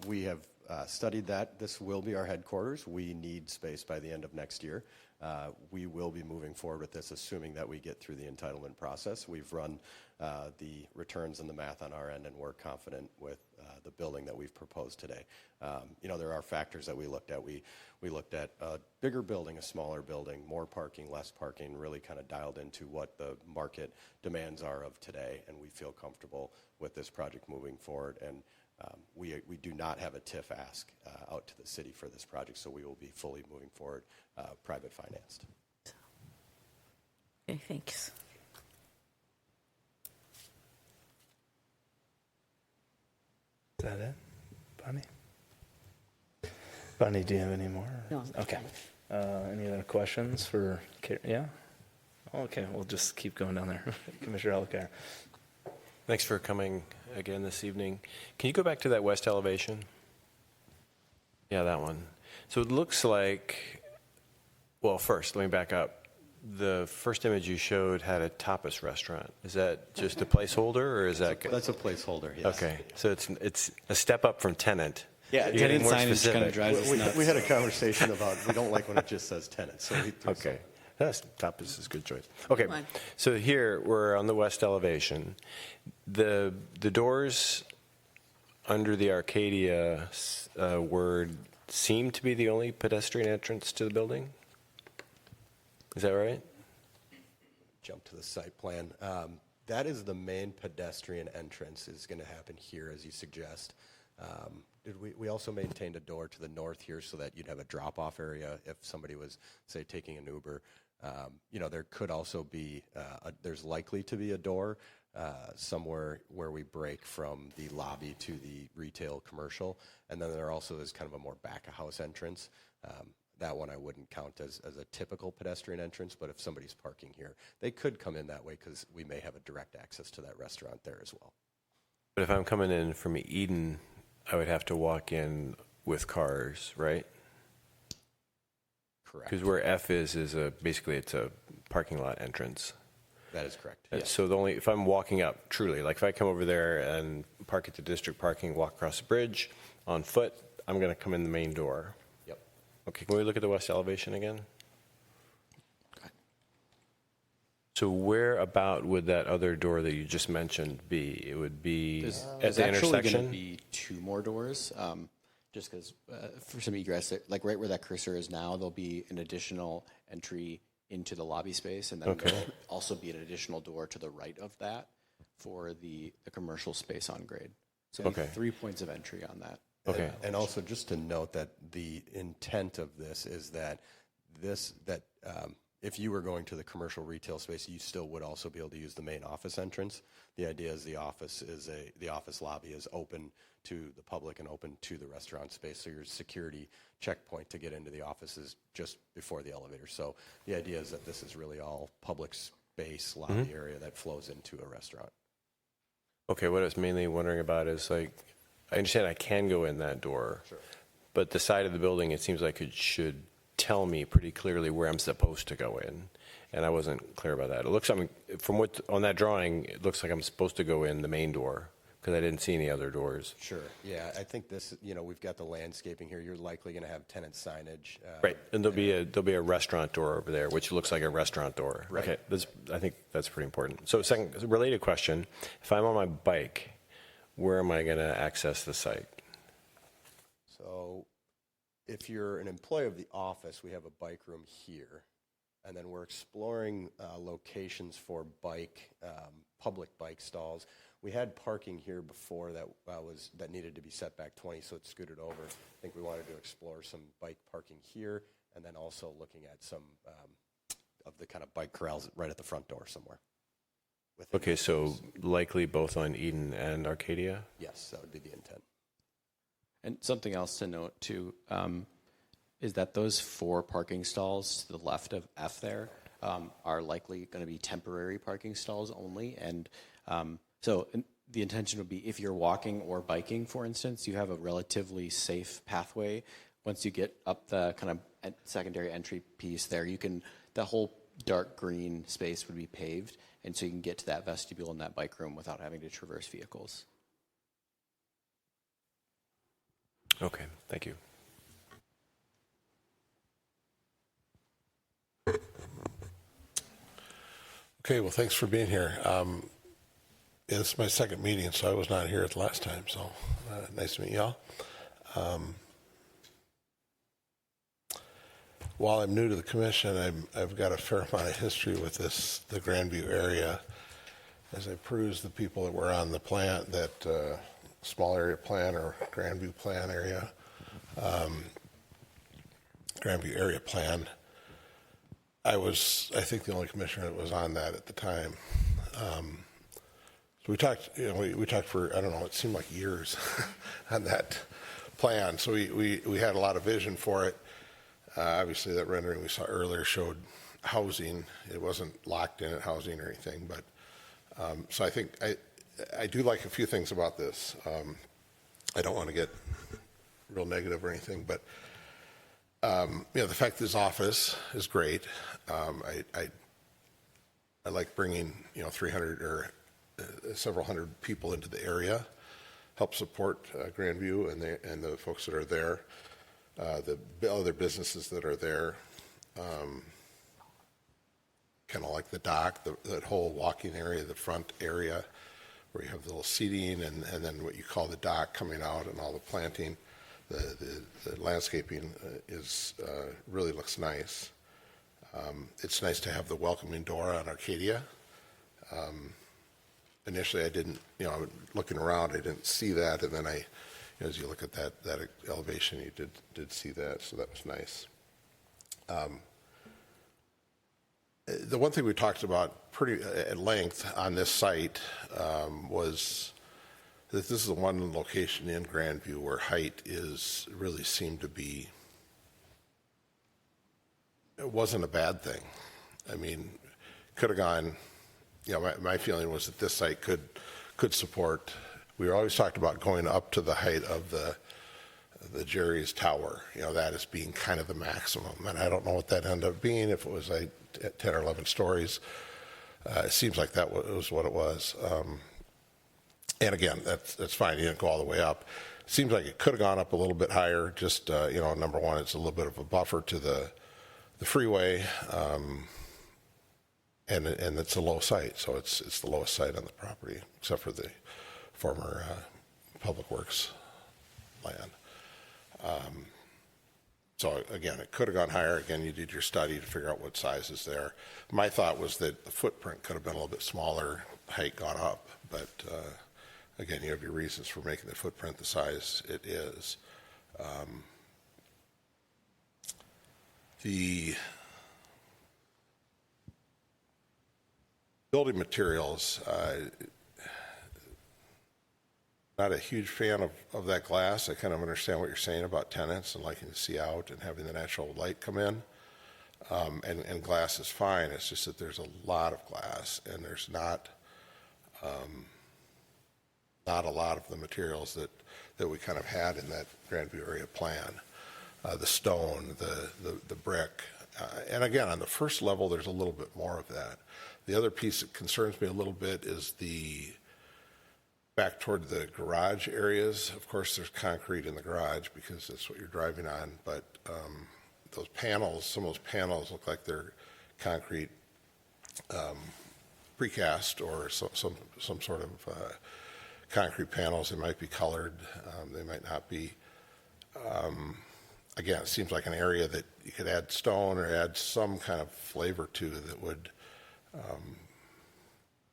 We have studied that. This will be our headquarters. We need space by the end of next year. We will be moving forward with this, assuming that we get through the entitlement process. We've run the returns and the math on our end, and we're confident with the building that we've proposed today. There are factors that we looked at. We looked at a bigger building, a smaller building, more parking, less parking, really kind of dialed into what the market demands are of today, and we feel comfortable with this project moving forward. And we do not have a TIF ask out to the city for this project, so we will be fully moving forward private financed. Okay, thanks. Is that it, Bonnie? Bonnie, do you have any more? No. Okay. Any other questions for Carrie? Yeah? Okay, we'll just keep going down there. Commissioner Ellicott. Thanks for coming again this evening. Can you go back to that west elevation? Yeah, that one. So it looks like, well, first, let me back up. The first image you showed had a tapas restaurant. Is that just a placeholder, or is that? That's a placeholder, yes. Okay, so it's a step up from tenant. Yeah, You're getting tenant more signage specific. kind of drives us nuts. We had a conversation about we don't like when it just says tenant. So okay. Tapas is a good choice. Okay, so here we're on the west elevation. The doors under the Arcadia word seem to be the only pedestrian entrance to the building. Is that right? Jump to the site plan. That is the main pedestrian entrance is going to happen here, as you suggest. We also maintained a door to the north here so that you'd have a drop-off area if somebody was, say, taking an Uber. There could also be, there's likely to be a door somewhere where we break from the lobby to the retail commercial. And then there also is kind of a more back-of-house entrance. That one I wouldn't count as a typical pedestrian entrance, but if somebody's parking here, they could come in that way because we may have a direct access to that restaurant there as well. But if I'm coming in from Eden, I would have to walk in with cars, right? Correct. Because where F is basically it's a parking lot entrance. That is correct. Yes. So if I'm walking up, truly, like if I come over there and park at the district parking, walk across the bridge on foot, I'm going to come in the main door. Yep. Okay, can we look at the west elevation again? So where about would that other door that you just mentioned be? It would be at There's the actually going to intersection? be 2 more doors, just because for some egress, like right where that cursor is now, there'll be an additional entry into the lobby space, and then there'll also be an additional door to the right of that for the commercial space on grade. So 3 points of entry on that. Okay. And also just to note that the intent of this is that if you were going to the commercial retail space, you still would also be able to use the main office entrance. The idea is the office lobby is open to the public and open to the restaurant space. So your security checkpoint to get into the office is just before the elevator. So the idea is that this is really all public space lobby area that flows into a restaurant. Okay, what I was mainly wondering about is like, I understand I can go in that door, but the side of the building, it seems like it should tell me pretty clearly where I'm supposed to go in, and I wasn't clear about that. It looks, from what on that drawing, it looks like I'm supposed to go in the main door because I didn't see any other doors. Sure. Yeah, I think this. We've got the landscaping here. You're likely going to have tenant signage. Right, and there'll be a restaurant door over there, which looks like a restaurant door. Right. Okay, I think that's pretty important. So, second related question: if I'm on my bike, where am I going to access the site? So, if you're an employee of the office, we have a bike room here, and then we're exploring locations for public bike stalls. We had parking here before that needed to be set back 20, so it scooted over. I think we wanted to explore some bike parking here, and then also looking at some of the kind of bike corrals right at the front door somewhere. Okay, so likely both on Eden and Arcadia? Yes, that would be the intent. And something else to note too is that those 4 parking stalls to the left of F there are likely going to be temporary parking stalls only. And so the intention would be if you're walking or biking, for instance, you have a relatively safe pathway. Once you get up the kind of secondary entry piece there, the whole dark green space would be paved. And so you can get to that vestibule and that bike room without having to traverse vehicles. Okay, thank you. Okay, well, thanks for being here. This is my second meeting, so I was not here at the last time, so nice to meet y'all. While I'm new to the commission, I've got a fair amount of history with the Grandview area. As I peruse the people that were on the plan, that small area plan or Grandview plan area, Grandview area plan, I think the only commissioner that was on that at the time. So we talked for, I don't know, it seemed like years on that plan. So we had a lot of vision for it. Obviously, that rendering we saw earlier showed housing. It wasn't locked in at housing or anything, but so I think I do like a few things about this. I don't want to get real negative or anything, but the fact this office is great. I like bringing 300 or several hundred people into the area, help support Grandview and the folks that are there. The other businesses that are there, kind of like the dock, that whole walking area, the front area, where you have the little seating and then what you call the dock coming out and all the planting. The landscaping really looks nice. It's nice to have the welcoming door on Arcadia. Initially, I didn't, looking around, I didn't see that, and then as you look at that elevation, you did see that, so that was nice. The one thing we talked about pretty at length on this site was that this is the one location in Grandview where height really seemed to be, it wasn't a bad thing. I mean, could have gone, my feeling was that this site could support. We always talked about going up to the height of the Jerry's Tower, that as being kind of the maximum. And I don't know what that ended up being, if it was 10 or 11 stories. It seems like that was what it was. And again, that's fine. You didn't go all the way up. It seems like it could have gone up a little bit higher. Just, number one, it's a little bit of a buffer to the freeway. and it's a low site, so it's the lowest site on the property, except for the former Public Works land. So again, it could have gone higher. Again, you did your study to figure out what size is there. My thought was that the footprint could have been a little bit smaller, height gone up, but again, you have your reasons for making the footprint the size it is. The building materials, not a huge fan of that glass. I kind of understand what you're saying about tenants and liking to see out and having the natural light come in. And glass is fine. It's just that there's a lot of glass, and there's not a lot of the materials that we kind of had in that Grandview area plan. The stone, the brick. And again, on the first level, there's a little bit more of that. The other piece that concerns me a little bit is the back toward the garage areas. Of course, there's concrete in the garage because that's what you're driving on, but those panels, some of those panels look like they're concrete precast or some sort of concrete panels. They might be colored, they might not be. Again, it seems like an area that you could add stone or add some kind of flavor to that would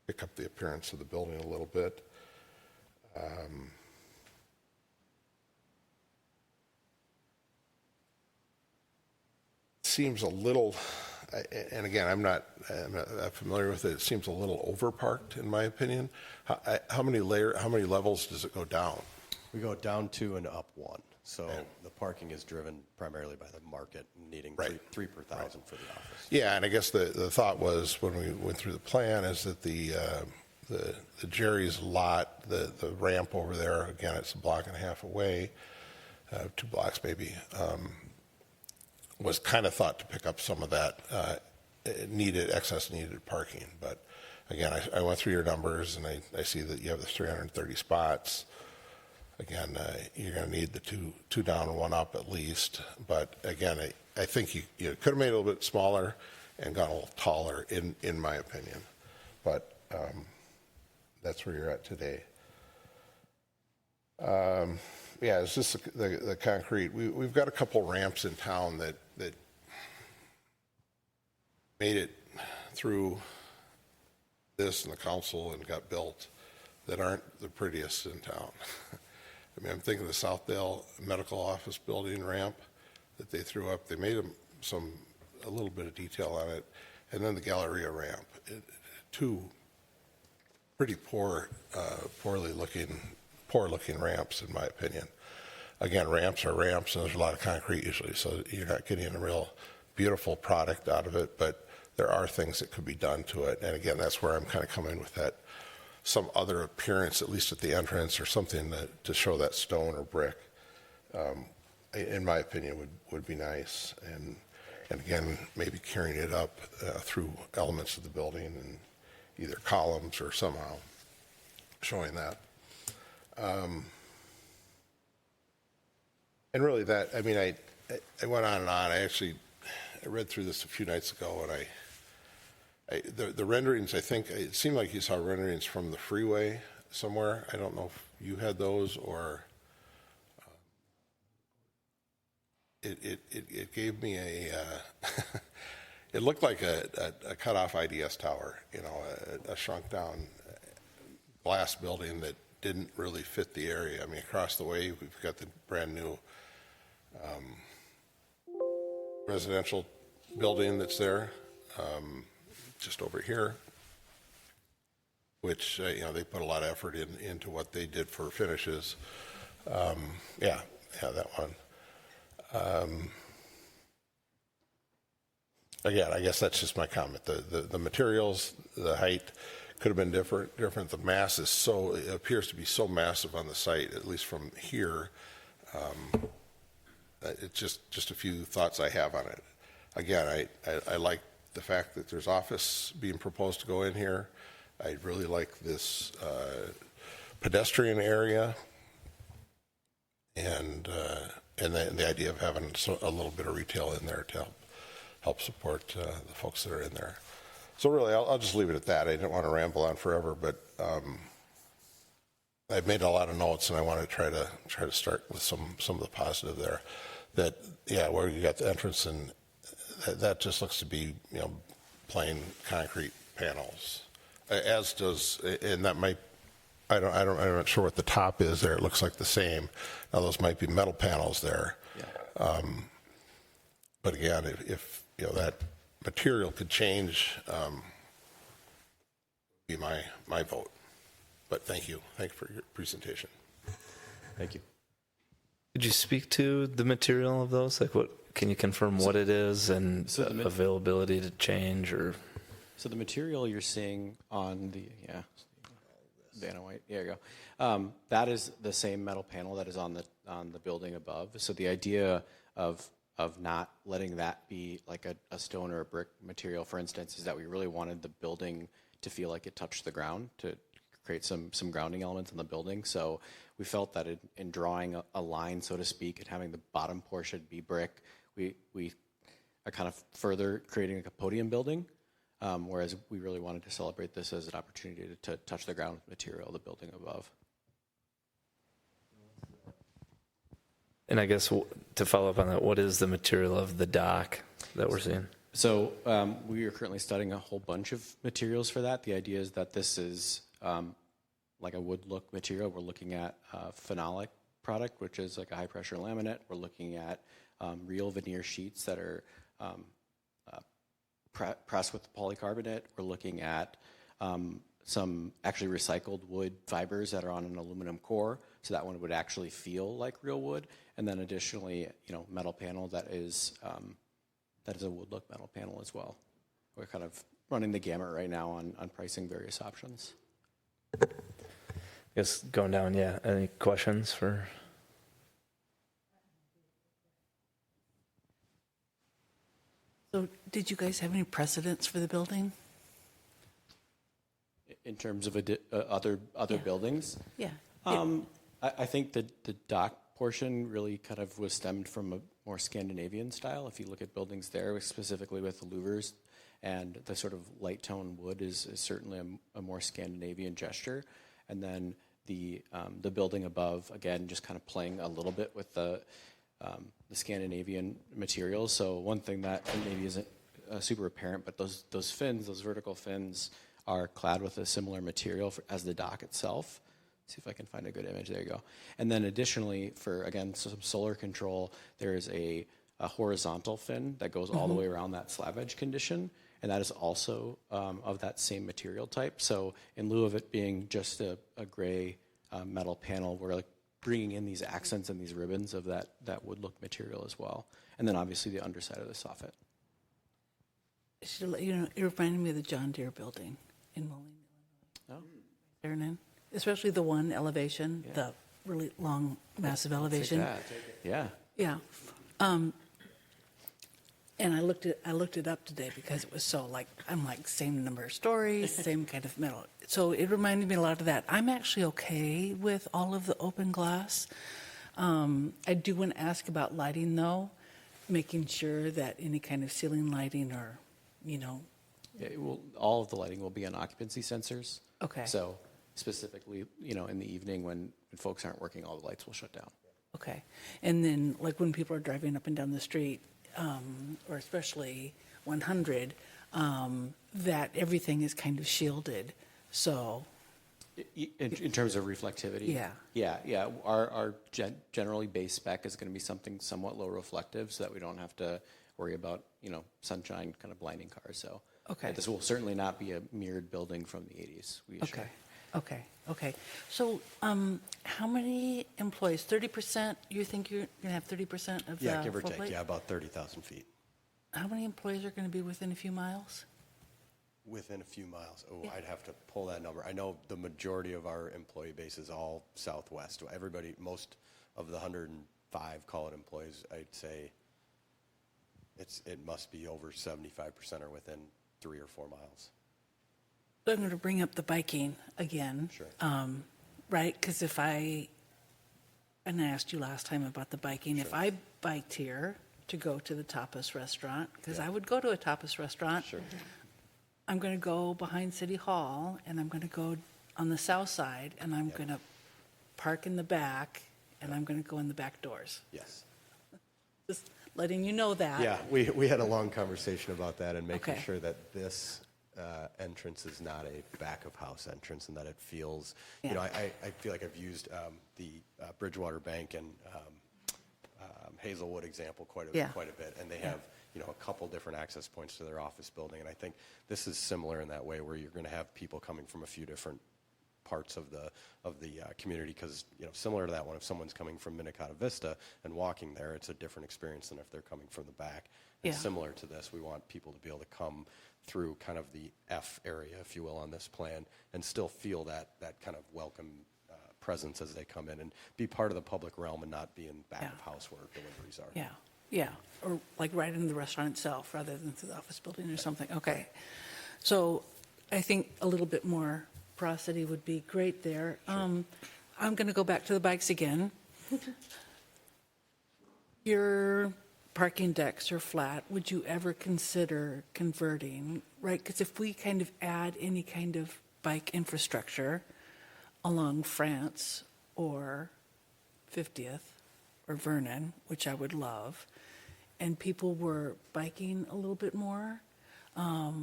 pick up the appearance of the building a little bit. Seems a little, and again, I'm not familiar with it. It seems a little overparked, in my opinion. How many levels does it go down? We go down 2 and up 1. So the parking is driven primarily by the market needing three per thousand for the office. Yeah, and I guess the thought was when we went through the plan is that the Jerry's lot, the ramp over there, again, it's a block and a half away, 2 blocks maybe, was kind of thought to pick up some of that excess needed parking. But again, I went through your numbers and I see that you have the 330 spots. Again, you're going to need the two down and 1 up at least. But again, I think you could have made it a little bit smaller and gone a little taller, in my opinion. But that's where you're at today. Yeah, it's just the concrete. We've got a couple ramps in town that made it through this and the council and got built that aren't the prettiest in town. I mean, I'm thinking the Southdale Medical Office Building ramp that they threw up. They made a little bit of detail on it, and then the Galleria ramp. 2 pretty poor looking ramps, in my opinion. Again, ramps are ramps, and there's a lot of concrete usually, so you're not getting a real beautiful product out of it. But there are things that could be done to it, and again, that's where I'm kind of coming with that. Some other appearance, at least at the entrance, or something to show that stone or brick, in my opinion, would be nice. And again, maybe carrying it up through elements of the building and either columns or somehow showing that. And really that, I mean, I went on and on. I read through this a few nights ago, and the renderings, I think, it seemed like you saw renderings from the freeway somewhere. I don't know if you had those or it gave me it looked like a cut-off IDS tower, a shrunk down glass building that didn't really fit the area. I mean, across the way, we've got the brand new residential building that's there. Just over here, which they put a lot of effort into what they did for finishes. Yeah, that one. Again, I guess that's just my comment. The materials, the height could have been different. The mass it appears to be so massive on the site, at least from here. It's just a few thoughts I have on it. Again, I like the fact that there's office being proposed to go in here. I really like this pedestrian area and the idea of having a little bit of retail in there to help support the folks that are in there. So really, I'll just leave it at that. I didn't want to ramble on forever, but I've made a lot of notes, and I want to try to start with some of the positive there. That, yeah, where you got the entrance, and that just looks to be, you know, plain concrete panels, as does, and that might, I'm not sure what the top is there. It looks like the same. Now those might be metal panels there. Yeah. But again, if you know that material could change, be my vote. But thank you for your presentation. Thank you. Could you speak to the material of those? Like, what can you confirm what it is and availability to change or? So the material you're seeing on the Vanna White, there you go. That is the same metal panel that is on the building above. So the idea of not letting that be like a stone or a brick material, for instance, is that we really wanted the building to feel like it touched the ground, to create some grounding elements in the building. So we felt that in drawing a line, so to speak, and having the bottom portion be brick, we are kind of further creating like a podium building, whereas we really wanted to celebrate this as an opportunity to touch the ground material of the building above. And I guess to follow up on that, what is the material of the dock that we're seeing? So we are currently studying a whole bunch of materials for that. The idea is that this is like a wood look material. We're looking at phenolic product, which is like a high pressure laminate. We're looking at real veneer sheets that are pressed with polycarbonate. We're looking at some actually recycled wood fibers that are on an aluminum core, so that one would actually feel like real wood. And then additionally, you know, metal panel that is a wood look metal panel as well. We're kind of running the gamut right now on pricing various options. I guess going down, yeah. Any questions for? So did you guys have any precedents for the building? In terms of other buildings? Yeah. I think the dock portion really kind of was stemmed from a more Scandinavian style. If you look at buildings there, specifically with the louvers, and the sort of light tone wood is certainly a more Scandinavian gesture. And then the building above, again, just kind of playing a little bit with the Scandinavian materials. So one thing that maybe isn't super apparent, but those fins, those vertical fins, are clad with a similar material as the dock itself. See if I can find a good image. There you go. And then additionally, for, again, some solar control, there is a horizontal fin that goes all the way around that slab edge condition, and that is also of that same material type. So in lieu of it being just a gray metal panel, we're like bringing in these accents and these ribbons of that wood look material as well. And then obviously the underside of the soffit. You know, it reminded me of the John Deere building in Moline, Illinois. Oh. Especially the one elevation, the really long, massive elevation. Yeah. Yeah. And I looked it up today because it was so I'm like same number of stories, same kind of metal. So it reminded me a lot of that. I'm actually okay with all of the open glass. I do want to ask about lighting though, making sure that any kind of ceiling lighting or, you know. Yeah, all of the lighting will be on occupancy sensors. Okay. So specifically, you know, in the evening when folks aren't working, all the lights will shut down. Okay. And then like when people are driving up and down the street, or especially 100, that everything is kind of shielded. So, in terms of reflectivity, yeah. Our generally base spec is going to be something somewhat low reflective, so that we don't have to worry about, you know, sunshine kind of blinding cars. So, okay, this will certainly not be a mirrored building from the 80s. Okay. So, how many employees? 30%? You think you're going to have 30% of the Yeah, give or full take. plate? Yeah, about 30,000 feet. How many employees are going to be within a few miles? Within a few miles. Oh, yeah. I'd have to pull that number. I know the majority of our employee base is all Southwest. Everybody, most of the 105, call it employees, I'd say it must be over 75% are within 3 or 4 miles. So I'm going to bring up the biking again. Sure. Right? Because and I asked you last time about the biking. Sure. If I biked here to go to the Tapas restaurant, because I would go to a Tapas restaurant. Sure. I'm going to go behind City Hall, and I'm going to go on the south side, and I'm going to park in the back, and I'm going to go in the back doors. Yes. Just letting you know that. Yeah, we had a long conversation about that and making Okay. sure that this entrance is not a back of house entrance and that it feels, Yeah. you know, I feel like I've used the Bridgewater Bank and Hazelwood example quite a bit, and they have, you know, a couple different access points to their office building, and I think this is similar in that way where you're going to have people coming from a few different parts of the community, because, you know, similar to that one, if someone's coming from Minnetonka Vista and walking there, it's a different experience than if they're coming from the back. And Yeah. similar to this, we want people to be able to come through kind of the F area, if you will, on this plan, and still feel that kind of welcome presence as they come in and be part of the public realm and not be in back of house where deliveries are. Yeah, yeah, or like right in the restaurant itself rather than through the office building or something. Okay. So I think a little bit more porosity would be great there. I'm going to go back to the bikes again. Your parking decks are flat. Would you ever consider converting, right? Because if we kind of add any kind of bike infrastructure along France or 50th or Vernon, which I would love, and people were biking a little bit more, I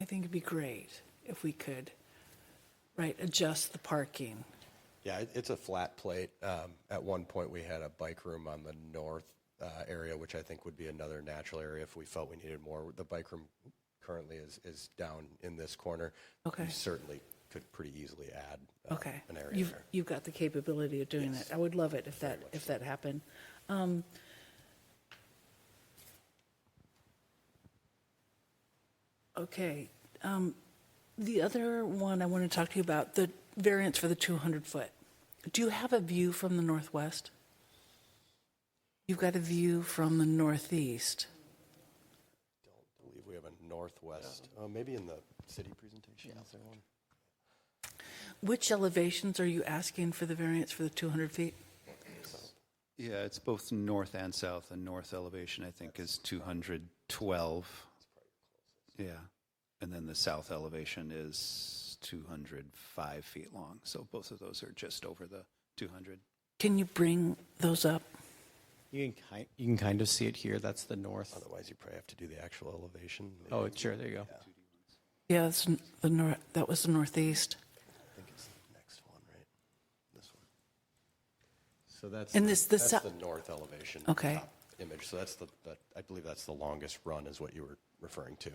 think it'd be great if we could, right, adjust the parking. Yeah, it's a flat plate. At one point, we had a bike room on the north area, which I think would be another natural area if we felt we needed more. The bike room currently is down in this corner. Okay. You certainly could pretty easily add Okay. an area there. You've got the capability of doing that. I would love it if that happened. Okay. The other one I want to talk to you about, the variance for the 200-foot. Do you have a view from the northwest? You've got a view from the northeast. I believe we have a northwest, maybe in the city presentation. Is there one? Which elevations are you asking for the variance for the 200 feet? Yeah, it's both north and south. The north elevation, I think, is 212. Yeah. And then the south elevation is 205 feet long. So both of those are just over the 200. Can you bring those up? You can kind of see it here. That's the north. Otherwise, you probably have to do the actual elevation. Maybe. Oh, sure. There you go. Yeah, that's the north. That was the northeast. I think it's the next one, right? This one. So that's And that's the north elevation. Okay. Top image. So that's I believe that's the longest run, is what you were referring to.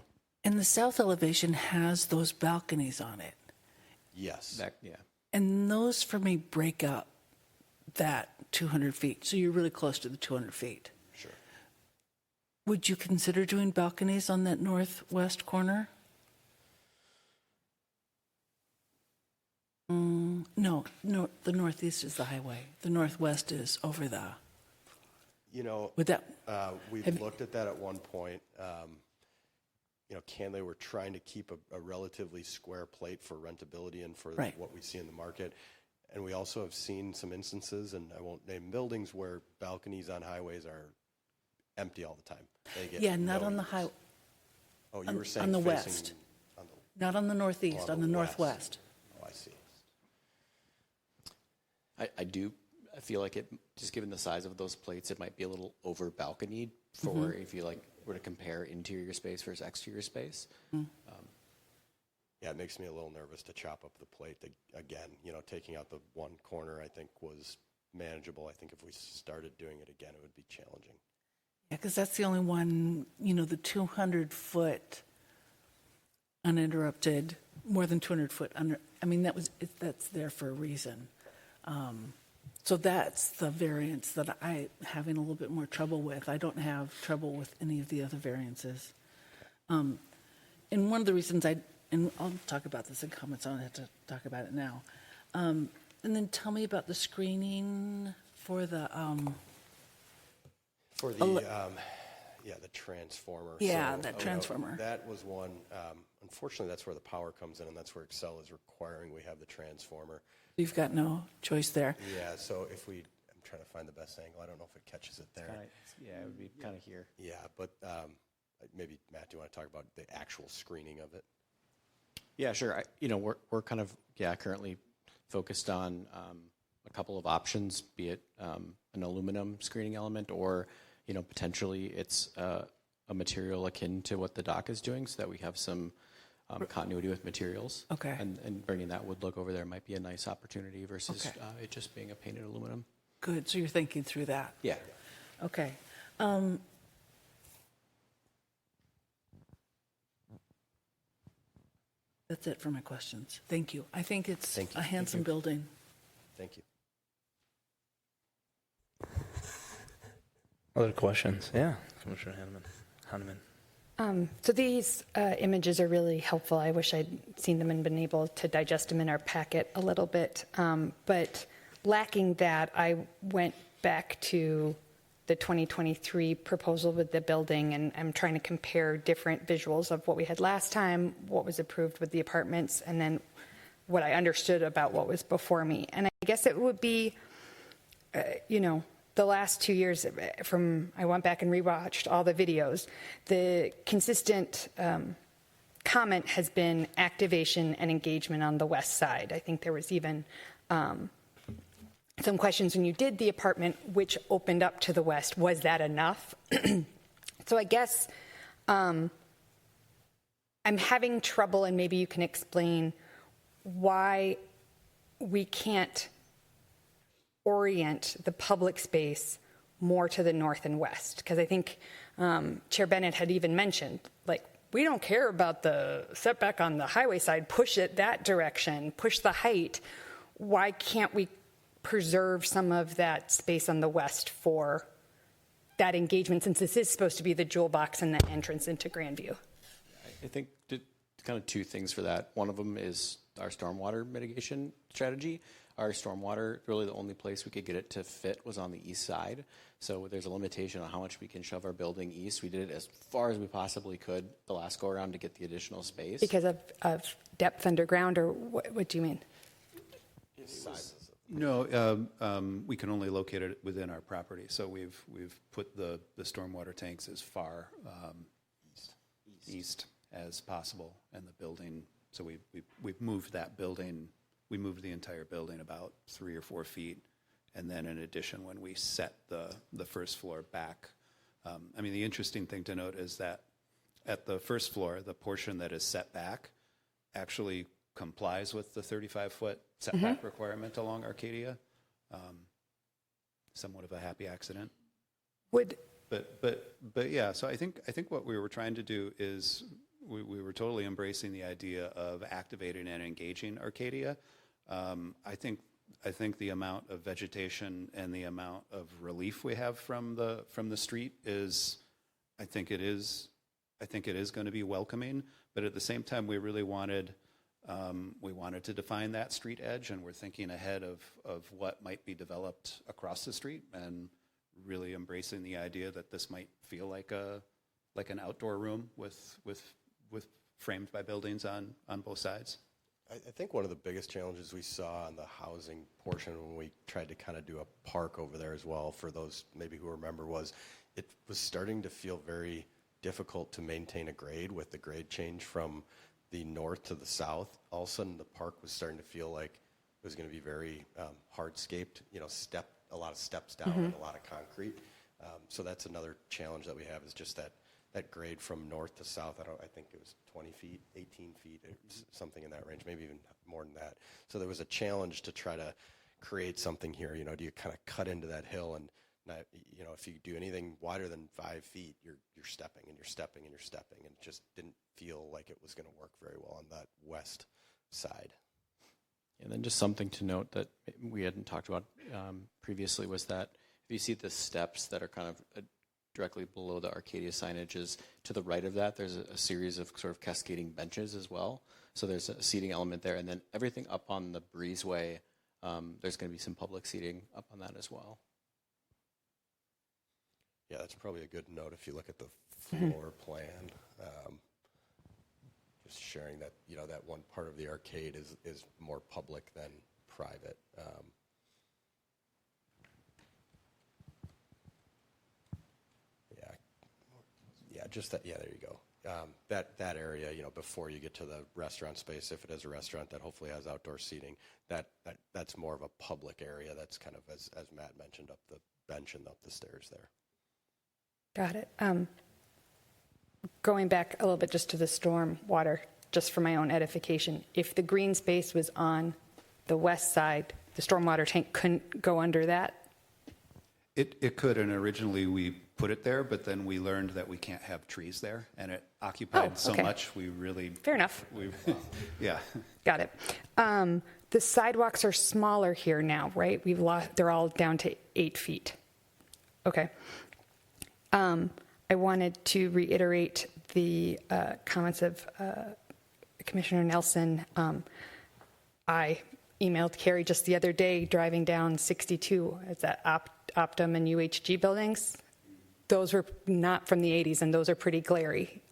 And the south elevation has those balconies on it. Yes. Yeah. And those, for me, break up that 200 feet. So you're really close to the 200 feet. Sure. Would you consider doing balconies on that northwest corner? No, the northeast is the highway. The northwest is over the. You know, Would that? we've looked at that at one point. You know, they were trying to keep a relatively square plate for rentability and for Right. what we see in the market. And we also have seen some instances, and I won't name buildings, where balconies on highways are empty all the time. They get Not no on the use. highway. Oh, you were saying on the facing west. on the, Not on the northeast, on the west. northwest. Oh, I see. I feel like it, just given the size of those plates, it might be a little over balconied for if you were to compare interior space versus exterior space. Yeah, it makes me a little nervous to chop up the plate again. You know, taking out the one corner, I think, was manageable. I think if we started doing it again, it would be challenging. Yeah, because that's the only one, the 200-foot uninterrupted, more than 200-foot that's there for a reason. So that's the variance that I'm having a little bit more trouble with. I don't have trouble with any of the other variances. And one of the reasons and I'll talk about this in comments, I don't have to talk about it now. And then tell me about the screening for the... the transformer. Yeah, that transformer. That was one, unfortunately, that's where the power comes in, and that's where Excel is requiring we have the transformer. You've got no choice there. Yeah, so I'm trying to find the best angle. I don't know if it catches it there. Yeah, it would be kind of here. Yeah, but maybe Matt, do you want to talk about the actual screening of it? Yeah, sure. We're kind of currently focused on a couple of options, be it an aluminum screening element, or potentially it's a material akin to what the dock is doing, so that we have some continuity with materials. Okay. And bringing that wood look over there might be a nice opportunity versus it just being a painted aluminum. Good. So you're thinking through that. Yeah. Okay. That's it for my questions. Thank you. I think it's a handsome building. Thank you. Other questions? Yeah, Commissioner Hanneman. So these images are really helpful. I wish I'd seen them and been able to digest them in our packet a little bit. But lacking that, I went back to the 2023 proposal with the building, and I'm trying to compare different visuals of what we had last time, what was approved with the apartments, and then what I understood about what was before me. And I guess it would be, the last 2 years I went back and rewatched all the videos. The consistent comment has been activation and engagement on the west side. I think there was even some questions when you did the apartment, which opened up to the west. Was that enough? So I guess I'm having trouble, and maybe you can explain why we can't orient the public space more to the north and west. Because I think Chair Bennett had even mentioned, we don't care about the setback on the highway side, push it that direction, push the height. Why can't we preserve some of that space on the west for that engagement, since this is supposed to be the jewel box and the entrance into Grandview? I think kind of two things for that. One of them is our stormwater mitigation strategy. Our stormwater, really the only place we could get it to fit was on the east side. So there's a limitation on how much we can shove our building east. We did it as far as we possibly could the last go around to get the additional space. Because of depth underground, or what do you mean? No, we can only locate it within our property. So we've put the stormwater tanks as far east as possible, and the building. So we've moved that building. We moved the entire building about 3 or 4 feet, and then in addition, when we set the first floor back, the interesting thing to note is that at the first floor, the portion that is set back actually complies with the 35-foot setback requirement along Arcadia. Somewhat of a happy accident. But yeah. So I think what we were trying to do is we were totally embracing the idea of activating and engaging Arcadia. I think the amount of vegetation and the amount of relief we have from the street is, I think it is going to be welcoming. But at the same time, we really wanted to define that street edge, and we're thinking ahead of what might be developed across the street, and really embracing the idea that this might feel like an outdoor room with framed by buildings on both sides. I think one of the biggest challenges we saw on the housing portion when we tried to kind of do a park over there as well, for those maybe who remember, was it was starting to feel very difficult to maintain a grade with the grade change from the north to the south. All of a sudden, the park was starting to feel like it was going to be very hardscaped, a lot of steps down and a lot of concrete. So that's another challenge that we have, is just that grade from north to south. I think it was 20 feet, 18 feet, something in that range, maybe even more than that. So there was a challenge to try to create something here. Do you kind of cut into that hill, and if you do anything wider than 5 feet, you're stepping and you're stepping and you're stepping, and it just didn't feel like it was going to work very well on that west side. And then just something to note that we hadn't talked about previously was that if you see the steps that are kind of directly below the Arcadia signage, is to the right of that, there's a series of sort of cascading benches as well. So there's a seating element there. And then everything up on the breezeway, there's going to be some public seating up on that as well. Yeah, that's probably a good note if you look at the floor plan. Just sharing that, that one part of the arcade is more public than private. just that, yeah, there you go. That area, before you get to the restaurant space, if it is a restaurant that hopefully has outdoor seating, that's more of a public area. That's kind of, as Matt mentioned, up the bench and up the stairs there. Got it. Going back a little bit just to the storm water, just for my own edification, if the green space was on the west side, the stormwater tank couldn't go under that? It could, and originally we put it there, but then we learned that we can't have trees there, and it occupied so much, we really... Fair enough. Yeah. Got it. The sidewalks are smaller here now, right? They're all down to 8 feet. Okay. I wanted to reiterate the comments of Commissioner Nelson. I emailed Carrie just the other day driving down 62. It's at Optum and UHG buildings. Those were not from the 80s, and those are pretty glary.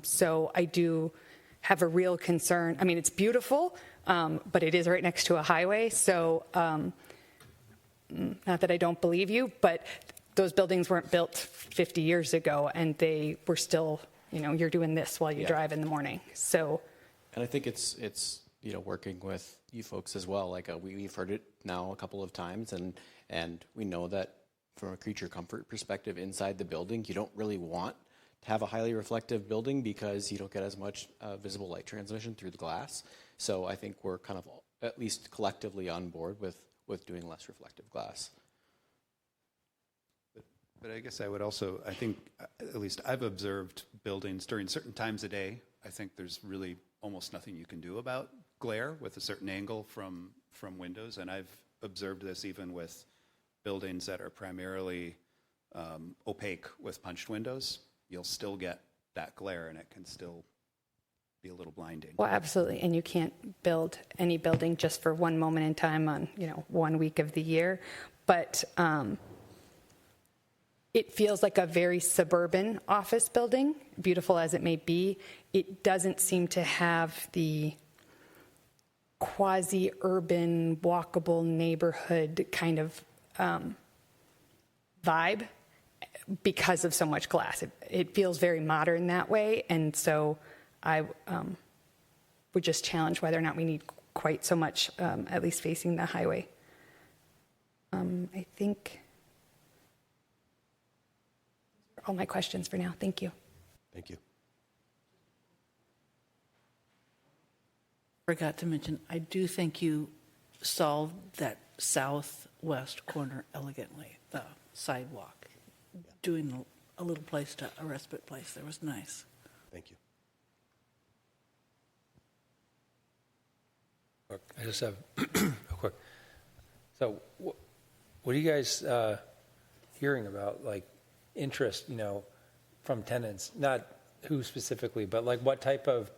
So I do have a real concern. I mean, it's beautiful, but it is right next to a highway. So not that I don't believe you, but those buildings weren't built 50 years ago, and they were still, you're doing this while you drive in the morning. So, and I think it's working with you folks as well. Like we've heard it now a couple of times, and we know that from a creature comfort perspective inside the building, you don't really want to have a highly reflective building because you don't get as much visible light transmission through the glass. So I think we're kind of at least collectively on board with doing less reflective glass. But I guess I would also, I think, at least I've observed buildings during certain times of day. I think there's really almost nothing you can do about glare with a certain angle from windows. And I've observed this even with buildings that are primarily opaque with punched windows. You'll still get that glare, and it can still be a little blinding. well, absolutely. And you can't build any building just for one moment in time on, 1 week of the year. But it feels like a very suburban office building, beautiful as it may be. It doesn't seem to have the quasi-urban, walkable neighborhood kind of vibe because of so much glass. It feels very modern that way, and so I would just challenge whether or not we need quite so much, at least facing the highway. I think all my questions for now. Thank you. Thank you. Forgot to mention, I do think you solved that southwest corner elegantly, the sidewalk. Doing a little place to a respite place there was nice. Thank you. I just have a quick. So, what are you guys hearing about, like, interest, from tenants? Not who specifically, but like what type of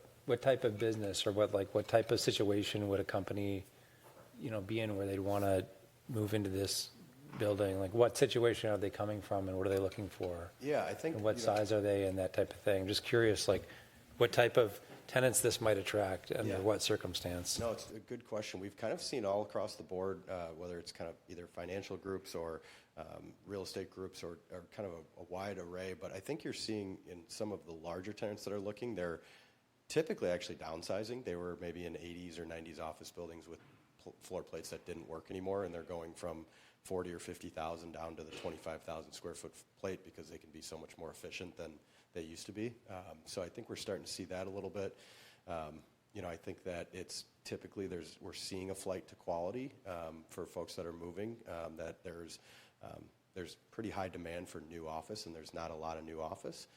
business or what type of situation would a company, be in where they'd want to move into this building? Like, what situation are they coming from, and what are they looking for? Yeah, I think. And what size are they, and that type of thing. I'm just curious, like, what type of tenants this might attract under what circumstance? No, it's a good question. We've kind of seen all across the board, whether it's kind of either financial groups or real estate groups or kind of a wide array. But I think you're seeing in some of the larger tenants that are looking, they're typically actually downsizing. They were maybe in 80s or 90s office buildings with floor plates that didn't work anymore, and they're going from 40 or 50,000 down to the 25,000 square foot plate because they can be so much more efficient than they used to be. So I think we're starting to see that a little bit. I think that it's typically we're seeing a flight to quality for folks that are moving, that there's pretty high demand for new office, and there's not a lot of new office.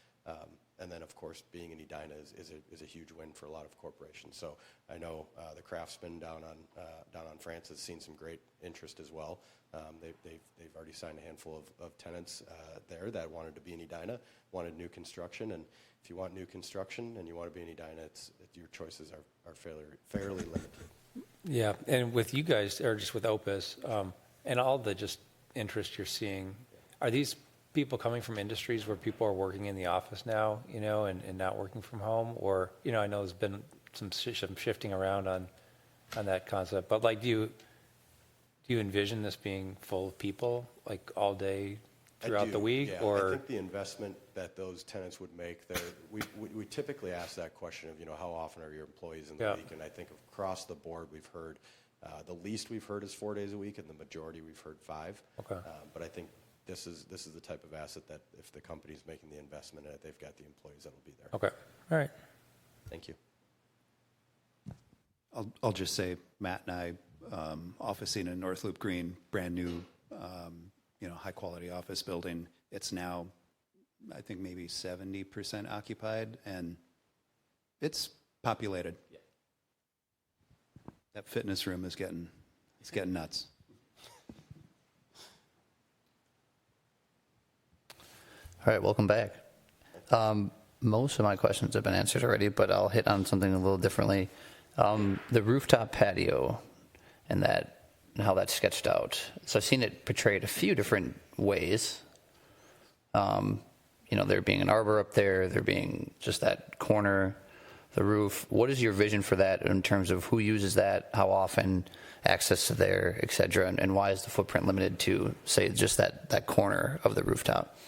And then, of course, being in Edina is a huge win for a lot of corporations. So I know the Craftsman down on France has seen some great interest as well. They've already signed a handful of tenants there that wanted to be in Edina, wanted new construction. And if you want new construction and you want to be in Edina, your choices are fairly limited. Yeah, and with you guys, or just with Opus, and all the just interest you're seeing, are these people coming from industries where people are working in the office now, and not working from home? Or, I know there's been some shifting around on that concept, but like, do you envision this being full of people, like all day, throughout the week? Yeah, or I think the investment that those tenants would make, we typically ask that question of, how often are your employees in the week? And I think across the board, we've heard, the least we've heard is 4 days a week, and the majority we've heard 5. Okay. But I think this is the type of asset that if the company's making the investment in it, they've got the employees that will be there. Okay. All right. Thank you. I'll just say, Matt and I, officing in North Loop Green, brand new, high quality office building. It's now, I think, maybe 70% occupied, and it's populated. Yeah. That fitness room is getting nuts. All right, welcome back. Most of my questions have been answered already, but I'll hit on something a little differently. The rooftop patio and how that's sketched out. So I've seen it portrayed a few different ways. There being an arbor up there being just that corner, the roof. What is your vision for that in terms of who uses that, how often, access to there, et cetera, and why is the footprint limited to, say, just that corner of the rooftop?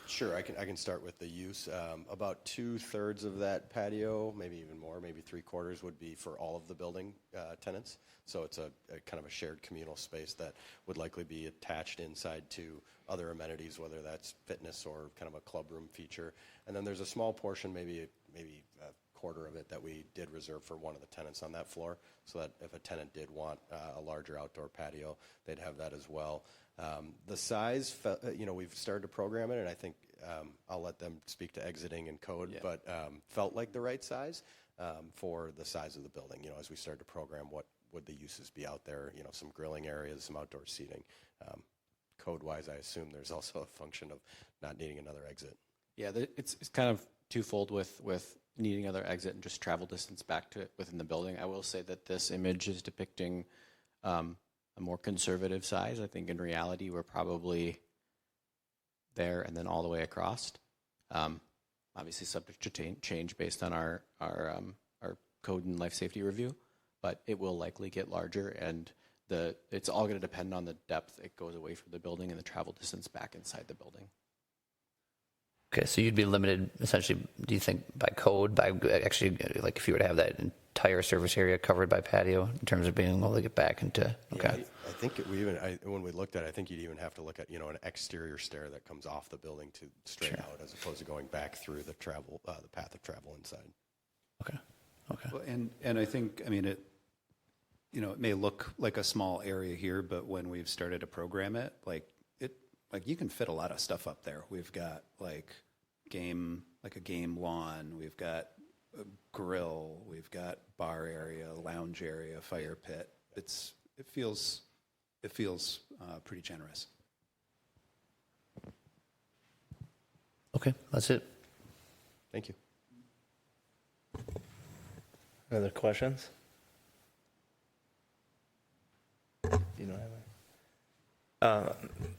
Sure, I can start with the use. About 2/3 of that patio, maybe even more, maybe 3/4 would be for all of the building tenants. So it's a kind of a shared communal space that would likely be attached inside to other amenities, whether that's fitness or kind of a club room feature. And then there's a small portion, maybe a quarter of it, that we did reserve for one of the tenants on that floor, so that if a tenant did want a larger outdoor patio, they'd have that as well. The size, we've started to program it, and I think I'll let them speak to exiting and code, but felt like the right size for the size of the building. As we started to program what would the uses be out there, some grilling areas, some outdoor seating. Code-wise, I assume there's also a function of not needing another exit. Yeah, it's kind of twofold with needing another exit and just travel distance back to it within the building. I will say that this image is depicting a more conservative size. I think in reality we're probably there and then all the way across. Obviously subject to change based on our code and life safety review, but it will likely get larger, and it's all going to depend on the depth it goes away from the building and the travel distance back inside the building. Okay, so you'd be limited, essentially, do you think, by code, by actually, like if you were to have that entire surface area covered by patio in terms of being able to get back into, okay. Yeah, I think when we looked at it, I think you'd even have to look at, an exterior stair that comes off the building to straight out, as opposed to going back through the path of travel inside. Okay. Well, and I think, it may look like a small area here, but when we've started to program it, you can fit a lot of stuff up there. We've got a game lawn, we've got a grill, we've got bar area, lounge area, fire pit. It feels pretty generous. Okay, that's it. Thank you. Other questions? You don't have any?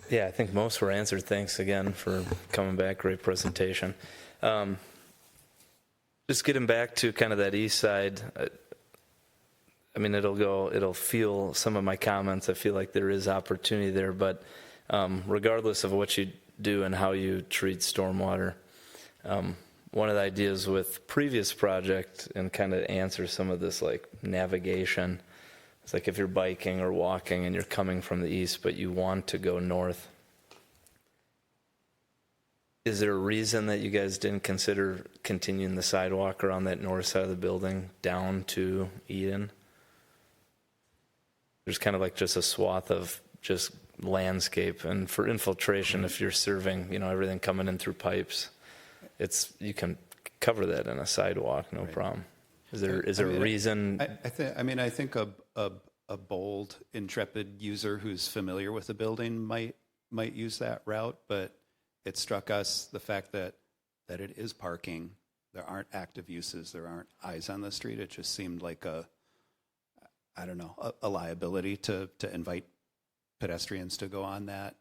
Yeah, I think most were answered. Thanks again for coming back. Great presentation. Just getting back to kind of that east side, it'll feel some of my comments. I feel like there is opportunity there, but regardless of what you do and how you treat stormwater, one of the ideas with previous project, and kind of answer some of this like navigation, it's like if you're biking or walking and you're coming from the east but you want to go north, is there a reason that you guys didn't consider continuing the sidewalk around that north side of the building down to Eden? There's kind of like just a swath of just landscape, and for infiltration, if you're serving everything coming in through pipes, you can cover that in a sidewalk, no problem. Is there a reason? I think a bold, intrepid user who's familiar with the building might use that route, but it struck us the fact that it is parking. There aren't active uses. There aren't eyes on the street. It just seemed like a liability to invite pedestrians to go on that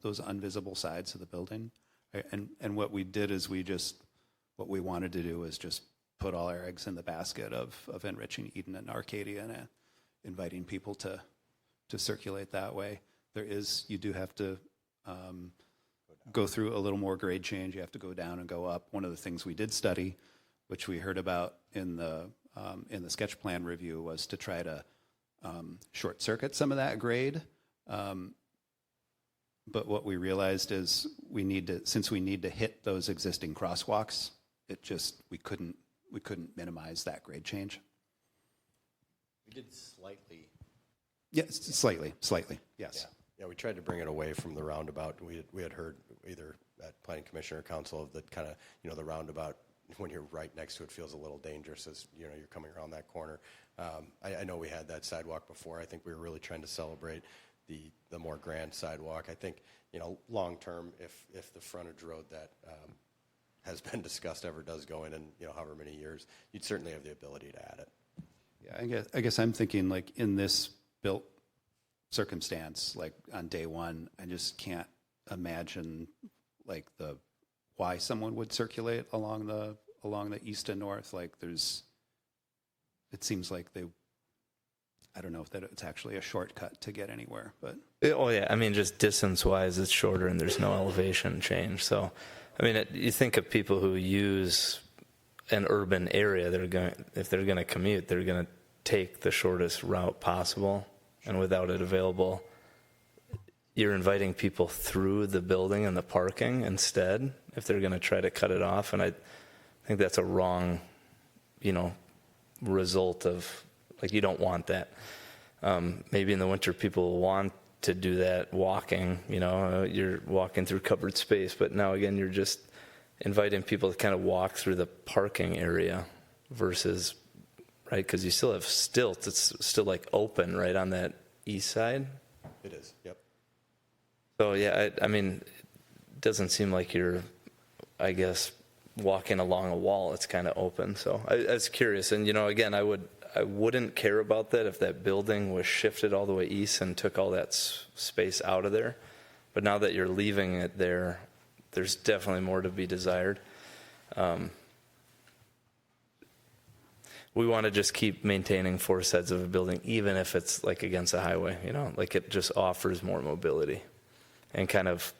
those invisible sides of the building. And what we did is what we wanted to do is just put all our eggs in the basket of enriching Eden and Arcadia and inviting people to circulate that way. you do have to go through a little more grade change. You have to go down and go up. One of the things we did study, which we heard about in the sketch plan review, was to try to short circuit some of that grade. But what we realized is since we need to hit those existing crosswalks, we couldn't minimize that grade change. We did slightly. Yes, slightly, yes. Yeah, we tried to bring it away from the roundabout. We had heard either at Planning Commission or Council of the kind of, the roundabout, when you're right next to it, feels a little dangerous as, you're coming around that corner. I know we had that sidewalk before. I think we were really trying to celebrate the more grand sidewalk. I think, long term, if the frontage road that has been discussed ever does go in however many years, you'd certainly have the ability to add it. Yeah, I guess I'm thinking, like, in this built circumstance, like on day one, I just can't imagine like why someone would circulate along the east and north. Like, it seems like I don't know if that it's actually a shortcut to get anywhere, but. Oh yeah, I mean, just distance-wise, it's shorter and there's no elevation change. So, I mean, you think of people who use an urban area, if they're going to commute, they're going to take the shortest route possible, and without it available, you're inviting people through the building and the parking instead if they're going to try to cut it off. And I think that's a wrong, result of, like, you don't want that. Maybe in the winter people want to do that walking, you're walking through covered space, but now again, you're just inviting people to kind of walk through the parking area versus, right, because you still have stilts. It's still like open right on that east side. It is, yep. So yeah, I mean, it doesn't seem like you're, I guess, walking along a wall. It's kind of open. So I was curious, and again, I wouldn't care about that if that building was shifted all the way east and took all that space out of there. But now that you're leaving it there, there's definitely more to be desired. We want to just keep maintaining four sides of a building, even if it's like against a highway, like it just offers more mobility and kind of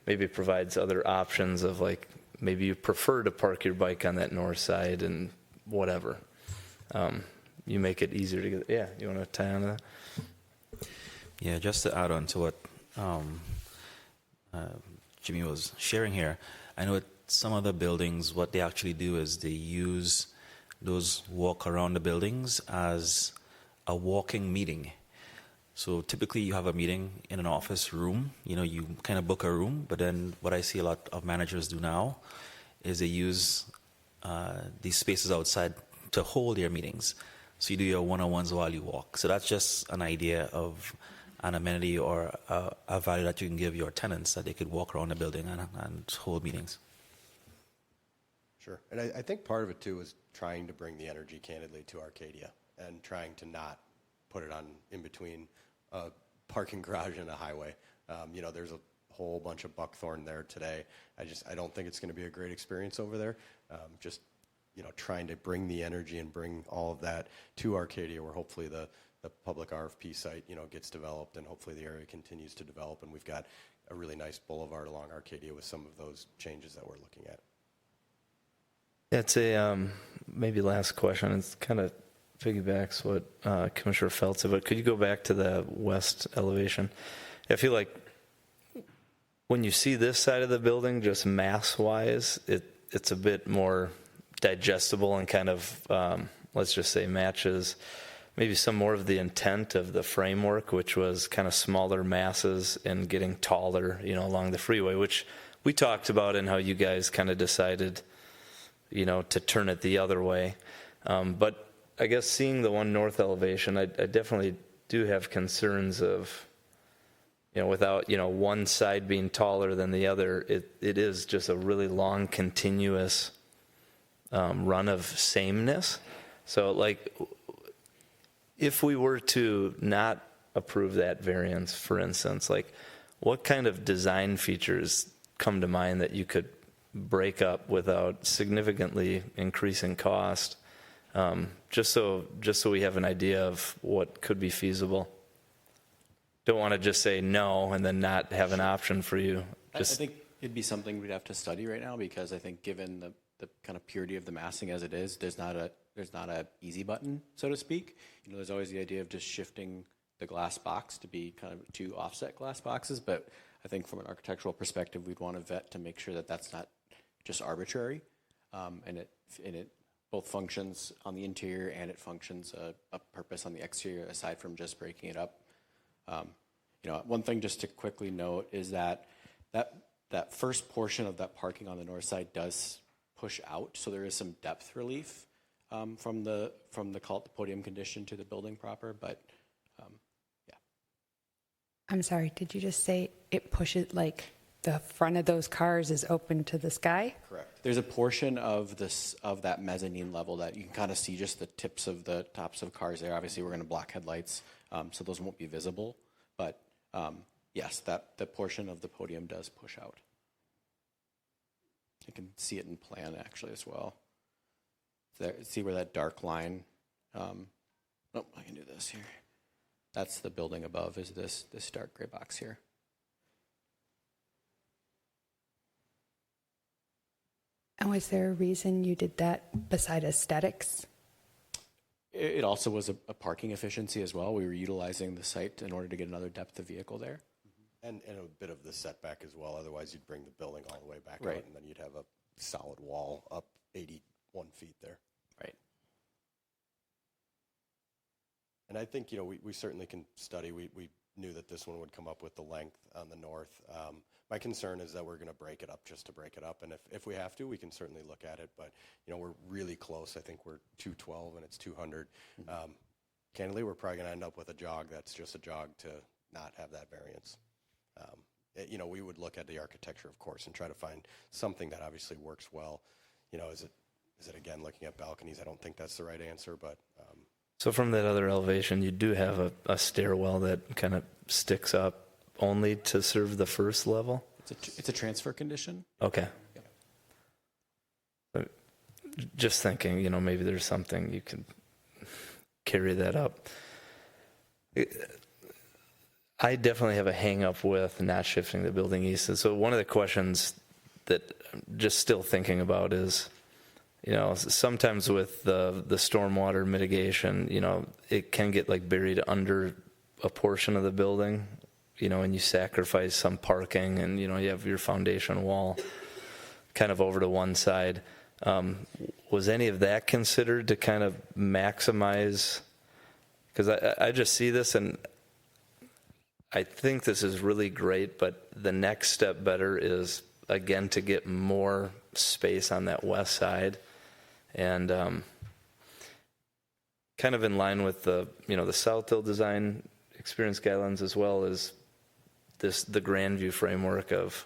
maybe provides other options of, like, maybe you prefer to park your bike on that north side and whatever. You make it easier to get. Yeah, you want to tie on to that? Yeah, just to add on to what Jimmy was sharing here, I know at some of the buildings, what they actually do is they use those walk around the buildings as a walking meeting. So typically you have a meeting in an office room, you kind of book a room, but then what I see a lot of managers do now is they use these spaces outside to hold their meetings. So you do your one-on-ones while you walk. So that's just an idea of an amenity or a value that you can give your tenants, that they could walk around the building and hold meetings. Sure. And I think part of it, too, is trying to bring the energy, candidly, to Arcadia and trying to not put it on in between a parking garage and a highway. There's a whole bunch of buckthorn there today. I don't think it's going to be a great experience over there. Trying to bring the energy and bring all of that to Arcadia, where hopefully the public RFP site, gets developed, and hopefully the area continues to develop. And we've got a really nice boulevard along Arcadia with some of those changes that we're looking at. It's a maybe last question. It's kind of piggybacks what Commissioner Felt said, but could you go back to the west elevation? I feel like when you see this side of the building, just mass-wise, it's a bit more digestible and kind of, let's just say, matches maybe some more of the intent of the framework, which was kind of smaller masses and getting taller, along the freeway, which we talked about, and how you guys kind of decided, to turn it the other way. But I guess seeing the one north elevation, I definitely do have concerns of, without, one side being taller than the other, it is just a really long, continuous run of sameness. So, like, if we were to not approve that variance, for instance, like, what kind of design features come to mind that you could break up without significantly increasing cost, just so we have an idea of what could be feasible? don't want to just say no and then not have an option for you. I think it'd be something we'd have to study right now, because I think given the kind of purity of the massing as it is, there's not a easy button, so to speak. There's always the idea of just shifting the glass box to be kind of two offset glass boxes, but I think from an architectural perspective, we'd want to vet to make sure that that's not just arbitrary, and it both functions on the interior and it functions a purpose on the exterior aside from just breaking it up. One thing just to quickly note is that first portion of that parking on the north side does push out, so there is some depth relief from the call it the podium condition to the building proper, but yeah. I'm sorry, did you just say it pushes, like the front of those cars is open to the sky? Correct. There's a portion of that mezzanine level that you can kind of see just the tips of the tops of cars there. Obviously, we're going to block headlights, so those won't be visible, but yes, the portion of the podium does push out. You can see it in plan actually as well. There, see where that dark line, I can do this here. That's the building above, is this dark gray box here. And was there a reason you did that beside aesthetics? It also was a parking efficiency as well. We were utilizing the site in order to get another depth of vehicle there. And a bit of the setback as well. Otherwise, you'd bring the building all the way back Right. out, and then you'd have a solid wall up 81 feet there. Right. And I think, we certainly can study. We knew that this one would come up with the length on the north. My concern is that we're going to break it up just to break it up. And if we have to, we can certainly look at it. But, we're really close. I think we're 212 and it's 200. Candidly, we're probably going to end up with a jog that's just a jog to not have that variance. We would look at the architecture, of course, and try to find something that obviously works well. Is it again looking at balconies? I don't think that's the right answer, but. So from that other elevation, you do have a stairwell that kind of sticks up only to serve the first level? It's a transfer condition. Okay. Yep. But just thinking, maybe there's something you can carry that up. I definitely have a hang up with not shifting the building east. And so one of the questions that I'm just still thinking about is, sometimes with the stormwater mitigation, it can get like buried under a portion of the building, and you sacrifice some parking and, you have your foundation wall kind of over to one side. Was any of that considered to kind of maximize? Because I just see this and I think this is really great, but the next step better is, again, to get more space on that west side. And kind of in line with the Southhill design experience guidelines, as well as the Grandview framework of,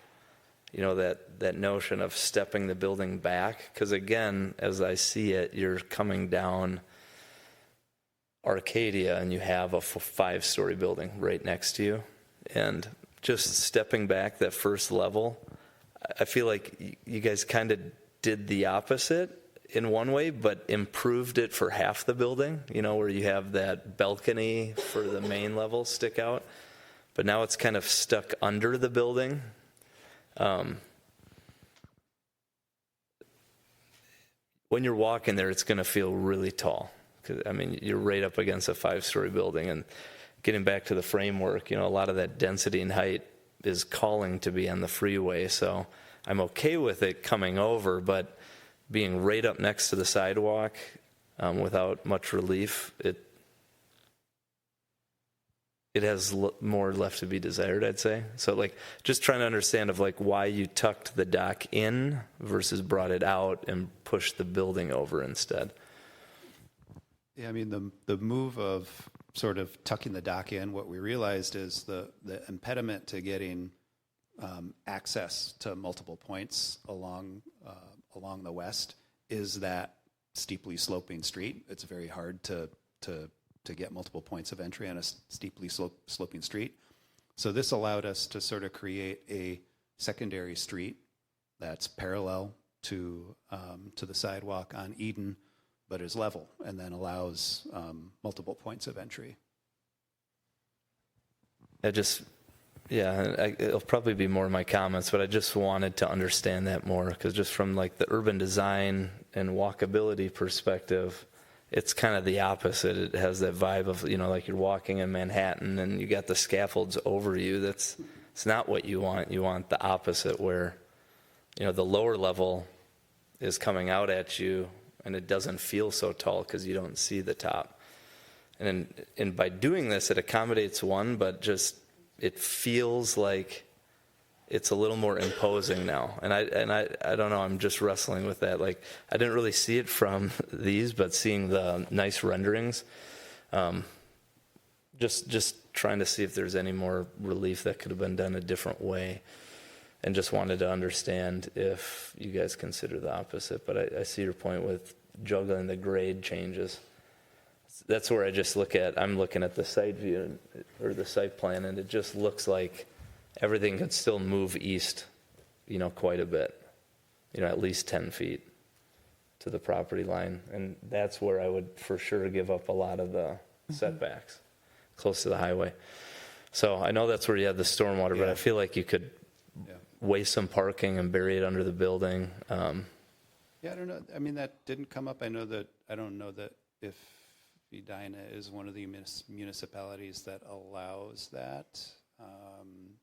that notion of stepping the building back. Because again, as I see it, you're coming down Arcadia and you have a 5-story building right next to you. And just stepping back that first level, I feel like you guys kind of did the opposite in one way, but improved it for half the building, where you have that balcony for the main level stick out. But now it's kind of stuck under the building. When you're walking there, it's going to feel really tall. 'Cause, you're right up against a 5-story building. And getting back to the framework, a lot of that density and height is calling to be on the freeway. So I'm okay with it coming over, but being right up next to the sidewalk without much relief, it has more left to be desired, I'd say. So just trying to understand of why you tucked the dock in versus brought it out and pushed the building over instead. Yeah, the move of sort of tucking the dock in, what we realized is the impediment to getting access to multiple points along the west is that steeply sloping street. It's very hard to get multiple points of entry on a steeply sloping street. So this allowed us to sort of create a secondary street that's parallel to the sidewalk on Eden, but is level, and then allows multiple points of entry. it'll probably be more of my comments, but I just wanted to understand that more, because just from like the urban design and walkability perspective, it's kind of the opposite. It has that vibe of, like you're walking in Manhattan and you got the scaffolds over you. It's not what you want. You want the opposite, where, the lower level is coming out at you and it doesn't feel so tall because you don't see the top. And by doing this, it accommodates one, but just it feels like it's a little more imposing now. And I don't know, I'm just wrestling with that. Like, I didn't really see it from these, but seeing the nice renderings, just trying to see if there's any more relief that could have been done a different way. And just wanted to understand if you guys consider the opposite. But I see your point with juggling the grade changes. That's where I just I'm looking at the site view or the site plan, and it just looks like everything could still move east, quite a bit, at least 10 feet to the property line. And that's where I would for sure give up a lot of the setbacks close to the highway. So I know that's where you have the stormwater, but I feel like you could waste some parking and bury it under the building. Yeah, I don't know. I mean, that didn't come up. I don't know that if Edina is one of the municipalities that allows that.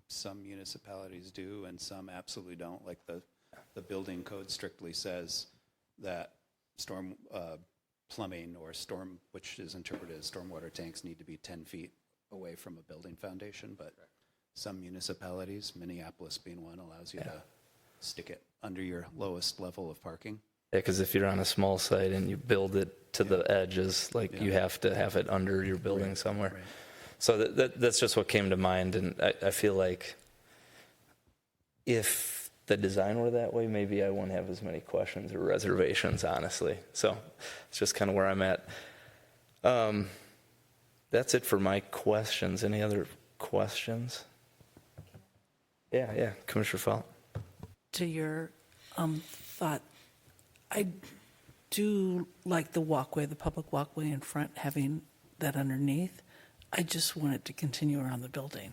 Some municipalities do, and some absolutely don't. Like the building code strictly says that storm plumbing or storm, which is interpreted as stormwater tanks, need to be 10 feet away from a building foundation. But some municipalities, Minneapolis being one, allows you to stick it under your lowest level of parking. Yeah, because if you're on a small site and you build it to the edges, you have to have it under your building somewhere. Right. So that's just what came to mind, and I feel like if the design were that way, maybe I wouldn't have as many questions or reservations, honestly. So it's just kind of where I'm at. That's it for my questions. Any other questions? Yeah, Commissioner Fowl. To your thought, I do like the walkway, the public walkway in front, having that underneath. I just want it to continue around the building,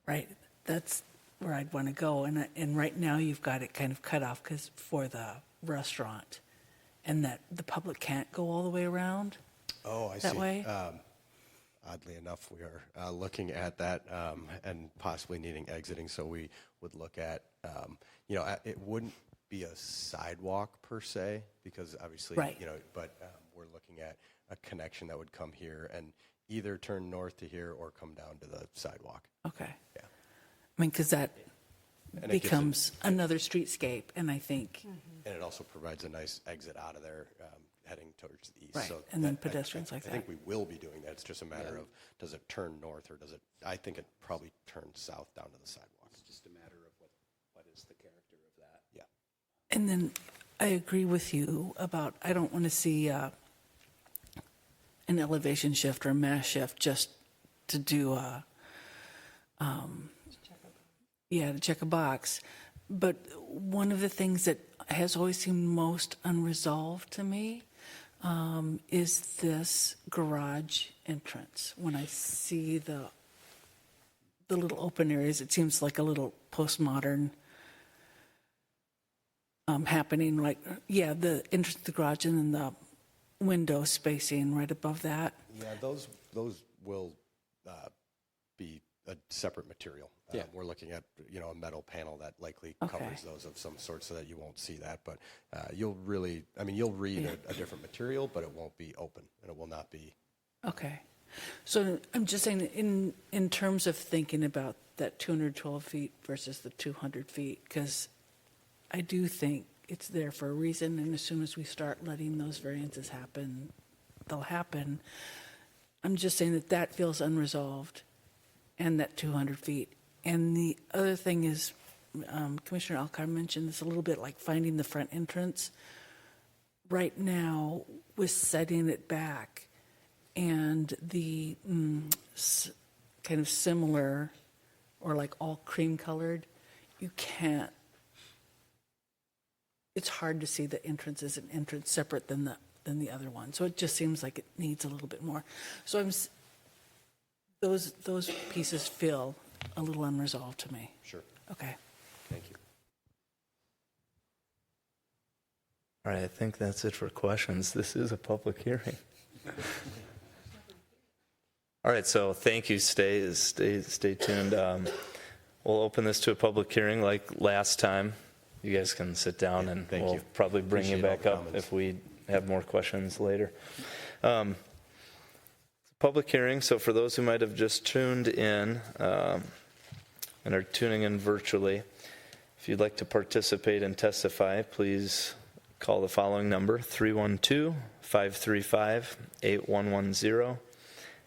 right? That's where I'd want to go. And right now you've got it kind of cut off for the restaurant, and that the public can't go all the way around. Oh, I see. That way. Oddly enough, we are looking at that and possibly needing exiting. So we would look at, it wouldn't be a sidewalk per se, because obviously, but we're looking at a connection that would come here and either turn north to here or come down to the sidewalk. Okay. Yeah. I mean, because that becomes another streetscape, and I think. And it also provides a nice exit out of there, heading towards the east. Right, So and then pedestrians I like that. I think we will be doing that. It's just a matter of, does it turn north or does it, I think it probably turns south down to the sidewalk. It's just a matter of what is the character of that. Yeah. And then I agree with you about, I don't want to see an elevation shift or a mass shift just to do to check a box. But one of the things that has always seemed most unresolved to me is this garage entrance. When I see the little open areas, it seems like a little postmodern happening. Like, the entrance to the garage and then the window spacing right above that. Yeah, those will be a separate material. We're looking at a metal panel that likely covers those of some sort, so that you won't see that. But you'll read a different material, but it won't be open, and it will not be. Okay, so I'm just saying in terms of thinking about that 212 feet versus the 200 feet, because I do think it's there for a reason, and as soon as we start letting those variances happen, they'll happen. I'm just saying that feels unresolved, and that 200 feet. And the other thing is, Commissioner Alcar mentioned this a little bit, like finding the front entrance. Right now, with setting it back and the kind of similar or like all cream colored, you can't, it's hard to see the entrance as an entrance separate than the other one. So it just seems like it needs a little bit more. So those pieces feel a little unresolved to me. Sure. Okay. Thank you. All right, I think that's it for questions. This is a public hearing. All right, so thank you. Stay tuned. We'll open this to a public hearing like last time. You guys can sit down, and we'll probably bring you back up if we have more questions later. Public hearing, so for those who might have just tuned in and are tuning in virtually, if you'd like to participate and testify, please call the following number, 312-535-8110,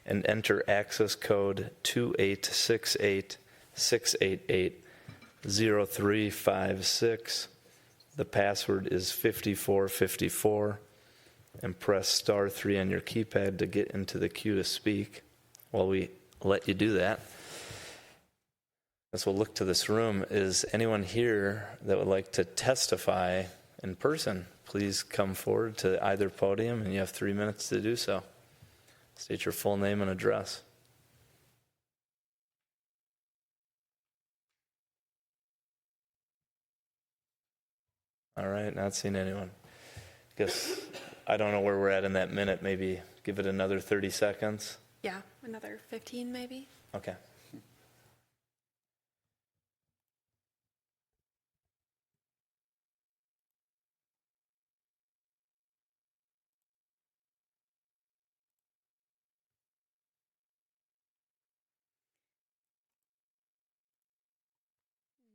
and enter access code 2868-688-0356. The password is 5454, and press star 3 on your keypad to get into the queue to speak. While we let you do that, as we'll look to this room, is anyone here that would like to testify in person? Please come forward to either podium, and you have 3 minutes to do so. State your full name and address. All right, not seeing anyone. Guess I don't know where we're at in that minute. Maybe give it another 30 seconds. Yeah, another 15 maybe. Okay.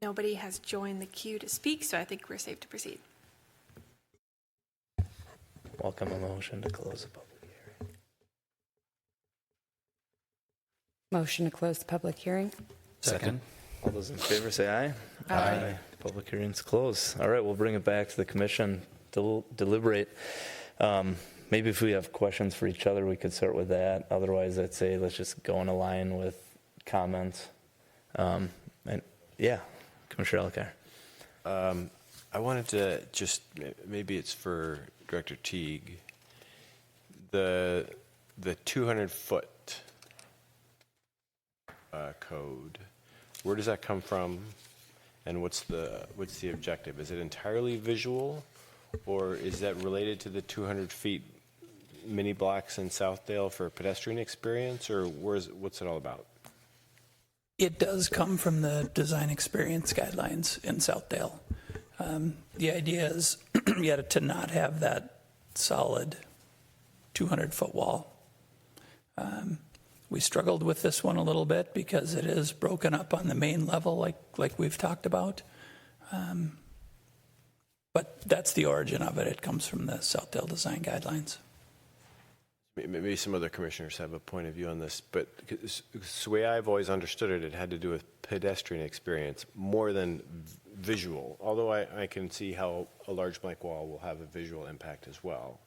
Nobody has joined the queue to speak, so I think we're safe to proceed. Welcome a motion to close the public hearing. Motion to close the public hearing. Second. All those in favor say aye. Aye. Public hearing's closed. All right, we'll bring it back to the commission to deliberate. Maybe if we have questions for each other, we could start with that. Otherwise, I'd say let's just go in a line with comments. And yeah, Commissioner Ellicott. I wanted to just, maybe it's for Director Teague, the 200-foot code. Where does that come from, and what's the objective? Is it entirely visual, or is that related to the 200 feet mini blocks in Southdale for pedestrian experience, or what's it all about? It does come from the design experience guidelines in Southdale. The idea is to not have that solid 200-foot wall. We struggled with this one a little bit because it is broken up on the main level like we've talked about. But that's the origin of it. It comes from the Southdale design guidelines. Maybe some other commissioners have a point of view on this, but the way I've always understood it, it had to do with pedestrian experience more than visual, although I can see how a large blank wall will have a visual impact as well.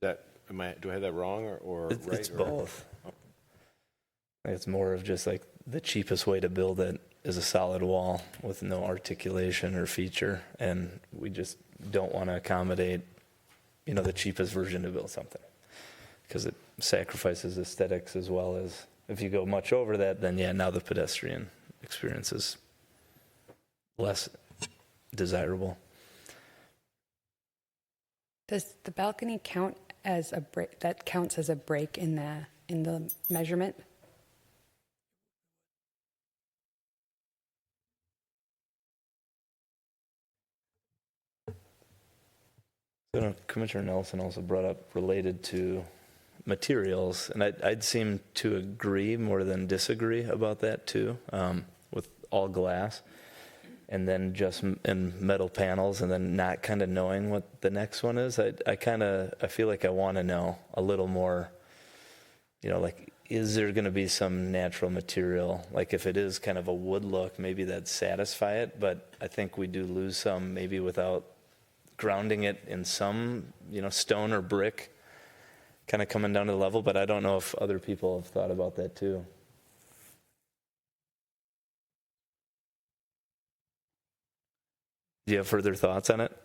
Do I have that wrong or right? It's both. I think it's more of just like the cheapest way to build it is a solid wall with no articulation or feature, and we just don't want to accommodate, the cheapest version to build something, because it sacrifices aesthetics as well as, if you go much over that, then now the pedestrian experience is less desirable. Does the balcony count as a break? That counts as a break in the measurement? So Commissioner Nelson also brought up related to materials, and I'd seem to agree more than disagree about that too, with all glass, and then just in metal panels, and then not kind of knowing what the next one is. I feel like I want to know a little more, like, is there going to be some natural material? Like if it is kind of a wood look, maybe that'd satisfy it, but I think we do lose some maybe without grounding it in some, stone or brick, kind of coming down to the level, but I don't know if other people have thought about that too. Do you have further thoughts on it?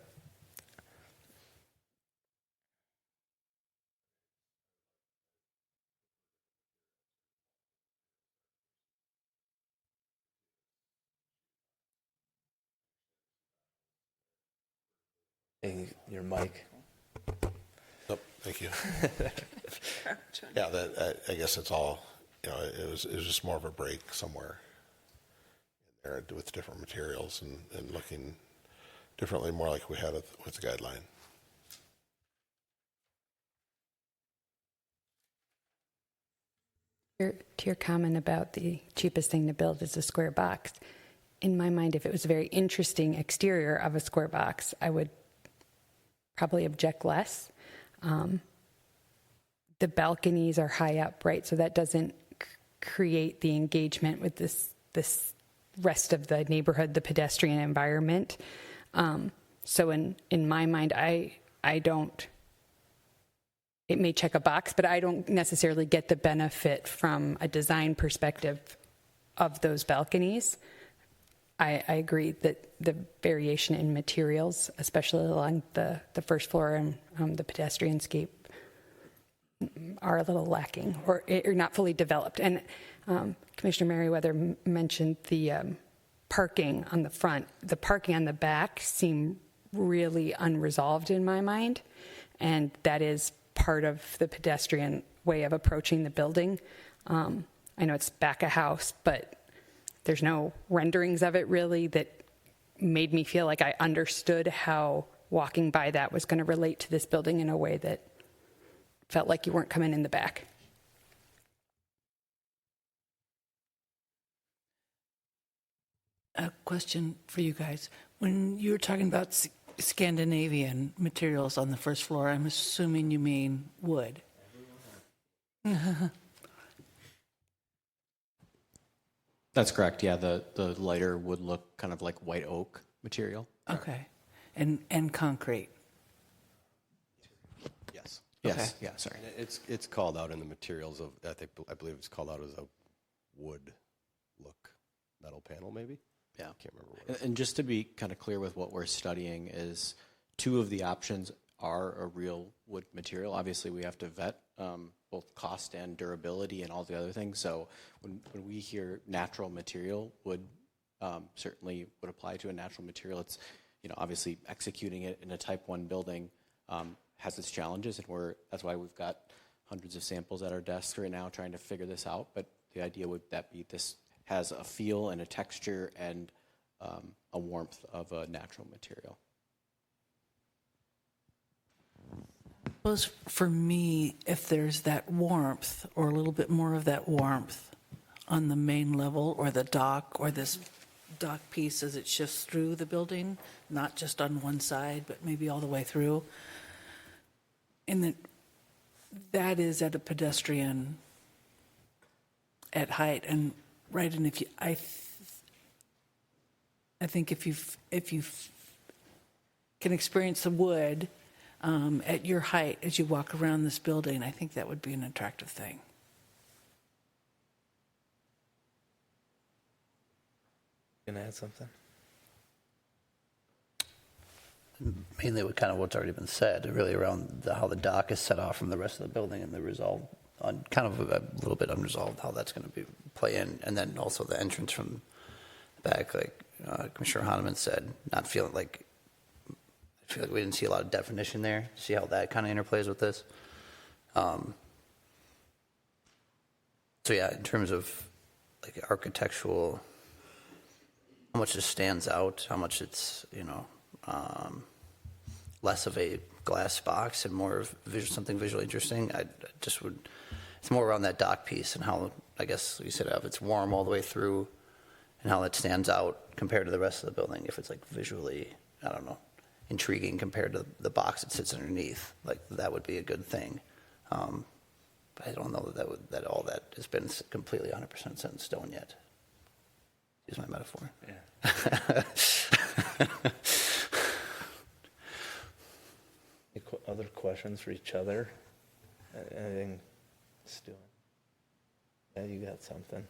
Hey, your mic. Oh, thank you. Yeah, I guess it's all, it was just more of a break somewhere in there with different materials and looking differently, more like we had with the guideline. To your comment about the cheapest thing to build is a square box, in my mind, if it was a very interesting exterior of a square box, I would probably object less. The balconies are high up, right? So that doesn't create the engagement with this rest of the neighborhood, the pedestrian environment. So in my mind, I don't. It may check a box, but I don't necessarily get the benefit from a design perspective of those balconies. I agree that the variation in materials, especially along the first floor and the pedestrianscape, are a little lacking or not fully developed. And Commissioner Merriweather mentioned the parking on the front. The parking on the back seem really unresolved in my mind, and that is part of the pedestrian way of approaching the building. I know it's back a house, but there's no renderings of it really that made me feel like I understood how walking by that was going to relate to this building in a way that felt like you weren't coming in the back. A question for you guys. When you were talking about Scandinavian materials on the first floor, I'm assuming you mean wood. That's correct. Yeah, the lighter would look kind of like white oak material. Okay. And concrete. Yes. Yes. Okay. Yeah. Sorry. And it's called out in the materials of I believe it's called out as a wood look metal panel maybe. Yeah. I can't remember what. And just to be kind of clear with what we're studying is 2 of the options are a real wood material. Obviously, we have to vet both cost and durability and all the other things. So when we hear natural material, wood certainly would apply to a natural material. It's obviously executing it in a Type 1 building has its challenges, and that's why we've got hundreds of samples at our desks right now trying to figure this out. But the idea would that be this has a feel and a texture and a warmth of a natural material. Well, for me, if there's that warmth or a little bit more of that warmth on the main level or the dock or this dock piece as it shifts through the building, not just on one side, but maybe all the way through, and that is at a pedestrian at height and right. And I think if you can experience the wood at your height as you walk around this building, I think that would be an attractive thing. Can I add something? Mainly what kind of what's already been said, really around how the dock is set off from the rest of the building and the resolved, kind of a little bit unresolved how that's going to play in, and then also the entrance from the back, like Commissioner Hahnemann said, not feeling like. I feel like we didn't see a lot of definition there. See how that kind of interplays with this. So yeah, in terms of like architectural, how much it stands out, how much it's less of a glass box and more of something visually interesting. I just would. It's more around that dock piece and how I guess you said if it's warm all the way through, and how that stands out compared to the rest of the building. If it's like visually, I don't know, intriguing compared to the box it sits underneath, like that would be a good thing. But I don't know that all that has been completely 100% set in stone yet. Use my metaphor. Yeah. Other questions for each other? Anything, Stu? Yeah, you got something.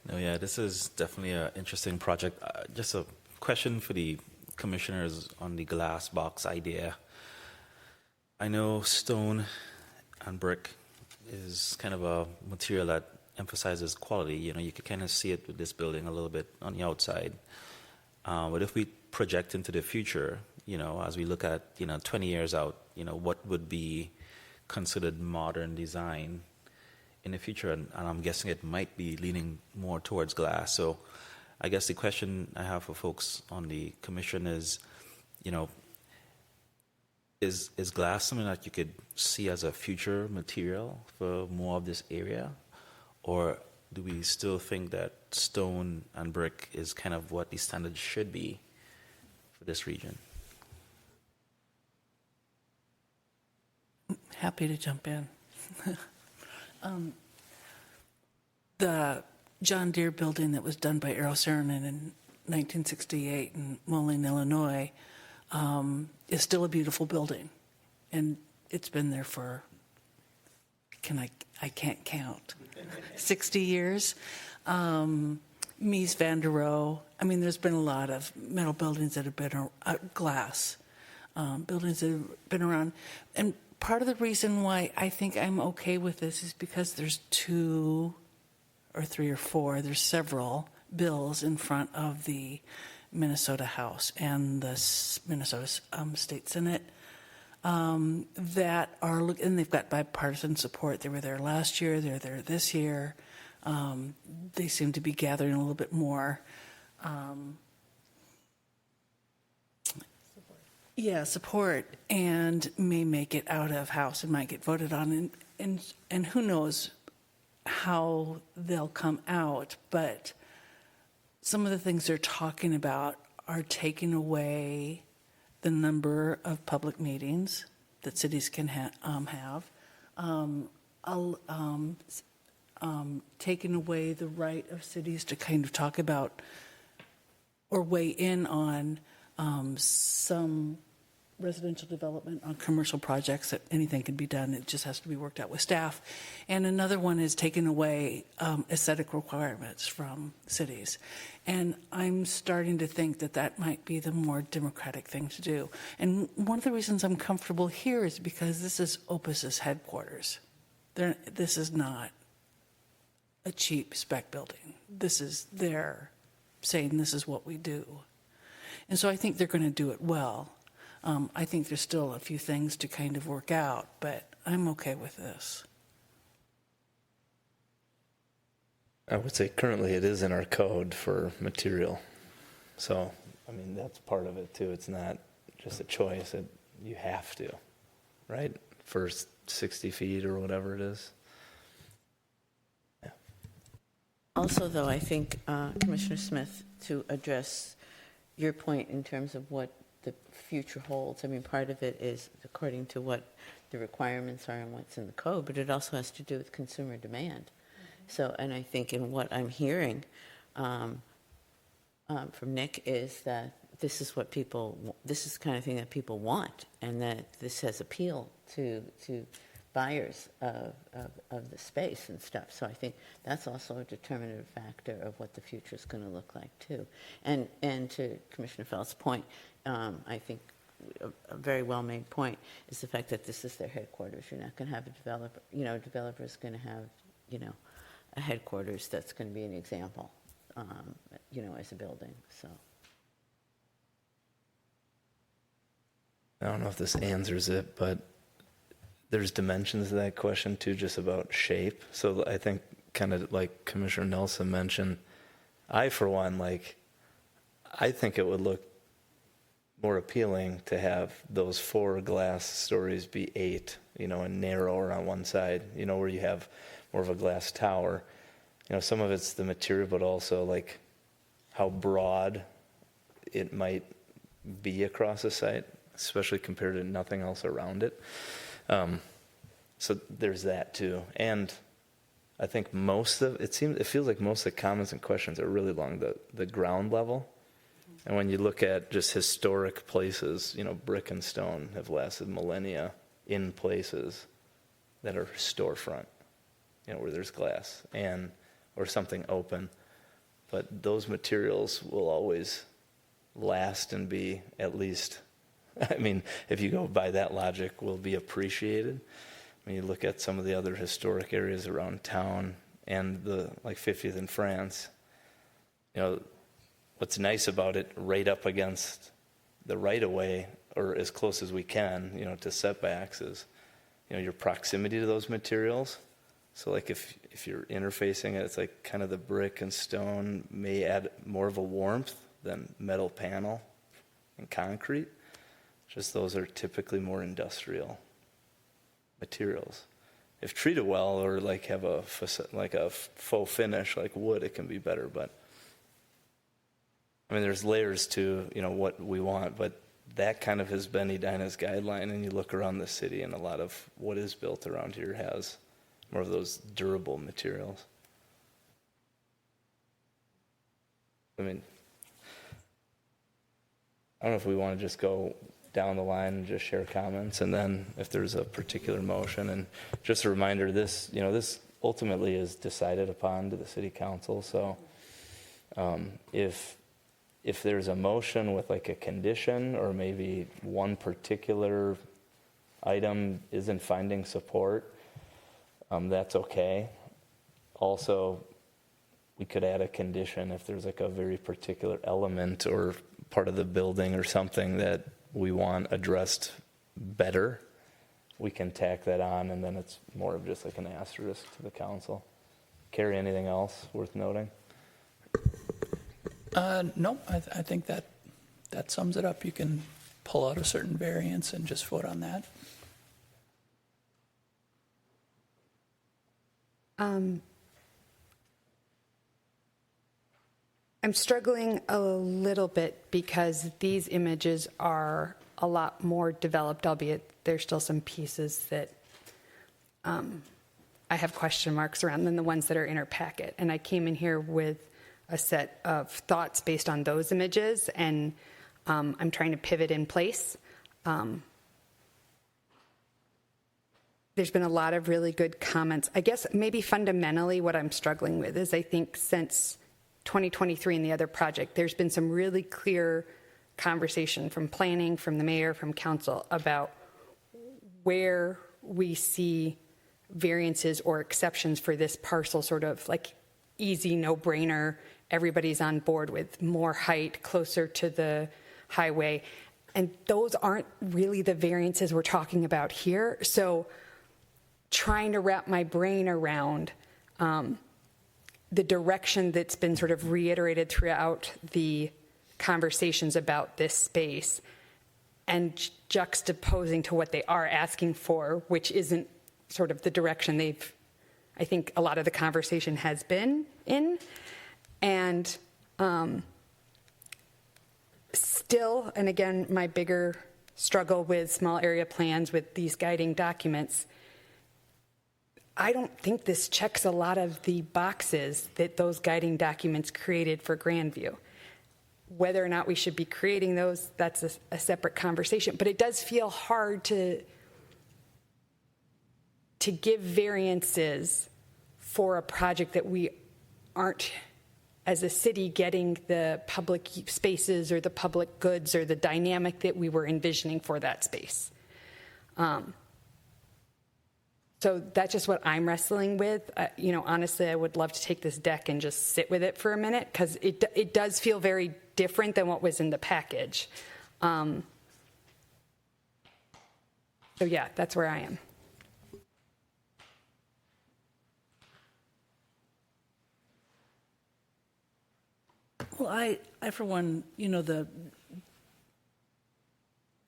No, yeah, this is definitely an interesting project. Just a question for the commissioners on the glass box idea. I know stone and brick is kind of a material that emphasizes quality. You could kind of see it with this building a little bit on the outside. But if we project into the future, as we look at, 20 years out, what would be considered modern design in the future? And I'm guessing it might be leaning more towards glass. So I guess the question I have for folks on the commission is, is glass something that you could see as a future material for more of this area? Or do we still think that stone and brick is kind of what the standard should be for this region? Happy to jump in. The John Deere building that was done by Rezoning in 1968 in Moline, Illinois, is still a beautiful building, and it's been there for I can't count 60 years. Mies van der Rohe. I mean, there's been a lot of metal buildings that have been glass buildings that have been around, and part of the reason why I think I'm okay with this is because there's 2 or 3 or 4. There's several bills in front of the Minnesota House and the Minnesota State Senate that are, and they've got bipartisan support. They were there last year. They're there this year. They seem to be gathering a little bit more. Support, and may make it out of House and might get voted on, and who knows how they'll come out. But some of the things they're talking about are taking away the number of public meetings that cities can have, taking away the right of cities to kind of talk about or weigh in on some residential development on commercial projects, that anything can be done. It just has to be worked out with staff. And another one is taking away aesthetic requirements from cities. And I'm starting to think that that might be the more democratic thing to do. And one of the reasons I'm comfortable here is because this is Opus's headquarters. This is not a cheap spec building. This is their saying this is what we do. And so I think they're going to do it well. I think there's still a few things to kind of work out, but I'm okay with this. I would say currently it is in our code for material. So, I mean, that's part of it too. It's not just a choice. You have to, right? For 60 feet or whatever it is. Yeah. Also, though, I think, Commissioner Smith, to address your point in terms of what the future holds, I mean, part of it is according to what the requirements are and what's in the code, but it also has to do with consumer demand. So, and I think in what I'm hearing from Nick is that this is what this is the kind of thing that people want, and that this has appeal to buyers of the space and stuff. So I think that's also a determinative factor of what the future is going to look like too. And to Commissioner Feld's point, I think a very well made point is the fact that this is their headquarters. You're not going to have a developer. A developer is going to have a headquarters that's going to be an example. As a building. So. I don't know if this answers it, but there's dimensions to that question too, just about shape. So I think kind of like Commissioner Nelson mentioned, for one, I think it would look more appealing to have those 4 glass stories be 8, and narrower on one side, where you have more of a glass tower. Some of it's the material, but also how broad it might be across a site, especially compared to nothing else around it. So there's that too. And I think it feels like most of the comments and questions are really along the ground level. And when you look at just historic places, brick and stone have lasted millennia in places that are storefront, where there's glass or something open. But those materials will always last and be at least, if you go by that logic, will be appreciated. When you look at some of the other historic areas around town and the 50th in France, what's nice about it, right up against the right-of-way, or as close as we can, to setbacks, is, your proximity to those materials. So like if you're interfacing it, it's like kind of the brick and stone may add more of a warmth than metal panel and concrete. Just those are typically more industrial materials. If treated well, or like have a faux finish like wood, it can be better. But I mean, there's layers to what we want, but that kind of has been Edina's guideline. And you look around the city, and a lot of what is built around here has more of those durable materials. I mean, I don't know if we want to just go down the line and just share comments, and then if there's a particular motion. And just a reminder, this ultimately is decided upon to the city council. So if there's a motion with like a condition, or maybe one particular item isn't finding support, that's okay. Also, we could add a condition if there's like a very particular element or part of the building or something that we want addressed better. We can tack that on, and then it's more of just like an asterisk to the council. Carrie, anything else worth noting? No, I think that sums it up. You can pull out a certain variance and just vote on that. I'm struggling a little bit because these images are a lot more developed, albeit there's still some pieces that I have question marks around than the ones that are in our packet. And I came in here with a set of thoughts based on those images, and I'm trying to pivot in place. There's been a lot of really good comments. I guess maybe fundamentally what I'm struggling with is I think since 2023 and the other project, there's been some really clear conversation from planning, from the mayor, from council about where we see variances or exceptions for this parcel, sort of like easy, no-brainer, everybody's on board with more height closer to the highway. And those aren't really the variances we're talking about here. So trying to wrap my brain around the direction that's been sort of reiterated throughout the conversations about this space, and juxtaposing to what they are asking for, which isn't sort of the direction I think a lot of the conversation has been in. And still, and again, my bigger struggle with small area plans with these guiding documents, I don't think this checks a lot of the boxes that those guiding documents created for Grandview. Whether or not we should be creating those, that's a separate conversation. But it does feel hard to give variances for a project that we aren't, as a city, getting the public spaces or the public goods or the dynamic that we were envisioning for that space. So that's just what I'm wrestling with. Honestly, I would love to take this deck and just sit with it for a minute, because it does feel very different than what was in the package. So yeah, that's where I am. Well, I for one, the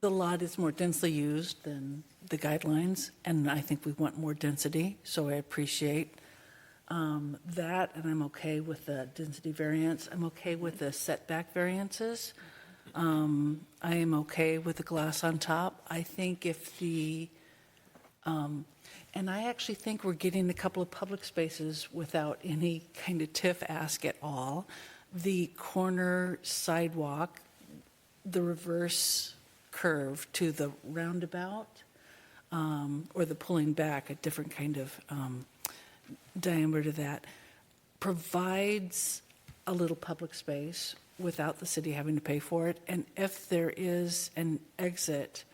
lot is more densely used than the guidelines, and I think we want more density, so I appreciate that, and I'm okay with the density variance. I'm okay with the setback variances. I am okay with the glass on top. I think if and I actually think we're getting a couple of public spaces without any kind of TIF ask at all. The corner sidewalk, the reverse curve to the roundabout, or the pulling back, a different kind of diameter to that, provides a little public space without the city having to pay for it. And if there is an exit,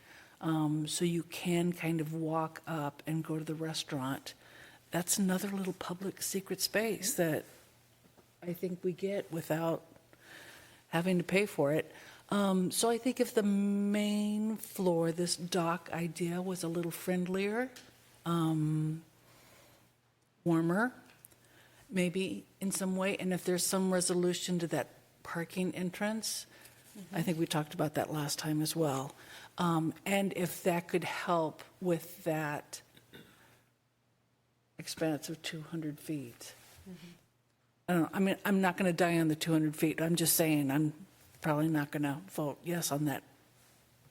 so you can kind of walk up and go to the restaurant, that's another little public secret space that I think we get without having to pay for it. So I think if the main floor, this dock idea was a little friendlier, warmer, maybe in some way, and if there's some resolution to that parking entrance, I think we talked about that last time as well. And if that could help with that expanse of 200 feet. I don't know, I mean, I'm not going to die on the 200 feet. I'm just saying I'm probably not going to vote yes on that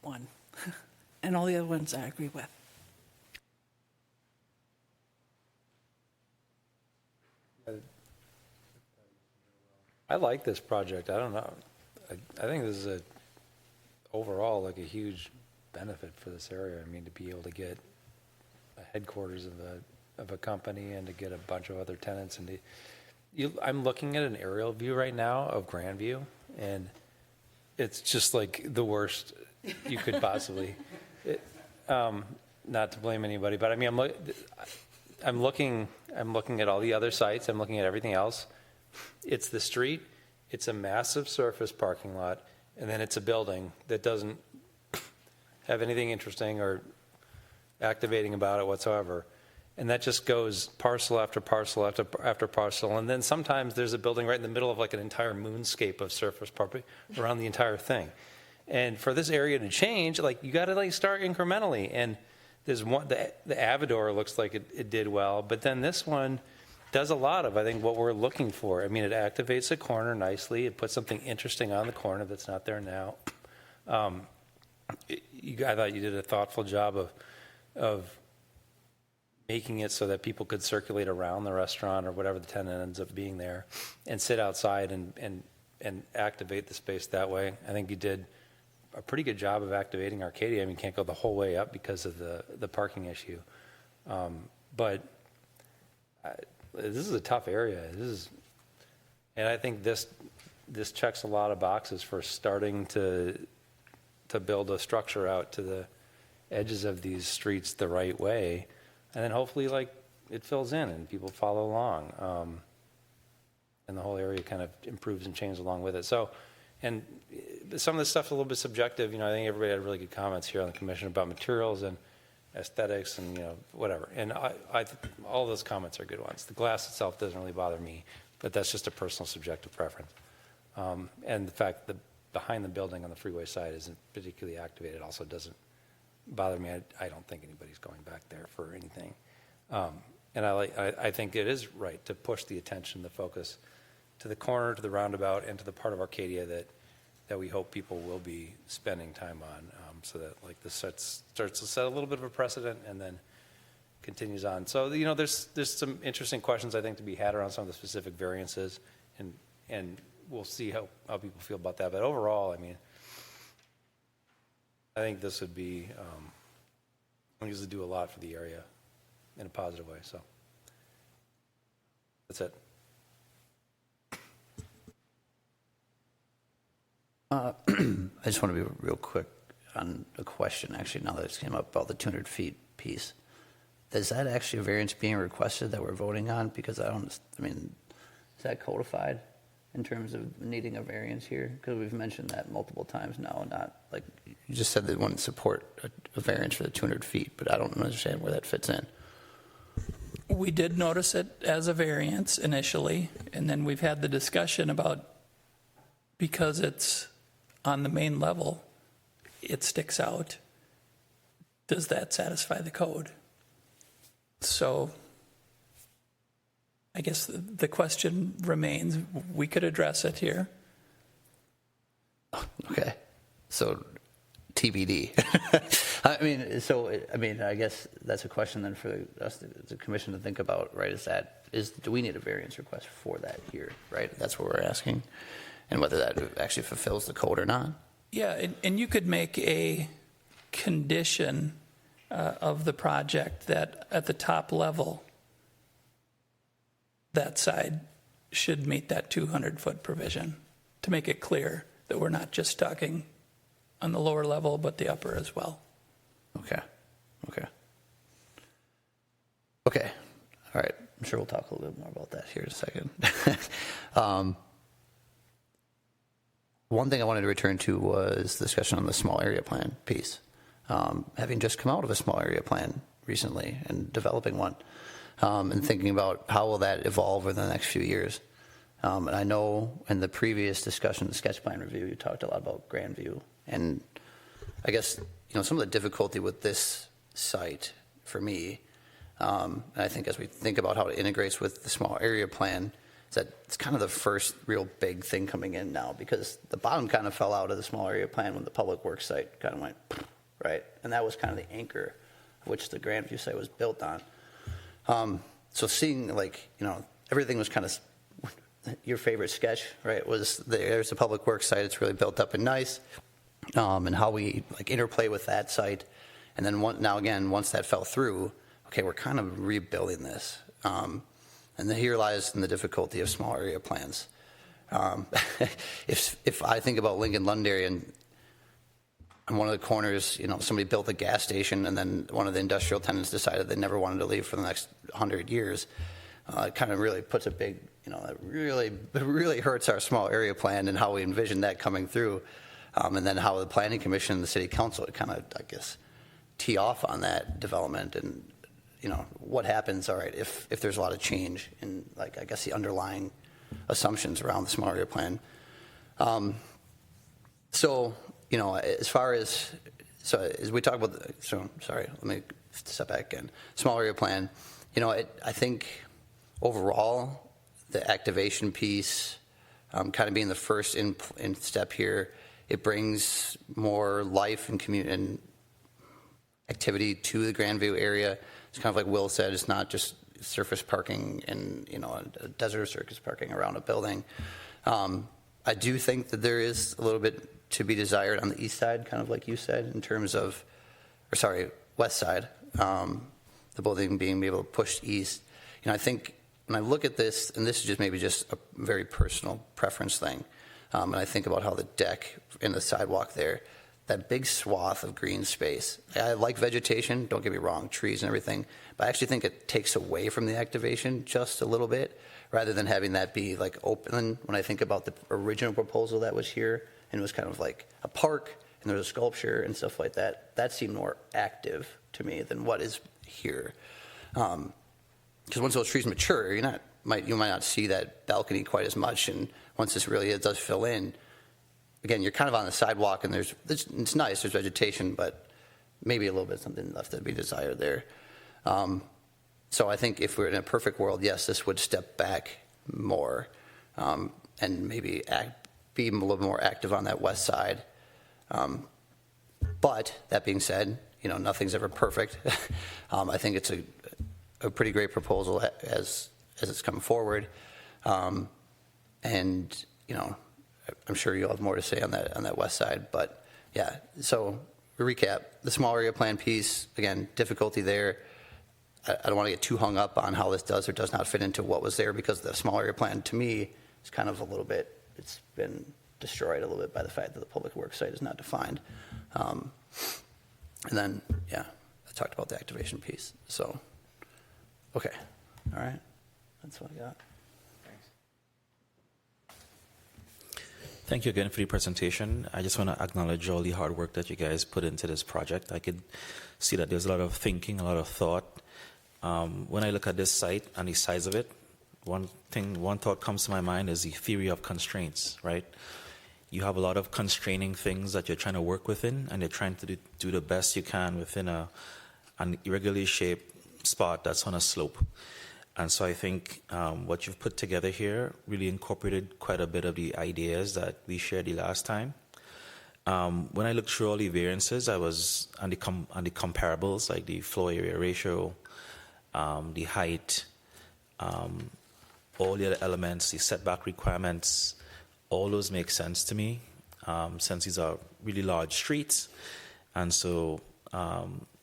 one. And all the other ones I agree with. I like this project. I don't know. I think this is overall like a huge benefit for this area. I mean, to be able to get a headquarters of a company and to get a bunch of other tenants, and I'm looking at an aerial view right now of Grandview, and it's just like the worst you could possibly. Not to blame anybody, but I mean, I'm looking at all the other sites. I'm looking at everything else. It's the street, it's a massive surface parking lot, and then it's a building that doesn't have anything interesting or activating about it whatsoever. And that just goes parcel after parcel after parcel. And then sometimes there's a building right in the middle of like an entire moonscape of surface parking around the entire thing. And for this area to change, like you got to like start incrementally. And there's one, the Avador looks like it did well, but then this one does a lot of, I think, what we're looking for. I mean, it activates a corner nicely. It puts something interesting on the corner that's not there now. I thought you did a thoughtful job of making it so that people could circulate around the restaurant or whatever the tenant ends up being there and sit outside and activate the space that way. I think you did a pretty good job of activating Arcadia. I mean, you can't go the whole way up because of the parking issue. But this is a tough area. And I think this checks a lot of boxes for starting to build a structure out to the edges of these streets the right way, and then hopefully like it fills in and people follow along, and the whole area kind of improves and changes along with it. So, and some of this stuff's a little bit subjective. I think everybody had really good comments here on the commission about materials and aesthetics and whatever. And all those comments are good ones. The glass itself doesn't really bother me, but that's just a personal subjective preference. And the fact that behind the building on the freeway side isn't particularly activated also doesn't bother me. I don't think anybody's going back there for anything. And I think it is right to push the attention, the focus to the corner, to the roundabout, and to the part of Arcadia that we hope people will be spending time on, so that like this starts to set a little bit of a precedent and then continues on. So there's some interesting questions I think to be had around some of the specific variances, and we'll see how people feel about that. But overall, I mean, I think this would be this would do a lot for the area in a positive way. So that's it. I just want to be real quick on a question, actually, now that it came up about the 200 feet piece. Is that actually a variance being requested that we're voting on? Because is that codified in terms of needing a variance here? Because we've mentioned that multiple times now, not like, you just said they wouldn't support a variance for the 200 feet, but I don't understand where that fits in. We did notice it as a variance initially, and then we've had the discussion about, because it's on the main level, it sticks out. Does that satisfy the code? So I guess the question remains. We could address it here. Okay. So TBD. I guess that's a question then for us, the commission, to think about, right? Do we need a variance request for that here, right? That's what we're asking. And whether that actually fulfills the code or not. Yeah, and you could make a condition of the project that at the top level, that side should meet that 200-foot provision, to make it clear that we're not just talking on the lower level, but the upper as well. Okay. All right. I'm sure we'll talk a little bit more about that here in a second. one thing I wanted to return to was the discussion on the small area plan piece. Having just come out of a small area plan recently and developing one, and thinking about how will that evolve over the next few years. And I know in the previous discussion, the sketch plan review, you talked a lot about Grandview. And I guess, some of the difficulty with this site for me, and I think as we think about how it integrates with the small area plan, is that it's kind of the first real big thing coming in now, because the bottom kind of fell out of the small area plan when the public works site kind of went, right? And that was kind of the anchor which the Grandview site was built on. So seeing everything was kind of your favorite sketch, right? Was there's the public works site. It's really built up and nice, and how we interplay with that site. And then once that fell through, okay, we're kind of rebuilding this. And here lies in the difficulty of small area plans. If I think about Lincoln Londonderry and on one of the corners, somebody built a gas station, and then one of the industrial tenants decided they never wanted to leave for the next 100 years. It kind of really puts a big, it really hurts our small area plan and how we envision that coming through, and then how the Planning Commission and the City Council would kind of, I guess, tee off on that development and, what happens, all right, if there's a lot of change in, I guess, the underlying assumptions around the small area plan. As far as we talk about, let me step back again. Small area plan, I think overall the activation piece, kind of being the first in step here, it brings more life and community and activity to the Grandview area. It's kind of like Will said, it's not just surface parking and a desert circus parking around a building. I do think that there is a little bit to be desired on the east side, kind of like you said, in terms of, west side, the building being able to push east. I think when I look at this, and this is maybe just a very personal preference thing, and I think about how the deck and the sidewalk there, that big swath of green space. I like vegetation, don't get me wrong, trees and everything, but I actually think it takes away from the activation just a little bit, rather than having that be open. When I think about the original proposal that was here, and it was kind of like a park, and there was a sculpture and stuff like that, that seemed more active to me than what is here. Because once those trees mature, you might not see that balcony quite as much, and once this really does fill in, again, you're kind of on the sidewalk, and it's nice, there's vegetation, but maybe a little bit something left to be desired there. So I think if we're in a perfect world, yes, this would step back more, and maybe be a little more active on that west side. But that being said, nothing's ever perfect. I think it's a pretty great proposal as it's come forward, and I'm sure you'll have more to say on that west side. But yeah, so to recap, the small area plan piece, again, difficulty there. I don't want to get too hung up on how this does or does not fit into what was there, because the small area plan to me is kind of it's been destroyed a little bit by the fact that the public works site is not defined. And then, I talked about the activation piece. So, okay, all right, that's what I got. Thank you again for the presentation. I just want to acknowledge all the hard work that you guys put into this project. I could see that there's a lot of thinking, a lot of thought. When I look at this site and the size of it, one thought comes to my mind is the theory of constraints, right? You have a lot of constraining things that you're trying to work within, and you're trying to do the best you can within an irregularly shaped spot that's on a slope. And so I think what you've put together here really incorporated quite a bit of the ideas that we shared the last time. When I looked through all the variances, I was on the comparables, like the floor area ratio, the height, all the other elements, the setback requirements, all those make sense to me, since these are really large streets. And so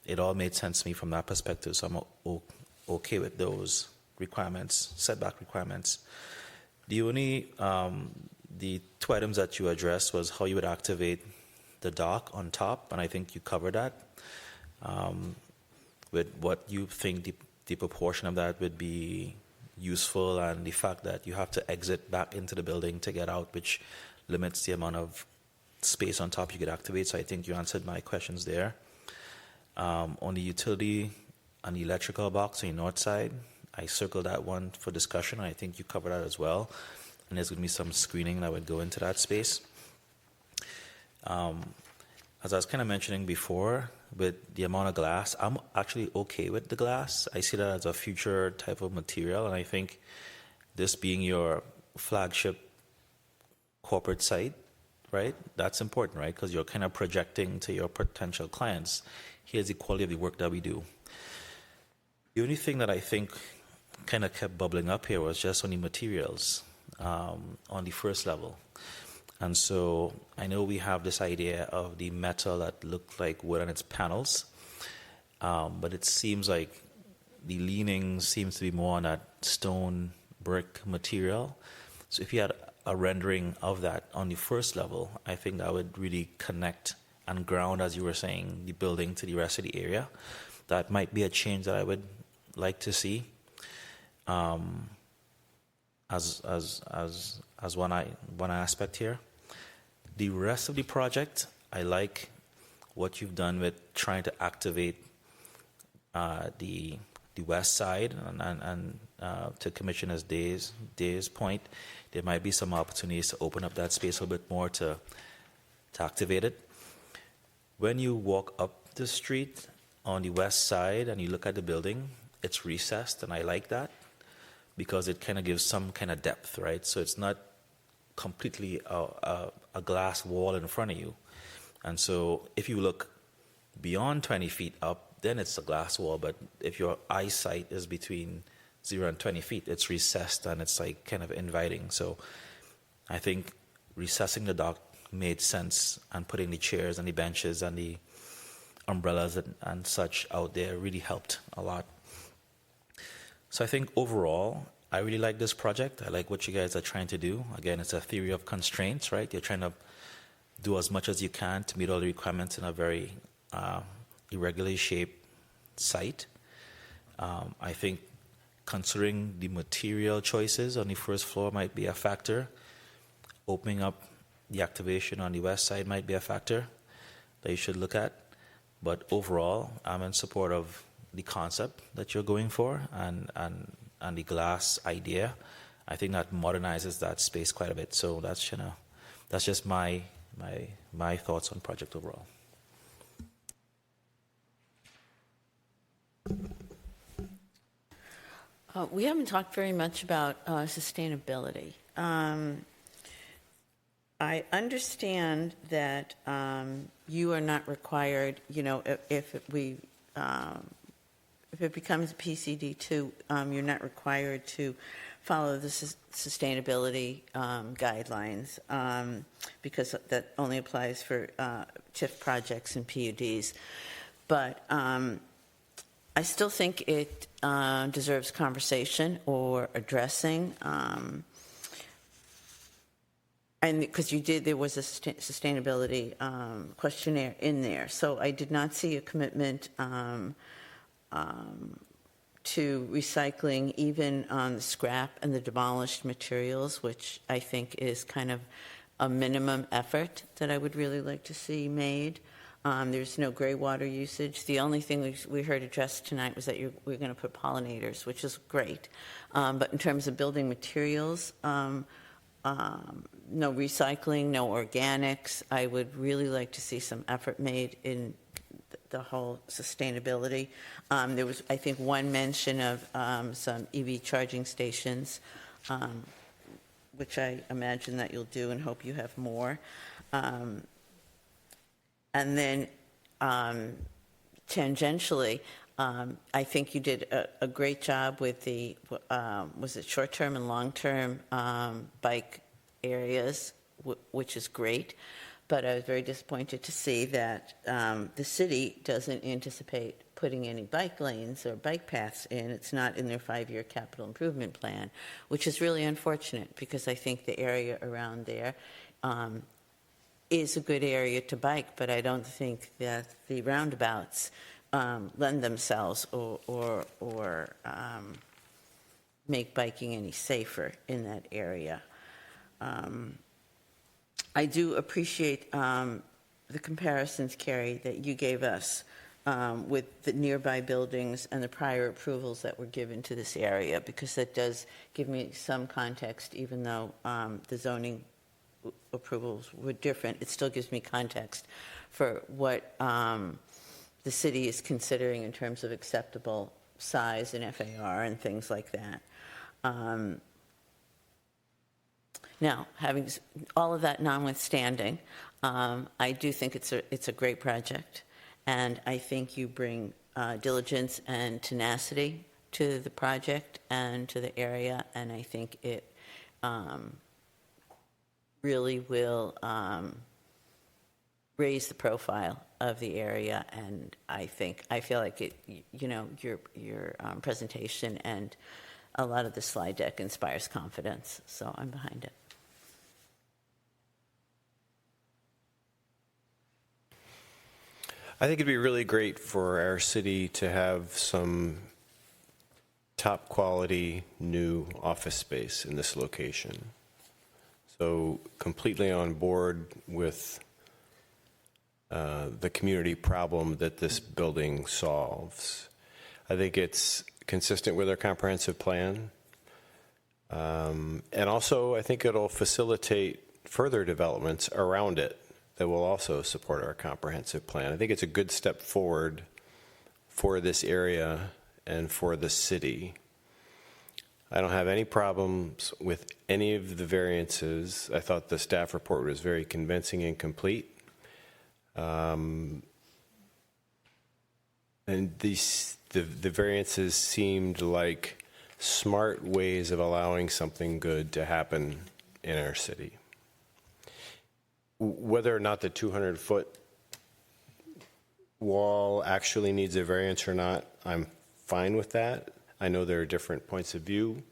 it all made sense to me from that perspective. So I'm okay with those requirements, setback requirements. The only, the two items that you addressed was how you would activate the dock on top, and I think you covered that, with what you think the proportion of that would be useful, and the fact that you have to exit back into the building to get out, which limits the amount of space on top you could activate. So I think you answered my questions there. On the utility and the electrical box on the north side, I circled that one for discussion. I think you covered that as well. And there's going to be some screening that would go into that space. As I was kind of mentioning before, with the amount of glass, I'm actually okay with the glass. I see that as a future type of material, and I think this being your flagship corporate site, right, that's important, right, because you're kind of projecting to your potential clients, here's the quality of the work that we do. The only thing that I think kind of kept bubbling up here was just on the materials on the first level. And so I know we have this idea of the metal that looked like wood on its panels, but it seems like the leaning seems to be more on that stone brick material. So if you had a rendering of that on the first level, I think that would really connect and ground, as you were saying, the building to the rest of the area. That might be a change that I would like to see as one aspect here. The rest of the project, I like what you've done with trying to activate the west side, and to Commissioner Day's point, there might be some opportunities to open up that space a little bit more to activate it. When you walk up the street on the west side and you look at the building, it's recessed, and I like that because it kind of gives some kind of depth, right? So it's not completely a glass wall in front of you. And so if you look beyond 20 feet up, then it's a glass wall. But if your eyesight is between 0 and 20 feet, it's recessed and it's like kind of inviting. So I think recessing the dock made sense, and putting the chairs and the benches and the umbrellas and such out there really helped a lot. So I think overall, I really like this project. I like what you guys are trying to do. Again, it's a theory of constraints, right? You're trying to do as much as you can to meet all the requirements in a very irregularly shaped site. I think considering the material choices on the first floor might be a factor. Opening up the activation on the west side might be a factor that you should look at. But overall, I'm in support of the concept that you're going for and the glass idea. I think that modernizes that space quite a bit. So that's just my thoughts on project overall. We haven't talked very much about sustainability. I understand that you are not required, if it becomes a PCD2, you're not required to follow the sustainability guidelines because that only applies for TIF projects and PUDs. But I still think it deserves conversation or addressing. And because there was a sustainability questionnaire in there. So I did not see a commitment to recycling even on the scrap and the demolished materials, which I think is kind of a minimum effort that I would really like to see made. There's no gray water usage. The only thing we heard addressed tonight was that we're going to put pollinators, which is great. But in terms of building materials, no recycling, no organics. I would really like to see some effort made in the whole sustainability. There was, I think, one mention of some EV charging stations, which I imagine that you'll do and hope you have more. And then tangentially, I think you did a great job with the, was it short-term and long-term bike areas, which is great. But I was very disappointed to see that the city doesn't anticipate putting any bike lanes or bike paths in. It's not in their 5-year capital improvement plan, which is really unfortunate because I think the area around there is a good area to bike, but I don't think that the roundabouts lend themselves or make biking any safer in that area. I do appreciate the comparisons, Carrie, that you gave us with the nearby buildings and the prior approvals that were given to this area, because that does give me some context, even though the zoning approvals were different. It still gives me context for what the city is considering in terms of acceptable size and FAR and things like that. Now, having all of that notwithstanding, I do think it's a great project, and I think you bring diligence and tenacity to the project and to the area, and I think it really will raise the profile of the area. And I feel like it, your presentation and a lot of the slide deck inspires confidence, so I'm behind it. I think it'd be really great for our city to have some top quality new office space in this location. So completely on board with the community problem that this building solves. I think it's consistent with our comprehensive plan. And also, I think it'll facilitate further developments around it that will also support our comprehensive plan. I think it's a good step forward for this area and for the city. I don't have any problems with any of the variances. I thought the staff report was very convincing and complete. And the variances seemed like smart ways of allowing something good to happen in our city. Whether or not the 200-foot wall actually needs a variance or not, I'm fine with that. I know there are different points of view.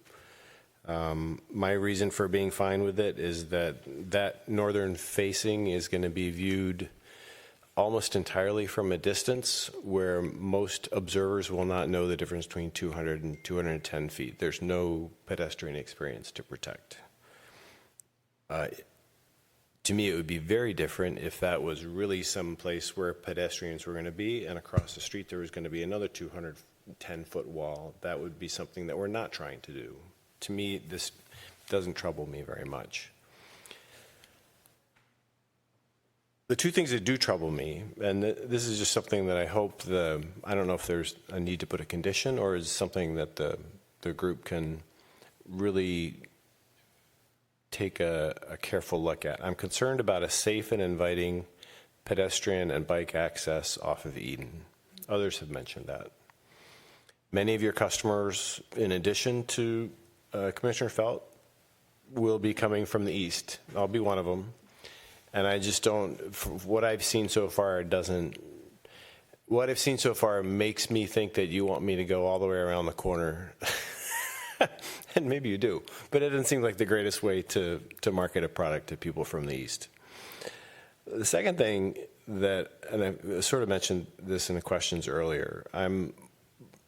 My reason for being fine with it is that northern facing is going to be viewed almost entirely from a distance, where most observers will not know the difference between 200 and 210 feet. There's no pedestrian experience to protect. To me, it would be very different if that was really some place where pedestrians were going to be, and across the street there was going to be another 210-foot wall. That would be something that we're not trying to do. To me, this doesn't trouble me very much. The two things that do trouble me, and this is just something that I hope I don't know if there's a need to put a condition, or is something that the group can really take a careful look at. I'm concerned about a safe and inviting pedestrian and bike access off of Eden. Others have mentioned that. Many of your customers, in addition to Commissioner Felt, will be coming from the east. I'll be one of them. And I just don't, what I've seen so far makes me think that you want me to go all the way around the corner. And maybe you do, but it doesn't seem like the greatest way to market a product to people from the east. The second thing and I sort of mentioned this in the questions earlier,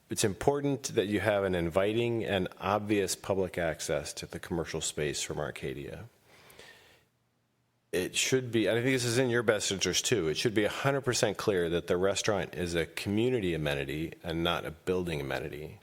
it's important that you have an inviting and obvious public access to the commercial space from Arcadia. It should be, and I think this is in your best interest too, it should be 100% clear that the restaurant is a community amenity and not a building amenity.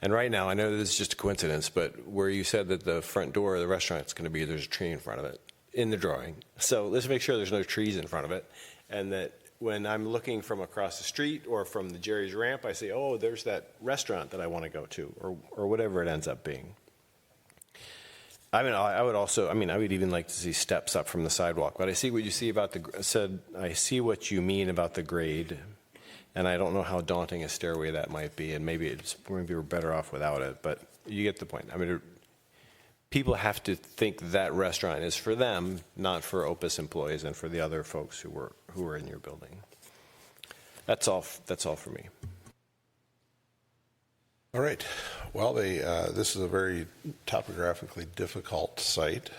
And right now, I know this is just a coincidence, but where you said that the front door of the restaurant is going to be, there's a tree in front of it in the drawing. So let's make sure there's no trees in front of it, and that when I'm looking from across the street or from the Jerry's ramp, I say, oh, there's that restaurant that I want to go to, or whatever it ends up being. I mean, I would even like to see steps up from the sidewalk, but I see what you see about I see what you mean about the grade. And I don't know how daunting a stairway that might be, and maybe we're better off without it, but you get the point. I mean, people have to think that restaurant is for them, not for Opus employees and for the other folks who were in your building. That's all for me. All right. Well, this is a very topographically difficult site.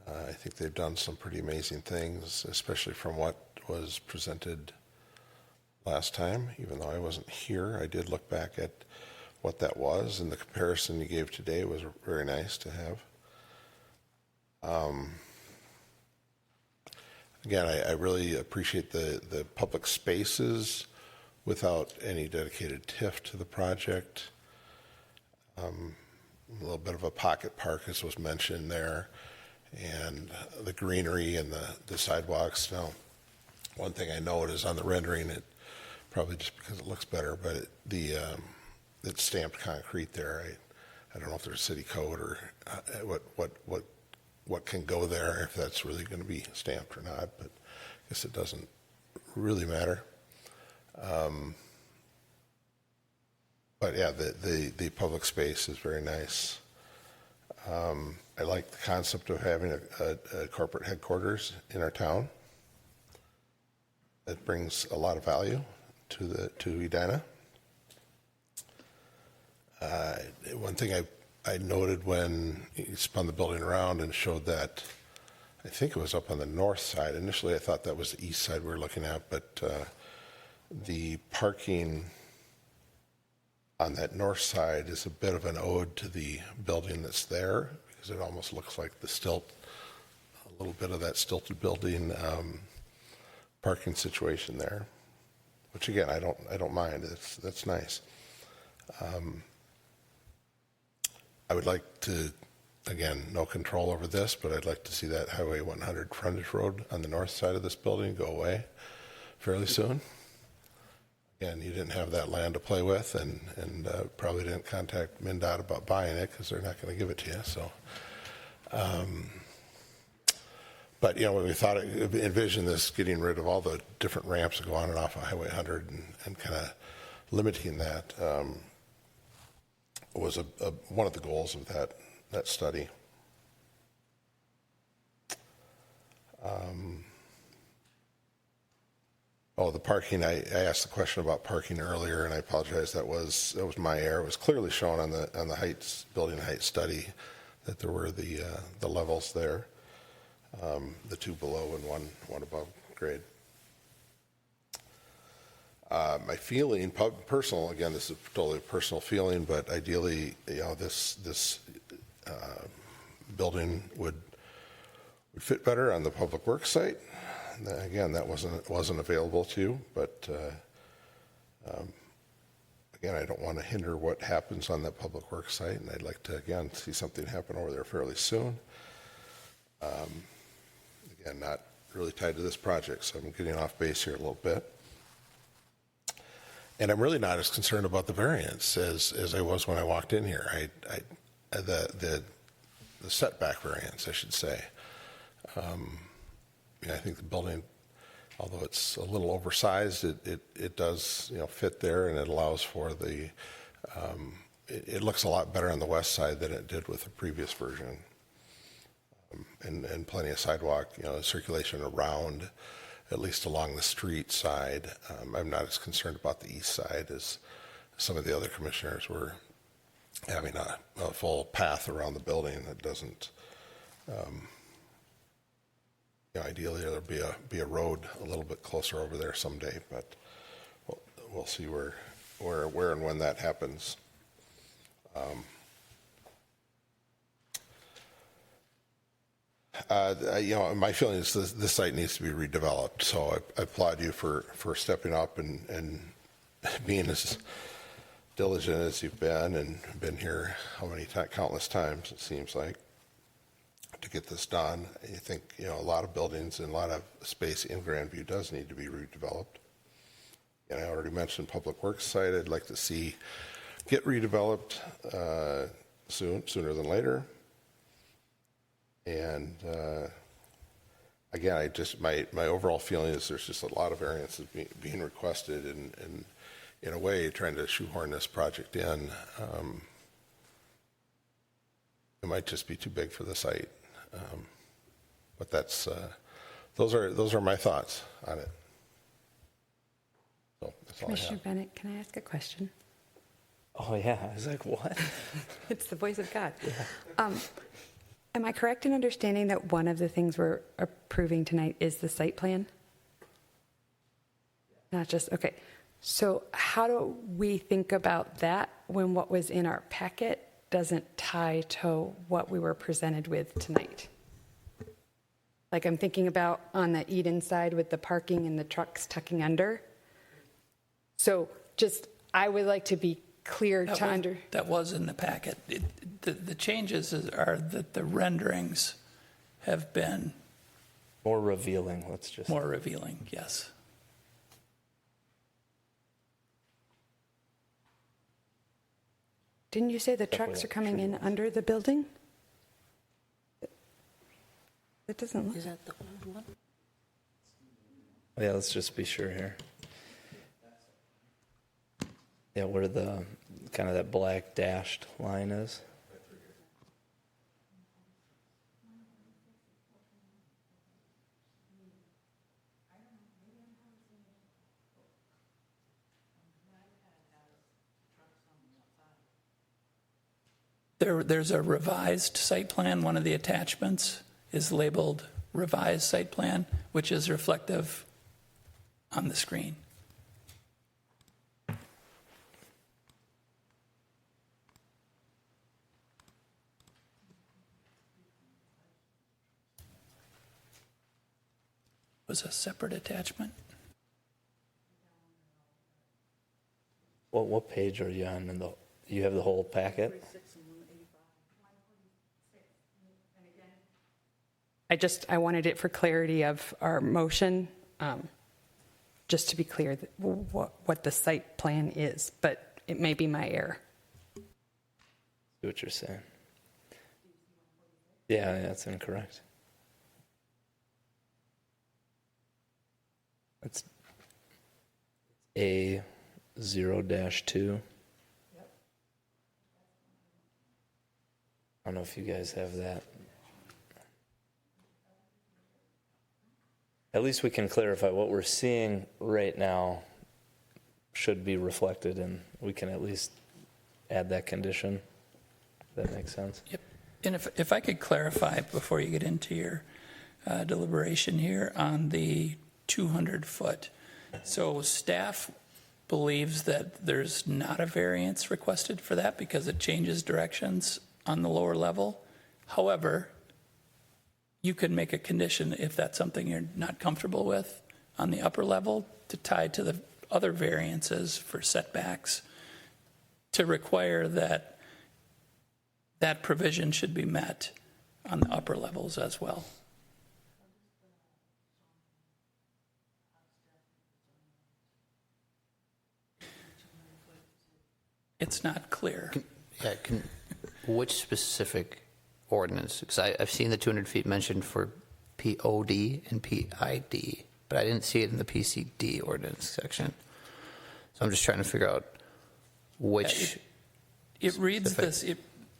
I think they've done some pretty amazing things, especially from what was presented last time. Even though I wasn't here, I did look back at what that was, and the comparison you gave today was very nice to have. again, I really appreciate the public spaces without any dedicated TIF to the project. A little bit of a pocket park, as was mentioned there, and the greenery and the sidewalks. Now, one thing I know is on the rendering, it probably just because it looks better, but it's stamped concrete there. I don't know if there's city code or what can go there, if that's really going to be stamped or not, but I guess it doesn't really matter. But yeah, the public space is very nice. I like the concept of having a corporate headquarters in our town. That brings a lot of value to Edina. One thing I noted when he spun the building around and showed that, I think it was up on the north side. Initially, I thought that was the east side we were looking at, but the parking on that north side is a bit of an ode to the building that's there, because it almost looks like a little bit of that stilted building parking situation there, which again, I don't mind. That's nice. I would like to, again, no control over this, but I'd like to see that Highway 100 frontage road on the north side of this building go away fairly soon. Again, you didn't have that land to play with, and probably didn't contact MnDOT about buying it because they're not going to give it to you. So, but when we thought envisioned this, getting rid of all the different ramps that go on and off of Highway 100 and kind of limiting that was one of the goals of that study. The parking. I asked the question about parking earlier, and I apologize. That was my error. It was clearly shown on the heights building height study that there were the levels there, the two below and one above grade. My feeling, personal. Again, this is totally a personal feeling, but ideally, this building would fit better on the public works site. Again, that wasn't available to you, but again, I don't want to hinder what happens on that public works site, and I'd like to again see something happen over there fairly soon. Again, not really tied to this project, so I'm getting off base here a little bit. And I'm really not as concerned about the variance as I was when I walked in here. The setback variance, I should say. I think the building, although it's a little oversized, it does fit there, and it allows for the. It looks a lot better on the west side than it did with the previous version, and plenty of sidewalk, circulation around, at least along the street side. I'm not as concerned about the east side as some of the other commissioners were, having a full path around the building that doesn't. Ideally, there'll be a road a little bit closer over there someday, but we'll see where and when that happens. My feeling is this site needs to be redeveloped. So I applaud you for stepping up and being as diligent as you've been, and been here how many countless times it seems like, to get this done. I think a lot of buildings and a lot of space in Grandview does need to be redeveloped. And I already mentioned public works site. I'd like to see get redeveloped sooner than later. And again, my overall feeling is there's just a lot of variances being requested, and in a way trying to shoehorn this project in. It might just be too big for the site. But those are my thoughts on it. So that's all I Commissioner have. Bennett, can I ask a question? Oh yeah, I was like, what? It's the voice of God. Yeah. Am I correct in understanding that one of the things we're approving tonight is the site plan? Not just, okay. So how do we think about that when what was in our packet doesn't tie to what we were presented with tonight? Like I'm thinking about on the Eden side with the parking and the trucks tucking under. So just, I would like to be clear to under. That was in the packet. The changes are that the renderings have been More revealing, let's just. more revealing, yes. Didn't you say the trucks are coming in under the building? It doesn't look. Is that the old one? Yeah, let's just be sure here. Yeah, where the kind of that black dashed line is. There's a revised site plan. One of the attachments is labeled revised site plan, which is reflective on the screen. Was a separate attachment. What page are you on? You have the whole packet? I wanted it for clarity of our motion, just to be clear that what the site plan is, but it may be my error. See what you're saying. Yeah, that's incorrect. That's A0-2. I don't know if you guys have that. At least we can clarify what we're seeing right now should be reflected, and we can at least add that condition. That makes sense. Yep. And if I could clarify before you get into your deliberation here on the 200-foot. So staff believes that there's not a variance requested for that because it changes directions on the lower level. However, you could make a condition if that's something you're not comfortable with on the upper level to tie to the other variances for setbacks to require that that provision should be met on the upper levels as well. It's not clear. Which specific ordinance? Because I've seen the 200 feet mentioned for POD and PID, but I didn't see it in the PCD ordinance section. So I'm just trying to figure out which. It reads this,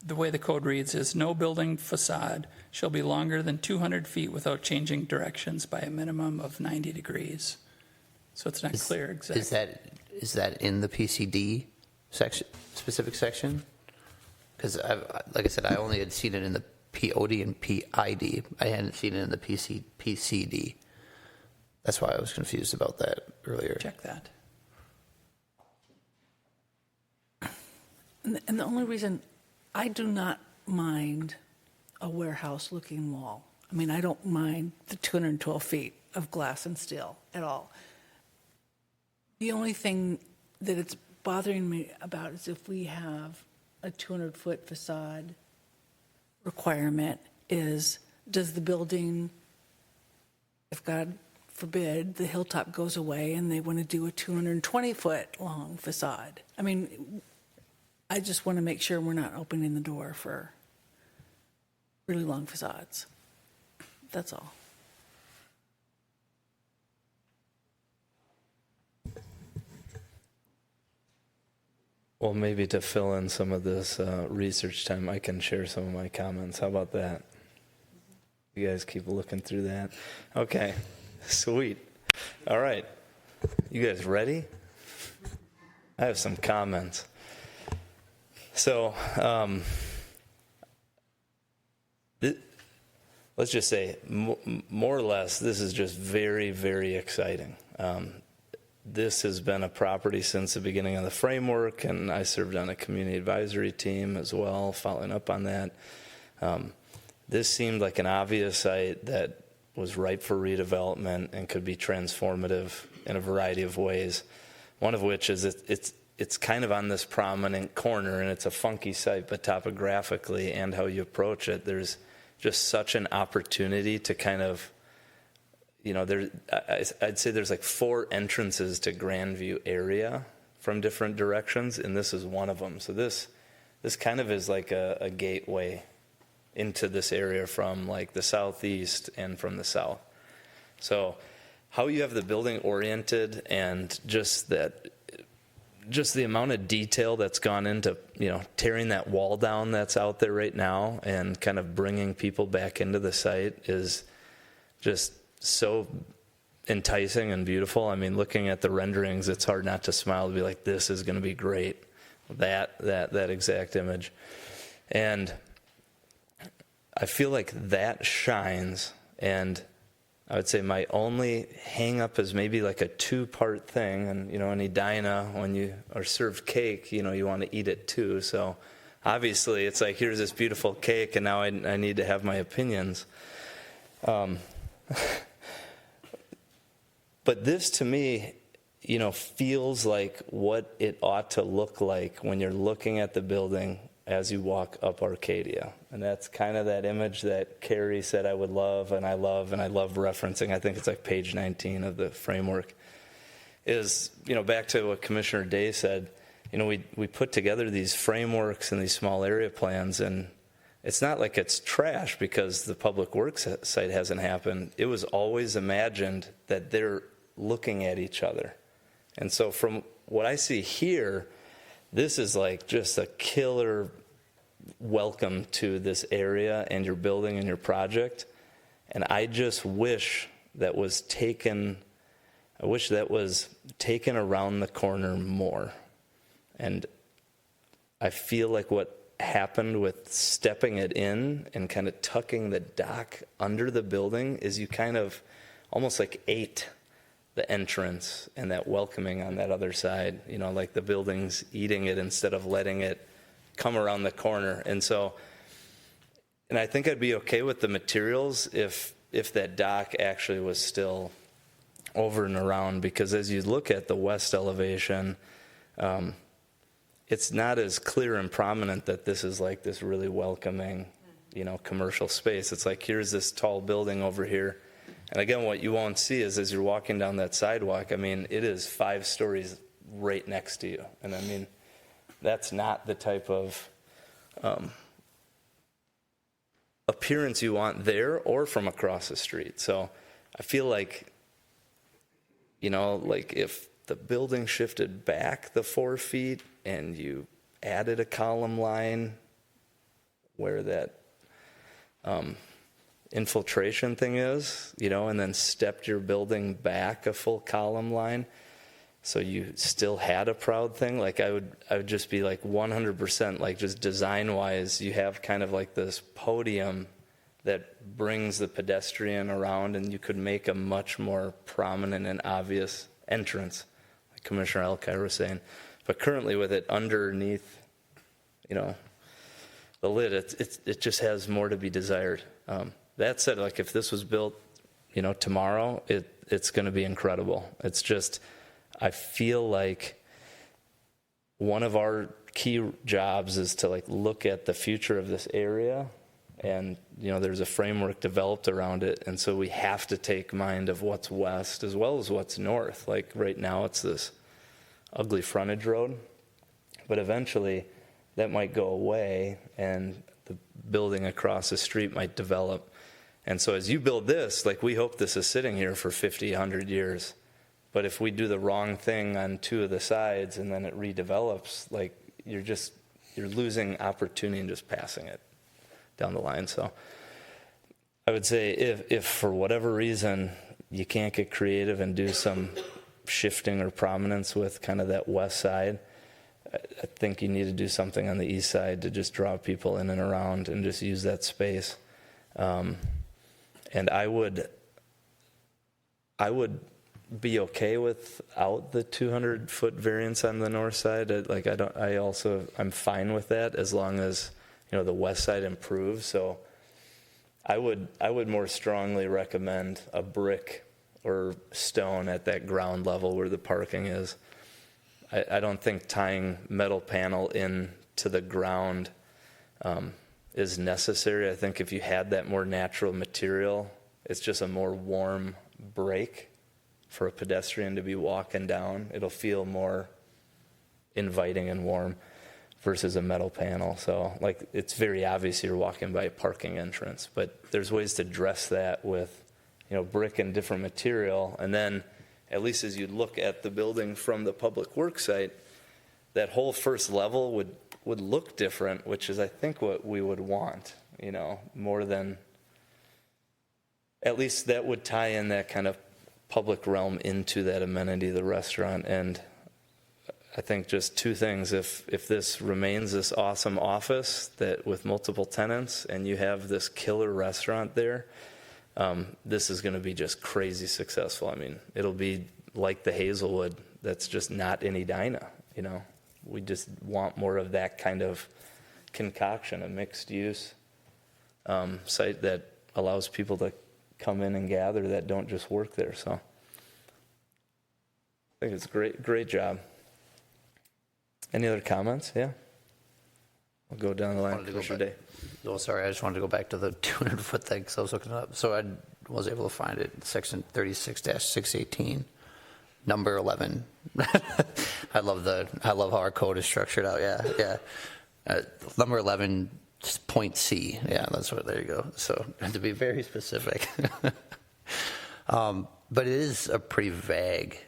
the way the code reads is no building facade shall be longer than 200 feet without changing directions by a minimum of 90 degrees. So it's not clear exactly. Is that in the PCD section, specific section? Because, like I said, I only had seen it in the POD and PID. I hadn't seen it in the PCD. That's why I was confused about that earlier. Check that. And the only reason I do not mind a warehouse-looking wall. I mean, I don't mind the 212 feet of glass and steel at all. The only thing that it's bothering me about is if we have a 200-foot facade requirement is, does the building, if God forbid, the hilltop goes away and they want to do a 220-foot long facade? I mean, I just want to make sure we're not opening the door for really long facades. That's all. Well, maybe to fill in some of this research time, I can share some of my comments. How about that? You guys keep looking through that. Okay, sweet. All right. You guys ready? I have some comments. So, let's just say, more or less, this is just very, very exciting. This has been a property since the beginning of the framework, and I served on a community advisory team as well, following up on that. This seemed like an obvious site that was ripe for redevelopment and could be transformative in a variety of ways. One of which is it's kind of on this prominent corner, and it's a funky site, but topographically and how you approach it, there's just such an opportunity to kind of, I'd say there's like 4 entrances to Grandview area from different directions, and this is one of them. So this kind of is like a gateway into this area from like the southeast and from the south. So how you have the building oriented and just the amount of detail that's gone into, tearing that wall down that's out there right now and kind of bringing people back into the site is just so enticing and beautiful. I mean, looking at the renderings, it's hard not to smile to be like, this is going to be great. That exact image. And I feel like that shines, and I would say my only hang up is maybe like a 2-part thing. And, in Edina, when you are served cake, you want to eat it too. So obviously it's like, here's this beautiful cake, and now I need to have my opinions. But this to me, feels like what it ought to look like when you're looking at the building as you walk up Arcadia. And that's kind of that image that Carrie said I would love, and I love referencing. I think it's like page 19 of the framework. Is, back to what Commissioner Day said, we put together these frameworks and these small area plans, and it's not like it's trash because the public works site hasn't happened. It was always imagined that they're looking at each other. And so from what I see here, this is like just a killer welcome to this area and your building and your project. And I just wish that was taken around the corner more. And I feel like what happened with stepping it in and kind of tucking the dock under the building is you kind of almost like ate the entrance and that welcoming on that other side, like the building's eating it instead of letting it come around the corner. And I think I'd be okay with the materials if that dock actually was still over and around, because as you look at the west elevation, it's not as clear and prominent that this is like this really welcoming, commercial space. It's like, here's this tall building over here. And again, what you won't see is as you're walking down that sidewalk, I mean, it is 5 stories right next to you. And I mean, that's not the type of appearance you want there or from across the street. So I feel like, like if the building shifted back the 4 feet and you added a column line where that infiltration thing is, and then stepped your building back a full column line, so you still had a proud thing, like I would just be like 100%, like just design wise, you have kind of like this podium that brings the pedestrian around, and you could make a much more prominent and obvious entrance, like Commissioner Alkire was saying. But currently with it underneath, the lid, it just has more to be desired. That said, like if this was built, tomorrow, it's going to be incredible. It's just, I feel like one of our key jobs is to like look at the future of this area, and there's a framework developed around it, and so we have to take mind of what's west as well as what's north. Like right now, it's this ugly frontage road, but eventually that might go away, and the building across the street might develop. And so as you build this, like we hope this is sitting here for 50, 100 years. But if we do the wrong thing on 2 of the sides and then it redevelops, like you're losing opportunity and just passing it down the line. So I would say if for whatever reason you can't get creative and do some shifting or prominence with kind of that west side, I think you need to do something on the east side to just draw people in and around and just use that space. And I would be okay without the 200-foot variance on the north side. I'm fine with that as long as the west side improves. So I would more strongly recommend a brick or stone at that ground level where the parking is. I don't think tying metal panel in to the ground is necessary. I think if you had that more natural material, it's just a more warm break for a pedestrian to be walking down. It'll feel more inviting and warm versus a metal panel. So like it's very obvious you're walking by a parking entrance, but there's ways to dress that with, you know, brick and different material. And then at least as you look at the building from the public works site, that whole first level would look different, which is I think what we would want, you know, more than, at least that would tie in that kind of public realm into that amenity, the restaurant. And I think just two things. If this remains this awesome office that with multiple tenants and you have this killer restaurant there, this is going to be just crazy successful. I mean, it'll be like the Hazelwood that's just not in Edina, you know. We just want more of that kind of concoction, a mixed use site that allows people to come in and gather that don't just work there. So I think it's a great job. Any other comments? Yeah. We'll go down the line. Commissioner Day. Oh, sorry, I just wanted to go back to the 200-foot thing because I was looking it up. So I was able to find it, section 36-618, number 11. I love how our code is structured out. Yeah. Number 11, point C. Yeah, that's what. There you go. So to be very specific, but it is a pretty vague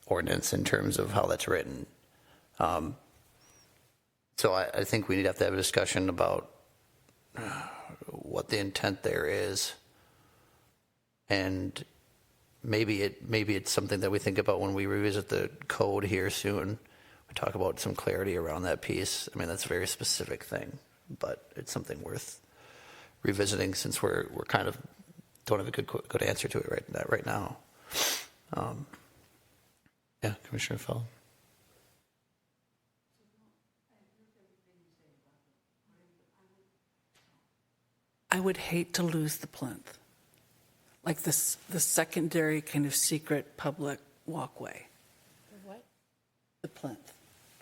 ordinance in terms of how that's written. So I think we have to have a discussion about what the intent there is, and maybe it's something that we think about when we revisit the code here soon. We talk about some clarity around that piece. I mean, that's a very specific thing, but it's something worth revisiting since we're kind of don't have a good answer to it right now. Yeah, Commissioner Fell. I would hate to lose the plinth, like the secondary kind of secret public walkway. What? The plinth,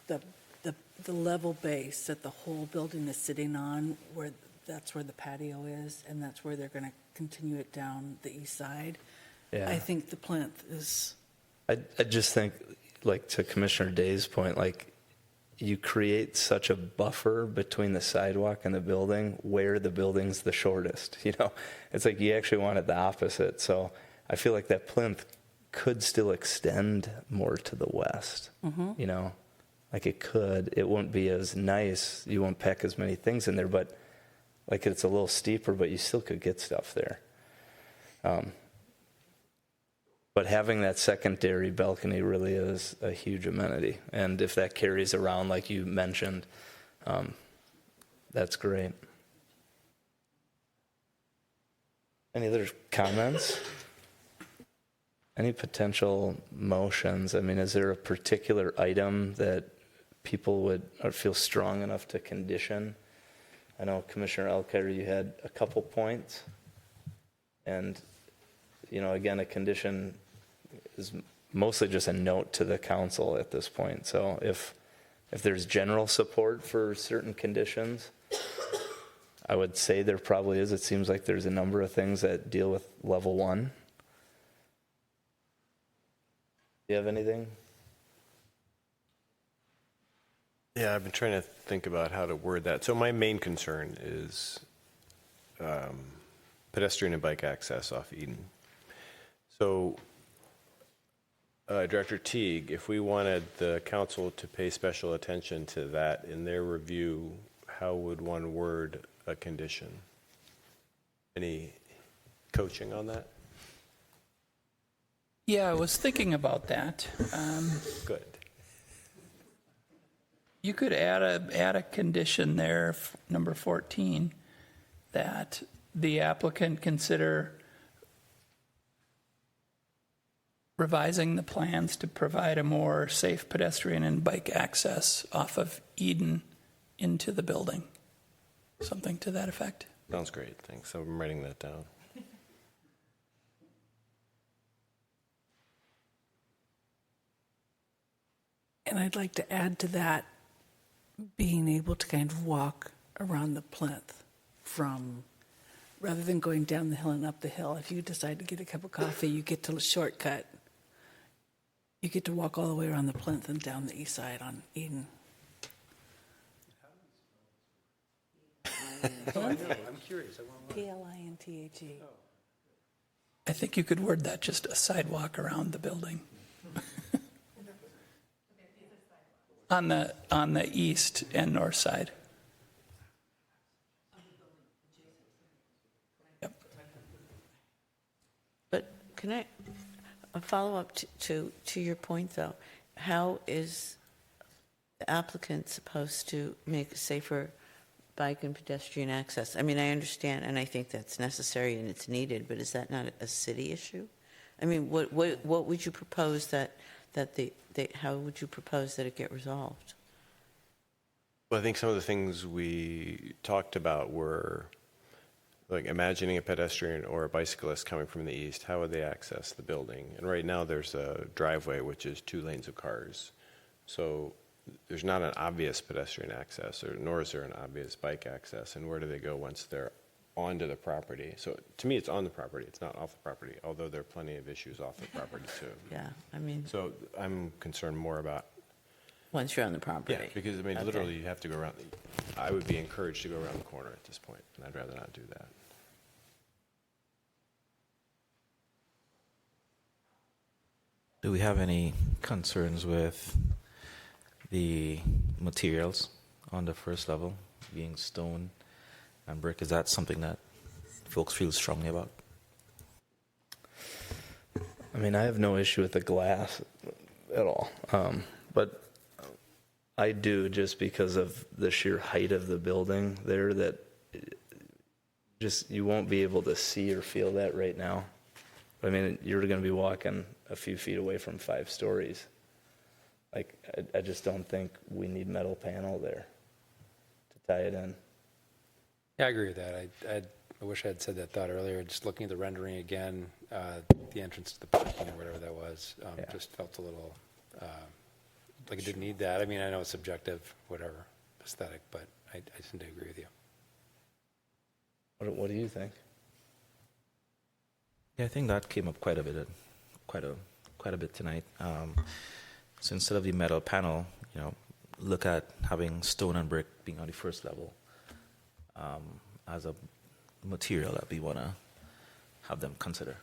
the level base that the whole building is sitting on, where that's where the patio is, and that's where they're going to continue it down the east side. Yeah. I think the plinth is. I just think, like to Commissioner Day's point, like you create such a buffer between the sidewalk and the building where the building's the shortest. You know, it's like you actually want it the opposite. So I feel like that plinth could still extend more to the west. Mm-hmm. You know, like it could. It won't be as nice. You won't pack as many things in there, but like it's a little steeper, but you still could get stuff there. But having that secondary balcony really is a huge amenity. And if that carries around, like you mentioned, that's great. Any other comments? Any potential motions? I mean, is there a particular item that people would or feel strong enough to condition? I know, Commissioner Elkhart, you had a couple points. And, you know, again, a condition is mostly just a note to the council at this point. So if there's general support for certain conditions, I would say there probably is. It seems like there's a number of things that deal with level 1. Do you have anything? Yeah, I've been trying to think about how to word that. So my main concern is pedestrian and bike access off Eden. So Director Teague, if we wanted the council to pay special attention to that in their review, how would one word a condition? Any coaching on that? Yeah, I was thinking about that. Good. You could add a condition there, number 14, that the applicant consider revising the plans to provide a more safe pedestrian and bike access off of Eden into the building. Something to that effect. Sounds great, thanks. I'm writing that down. And I'd like to add to that, being able to kind of walk around the plinth from, rather than going down the hill and up the hill. If you decide to get a cup of coffee, you get to shortcut. You get to walk all the way around the plinth and down the east side on Eden. I'm curious. Plinthe. I think you could word that just a sidewalk around the building. on the east and north side. Yep. But can I a follow up to your point though? How is the applicant supposed to make a safer bike and pedestrian access? I mean, I understand, and I think that's necessary and it's needed, but is that not a city issue? I mean, what would you propose how would you propose that it get resolved? Well, I think some of the things we talked about were like imagining a pedestrian or a bicyclist coming from the east, how would they access the building? And right now there's a driveway which is 2 lanes of cars. So there's not an obvious pedestrian access, nor is there an obvious bike access. And where do they go once they're onto the property? So to me, it's on the property. It's not off the property, although there are plenty of issues off the property too. Yeah, I mean. So I'm concerned more about. Once you're on the property. Yeah, because I mean, literally you have to go around. I would be encouraged to go around the corner at this point, and I'd rather not do that. Do we have any concerns with the materials on the first level, being stone and brick? Is that something that folks feel strongly about? I mean, I have no issue with the glass at all, but I do just because of the sheer height of the building there that just you won't be able to see or feel that right now. I mean, you're going to be walking a few feet away from 5 stories. Like, I just don't think we need metal panel there to tie it in. Yeah, I agree with that. I wish I had said that thought earlier. Just looking at the rendering again, the entrance to the parking or whatever that was, just felt a little like it didn't need that. I mean, I know it's subjective, whatever, aesthetic, but I tend to agree with you. What do you think? Yeah, I think that came up quite a bit tonight. So instead of the metal panel, look at having stone and brick being on the first level as a material that we want to have them consider.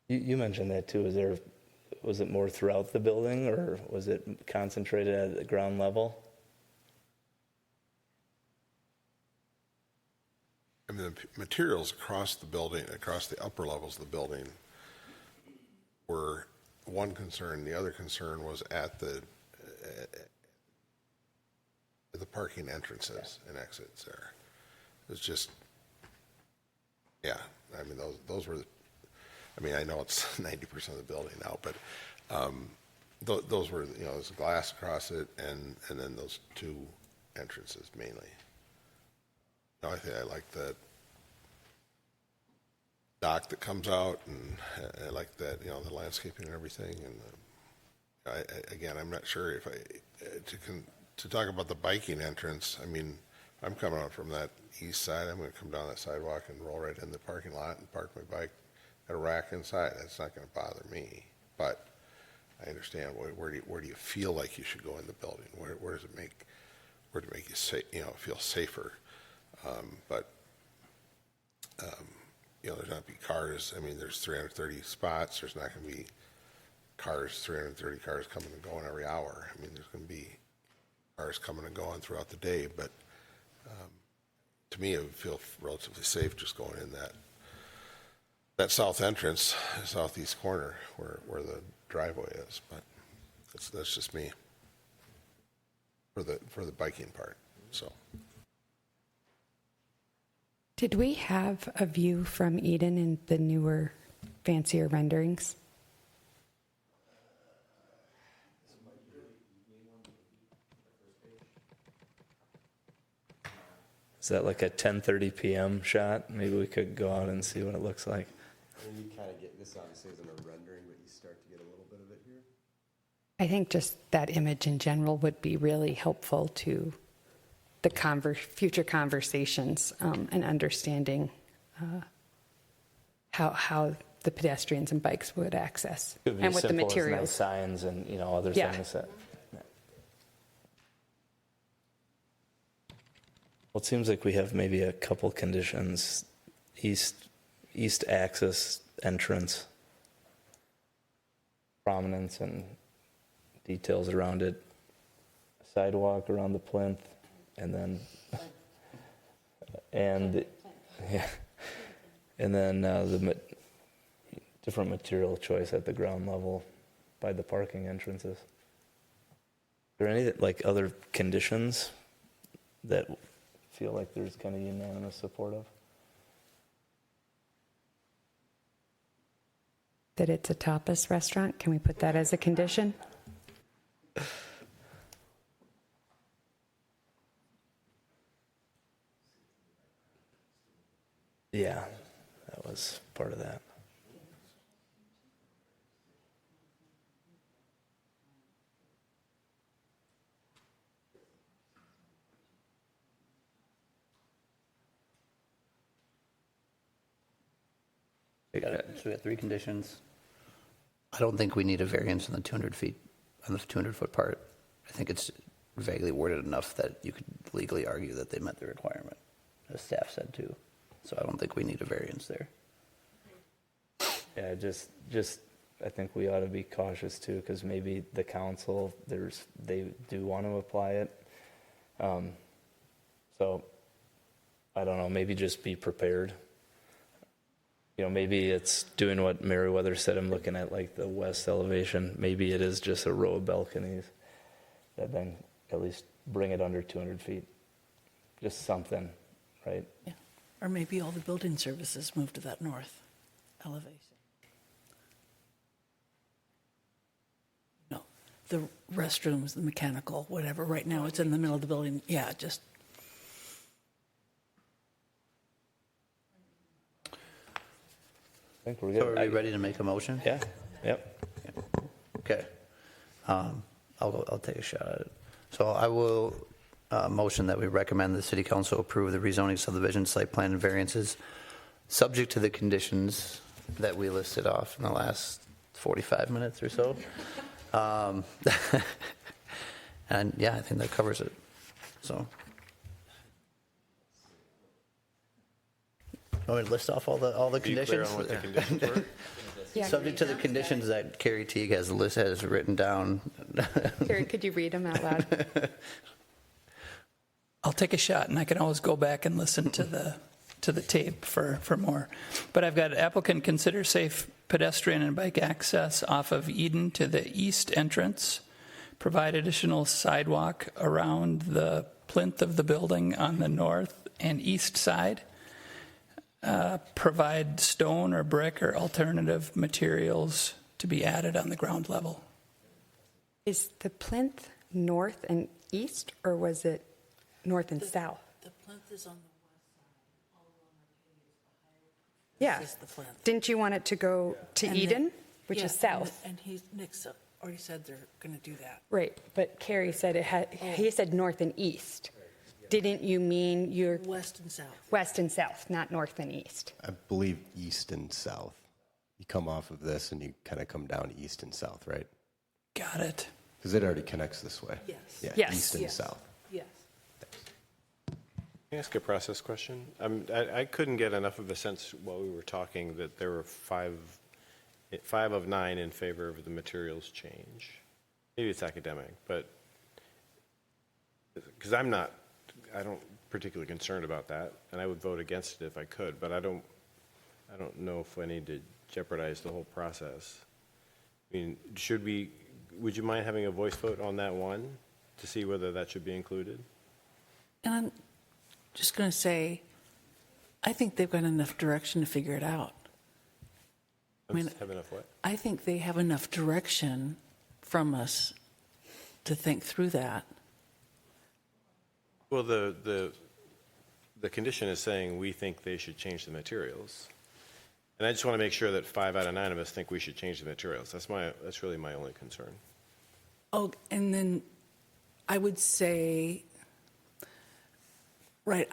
You mentioned that too. Was it more throughout the building, or was it concentrated at the ground level? I mean, the materials across the building, across the upper levels of the building, were one concern. The other concern was at the parking entrances and exits there. It was just, yeah, I mean, those were, I mean, I know it's 90% of the building now, but those were, there's glass across it and then those 2 entrances mainly. I think I like the dock that comes out, and I like that, the landscaping and everything. And again, I'm not sure if to talk about the biking entrance. I mean, I'm coming out from that east side. I'm going to come down that sidewalk and roll right in the parking lot and park my bike at a rack inside. That's not going to bother me. But I understand where do you feel like you should go in the building? Where does it make you feel safer? But there's not be cars. I mean, there's 330 spots. There's not going to be 330 cars coming and going every hour. I mean, there's going to be cars coming and going throughout the day. But to me, it would feel relatively safe just going in that south entrance, southeast corner, where the driveway is. But that's just me for the biking part. So. Did we have a view from Eden in the newer, fancier renderings? Is that like a 10:30 p.m. shot? Maybe we could go out and see what it looks like. And you kind of get this obviously isn't a rendering, but you start to get a little bit of it here. I think just that image in general would be really helpful to the future conversations and understanding how the pedestrians and bikes would access Could be and with the simple as nice materials. signs and other Yeah. things that. Well, it seems like we have maybe a couple conditions. East axis entrance, prominence and details around it, sidewalk around the plinth, and then the different material choice at the ground level by the parking entrances. Are there any like other conditions that feel like there's kind of unanimous support of? That it's a tapas restaurant. Can we put that as a condition? Yeah, that was part of that. So we got 3 conditions. I don't think we need a variance on the 200 feet, on the 200-foot part. I think it's vaguely worded enough that you could legally argue that they met the requirement, as staff said too. So I don't think we need a variance there. Yeah, just I think we ought to be cautious too, because maybe the council they do want to apply it. So I don't know. Maybe just be prepared. Maybe it's doing what Meriwether said. I'm looking at like the west elevation. Maybe it is just a row of balconies that then at least bring it under 200 feet. Just something, right? Yeah. Or maybe all the building services move to that north elevation. No, the restrooms, the mechanical, whatever. Right now it's in the middle of the building. Yeah, just. I think we're good. So are we ready to make a motion? Yeah. Yep. Okay. I'll take a shot at it. So I will motion that we recommend the city council approve the rezoning subdivision site plan and variances subject to the conditions that we listed off in the last 45 minutes or so. And yeah, I think that covers it. So. Want me to list off all the Be clear conditions? on what the conditions were? Yeah. Subject to the conditions that Carrie Teague has written down. Carrie, could you read them out loud? I'll take a shot, and I can always go back and listen to the tape for more. But I've got applicant consider safe pedestrian and bike access off of Eden to the east entrance, provide additional sidewalk around the plinth of the building on the north and east side, provide stone or brick or alternative materials to be added on the ground level. Is the plinth north and east, or was it north and south? The plinth is on the west side. All along Yeah. This is the plinth. Didn't you want it to go to And Eden, which yeah, is south? And Nick's already said they're going to do that. Right, but Carrie said he said north and east. Didn't you mean your West and south. west and south, not north and east? I believe east and south. You come off of this and you kind of come down east and south, right? Got it. Because it already connects this way. Yes. Yeah, Yes. east and Yes. south. Yes. Can I ask a process question? I couldn't get enough of a sense while we were talking that there were 5 of 9 in favor of the materials change. Maybe it's academic, but because I don't particularly concerned about that, and I would vote against it if I could, but I don't know if I need to jeopardize the whole process. I mean, would you mind having a voice vote on that one to see whether that should be included? And I'm just going to say, I think they've got enough direction to figure it out. Have enough what? I think they have enough direction from us to think through that. Well, the The condition is saying we think they should change the materials. And I just want to make sure that 5 out of 9 of us think we should change the materials. That's really my only concern. Oh, and then I would say, right,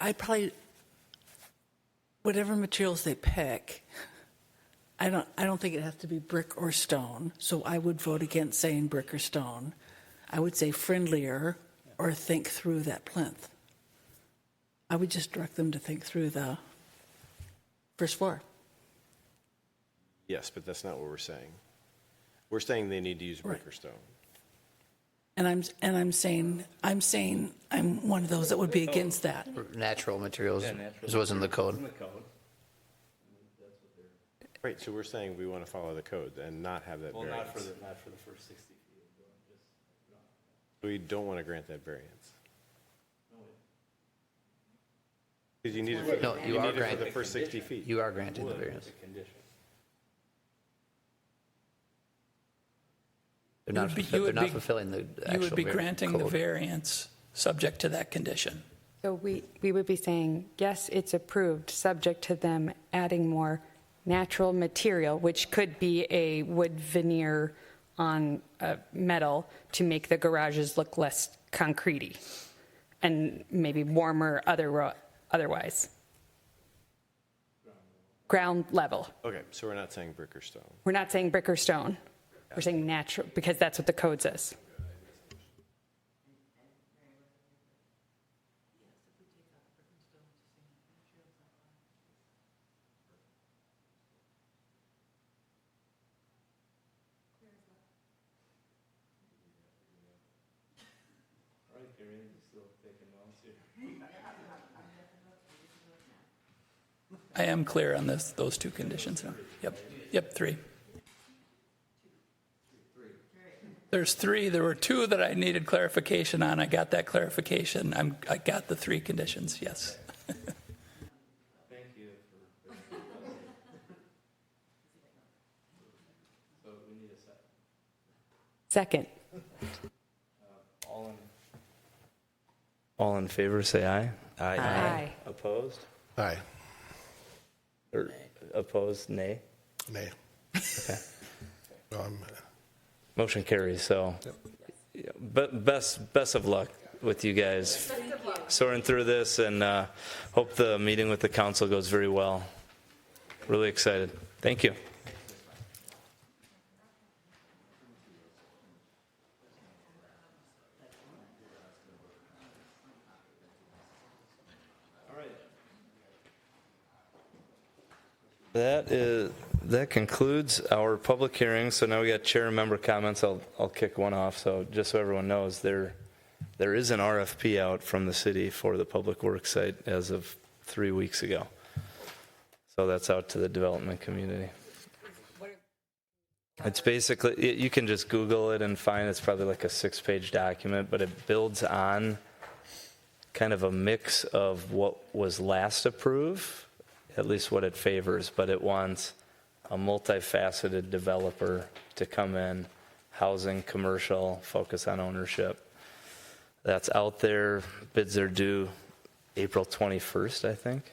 whatever materials they pick, I don't think it has to be brick or stone. So I would vote against saying brick or stone. I would say friendlier or think through that plinth. I would just direct them to think through the first floor. Yes, but that's not what we're saying. We're saying they need to use brick or stone. And I'm saying I'm one of those that would be against that. Natural materials, this was in the code. Right, so we're saying we want to follow the code and not have that variance. Not for the first 60 feet. We don't want to grant that variance. Because you need it No, you are for granting the first 60 feet. You are granting the variance. They're not fulfilling the actual. You would be granting code. the variance subject to that condition. So we would be saying, yes, it's approved, subject to them adding more natural material, which could be a wood veneer on metal to make the garages look less concretey and maybe warmer otherwise. Ground level. Okay, so we're not saying brick or stone. We're not saying brick or stone. We're saying natural, because that's what the code says. I am clear on those two conditions now. Yep, 3. There's 3. There were 2 that I needed clarification on. I got that clarification. I got the 3 conditions, yes. Thank you. So we need a Second. All in favor, say aye. Aye. Aye. Opposed? Aye. Or opposed, nay? Nay. Okay. No, Motion carries, so but best of luck with you guys soaring through this, and hope the meeting with the council goes very well. Really excited. Thank you. That concludes our public hearing. So now we got chair and member comments. I'll kick one off. So just so everyone knows, there is an RFP out from the city for the public works site as of 3 weeks ago. So that's out to the development community. It's basically, you can just Google it and find it's probably like a 6-page document, but it builds on kind of a mix of what was last approved, at least what it favors, but it wants a multifaceted developer to come in, housing, commercial, focus on ownership. That's out there. Bids are due April 21st, I think.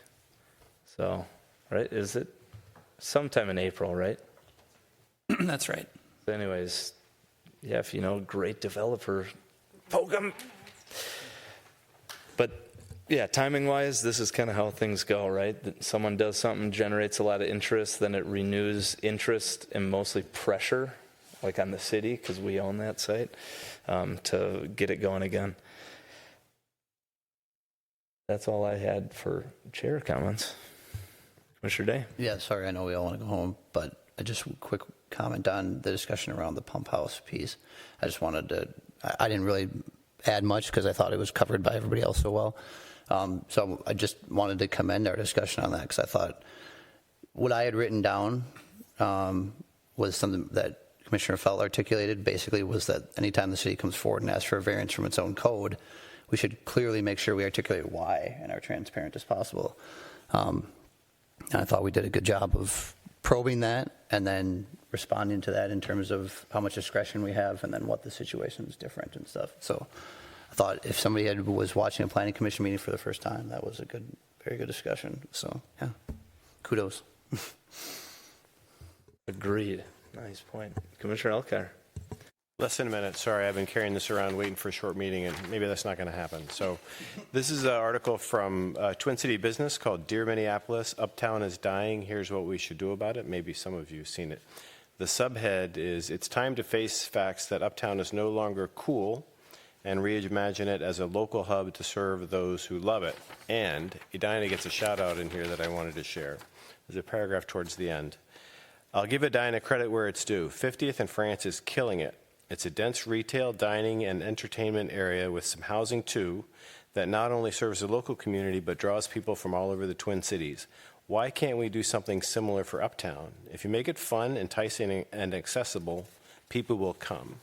So, right, is it sometime in April, right? That's right. So anyways, yeah, if you know, great developer, poke them. But yeah, timing-wise, this is kind of how things go, right? That someone does something, generates a lot of interest, then it renews interest and mostly pressure, like on the city, because we own that site, to get it going again. That's all I had for chair comments. Commissioner Day? Yeah, sorry, I know we all want to go home, but just a quick comment on the discussion around the pump house piece. I just wanted to, I didn't really add much because I thought it was covered by everybody else so well. So I just wanted to commend our discussion on that because I thought what I had written down was something that Commissioner Felt articulated, basically was that anytime the city comes forward and asks for a variance from its own code, we should clearly make sure we articulate why and are transparent as possible. And I thought we did a good job of probing that and then responding to that in terms of how much discretion we have and then what the situation is different and stuff. So I thought if somebody was watching a planning commission meeting for the first time, that was a good, very good discussion. So, yeah, kudos. Agreed. Nice point. Commissioner Elkhart. Less than a minute. Sorry, I've been carrying this around waiting for a short meeting, and maybe that's not going to happen. So this is an article from Twin City Business called Dear Minneapolis, Uptown is Dying. Here's what we should do about it. Maybe some of you have seen it. The subhead is, it's time to face facts that Uptown is no longer cool and reimagine it as a local hub to serve those who love it. And Edina gets a shout out in here that I wanted to share. There's a paragraph towards the end. I'll give Edina credit where it's due. 50th and France is killing it. It's a dense retail, dining, and entertainment area with some housing too that not only serves the local community but draws people from all over the Twin Cities. Why can't we do something similar for Uptown? If you make it fun, enticing, and accessible, people will come.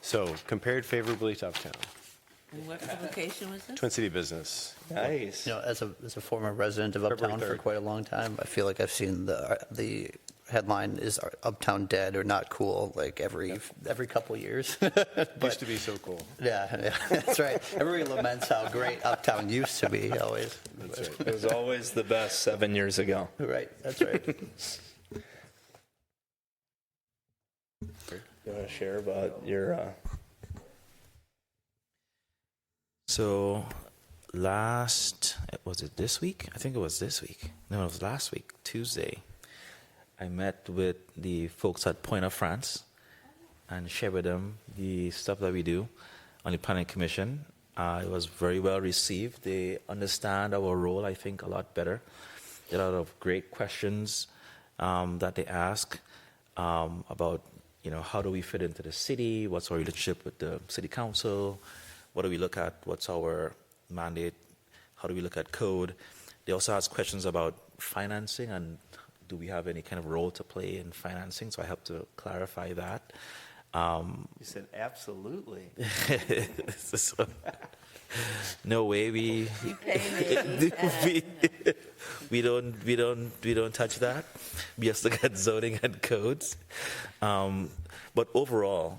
So, compared favorably to Uptown. And what publication was this? Twin City Business. Nice. You know, as a former resident of Uptown for quite a long time, I feel like I've seen the headline is Uptown dead or not cool like every couple years. Used to be so cool. Yeah, that's right. Everybody laments how great Uptown used to be always. That's right. It was always the best 7 years ago. Right, that's right. You want to share about your... So was it this week? I think it was this week. No, it was last week, Tuesday. I met with the folks at Point of France and shared with them the stuff that we do on the Planning Commission. It was very well received. They understand our role, I think, a lot better. A lot of great questions that they ask about, how do we fit into the city? What's our relationship with the city council? What do we look at? What's our mandate? How do we look at code? They also ask questions about financing and do we have any kind of role to play in financing? So I helped to clarify that. You said absolutely. So, no way we don't touch that. We just look at zoning and codes. But overall,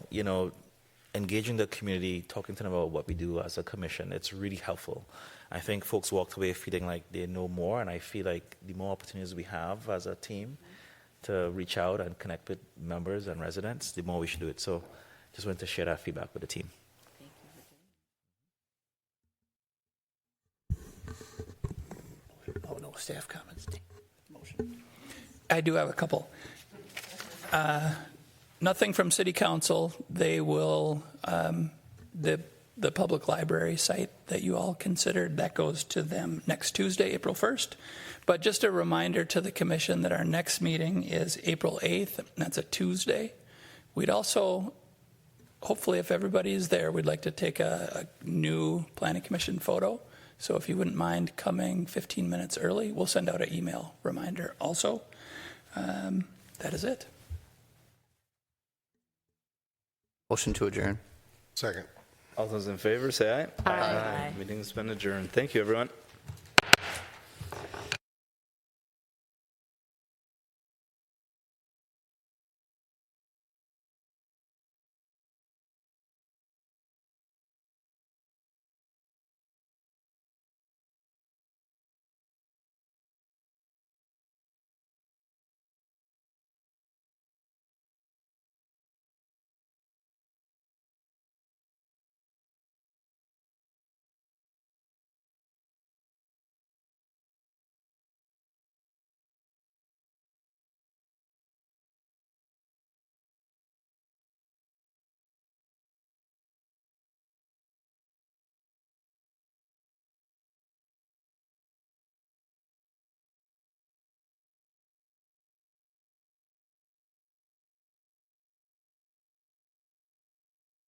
engaging the community, talking to them about what we do as a commission, it's really helpful. I think folks walked away feeling like they know more, and I feel like the more opportunities we have as a team to reach out and connect with members and residents, the more we should do it. So just wanted to share that feedback with the team. Oh, no, staff comments. Motion. I do have a couple. Nothing from City Council. They will, the public library site that you all considered, that goes to them next Tuesday, April 1st. But just a reminder to the commission that our next meeting is April 8th, and that's a Tuesday. We'd also, hopefully if everybody is there, we'd like to take a new Planning Commission photo. So if you wouldn't mind coming 15 minutes early, we'll send out an email reminder also. That is it. Motion to adjourn. Second. All those in favor, say aye. Aye. Meeting's been adjourned. Thank you, everyone.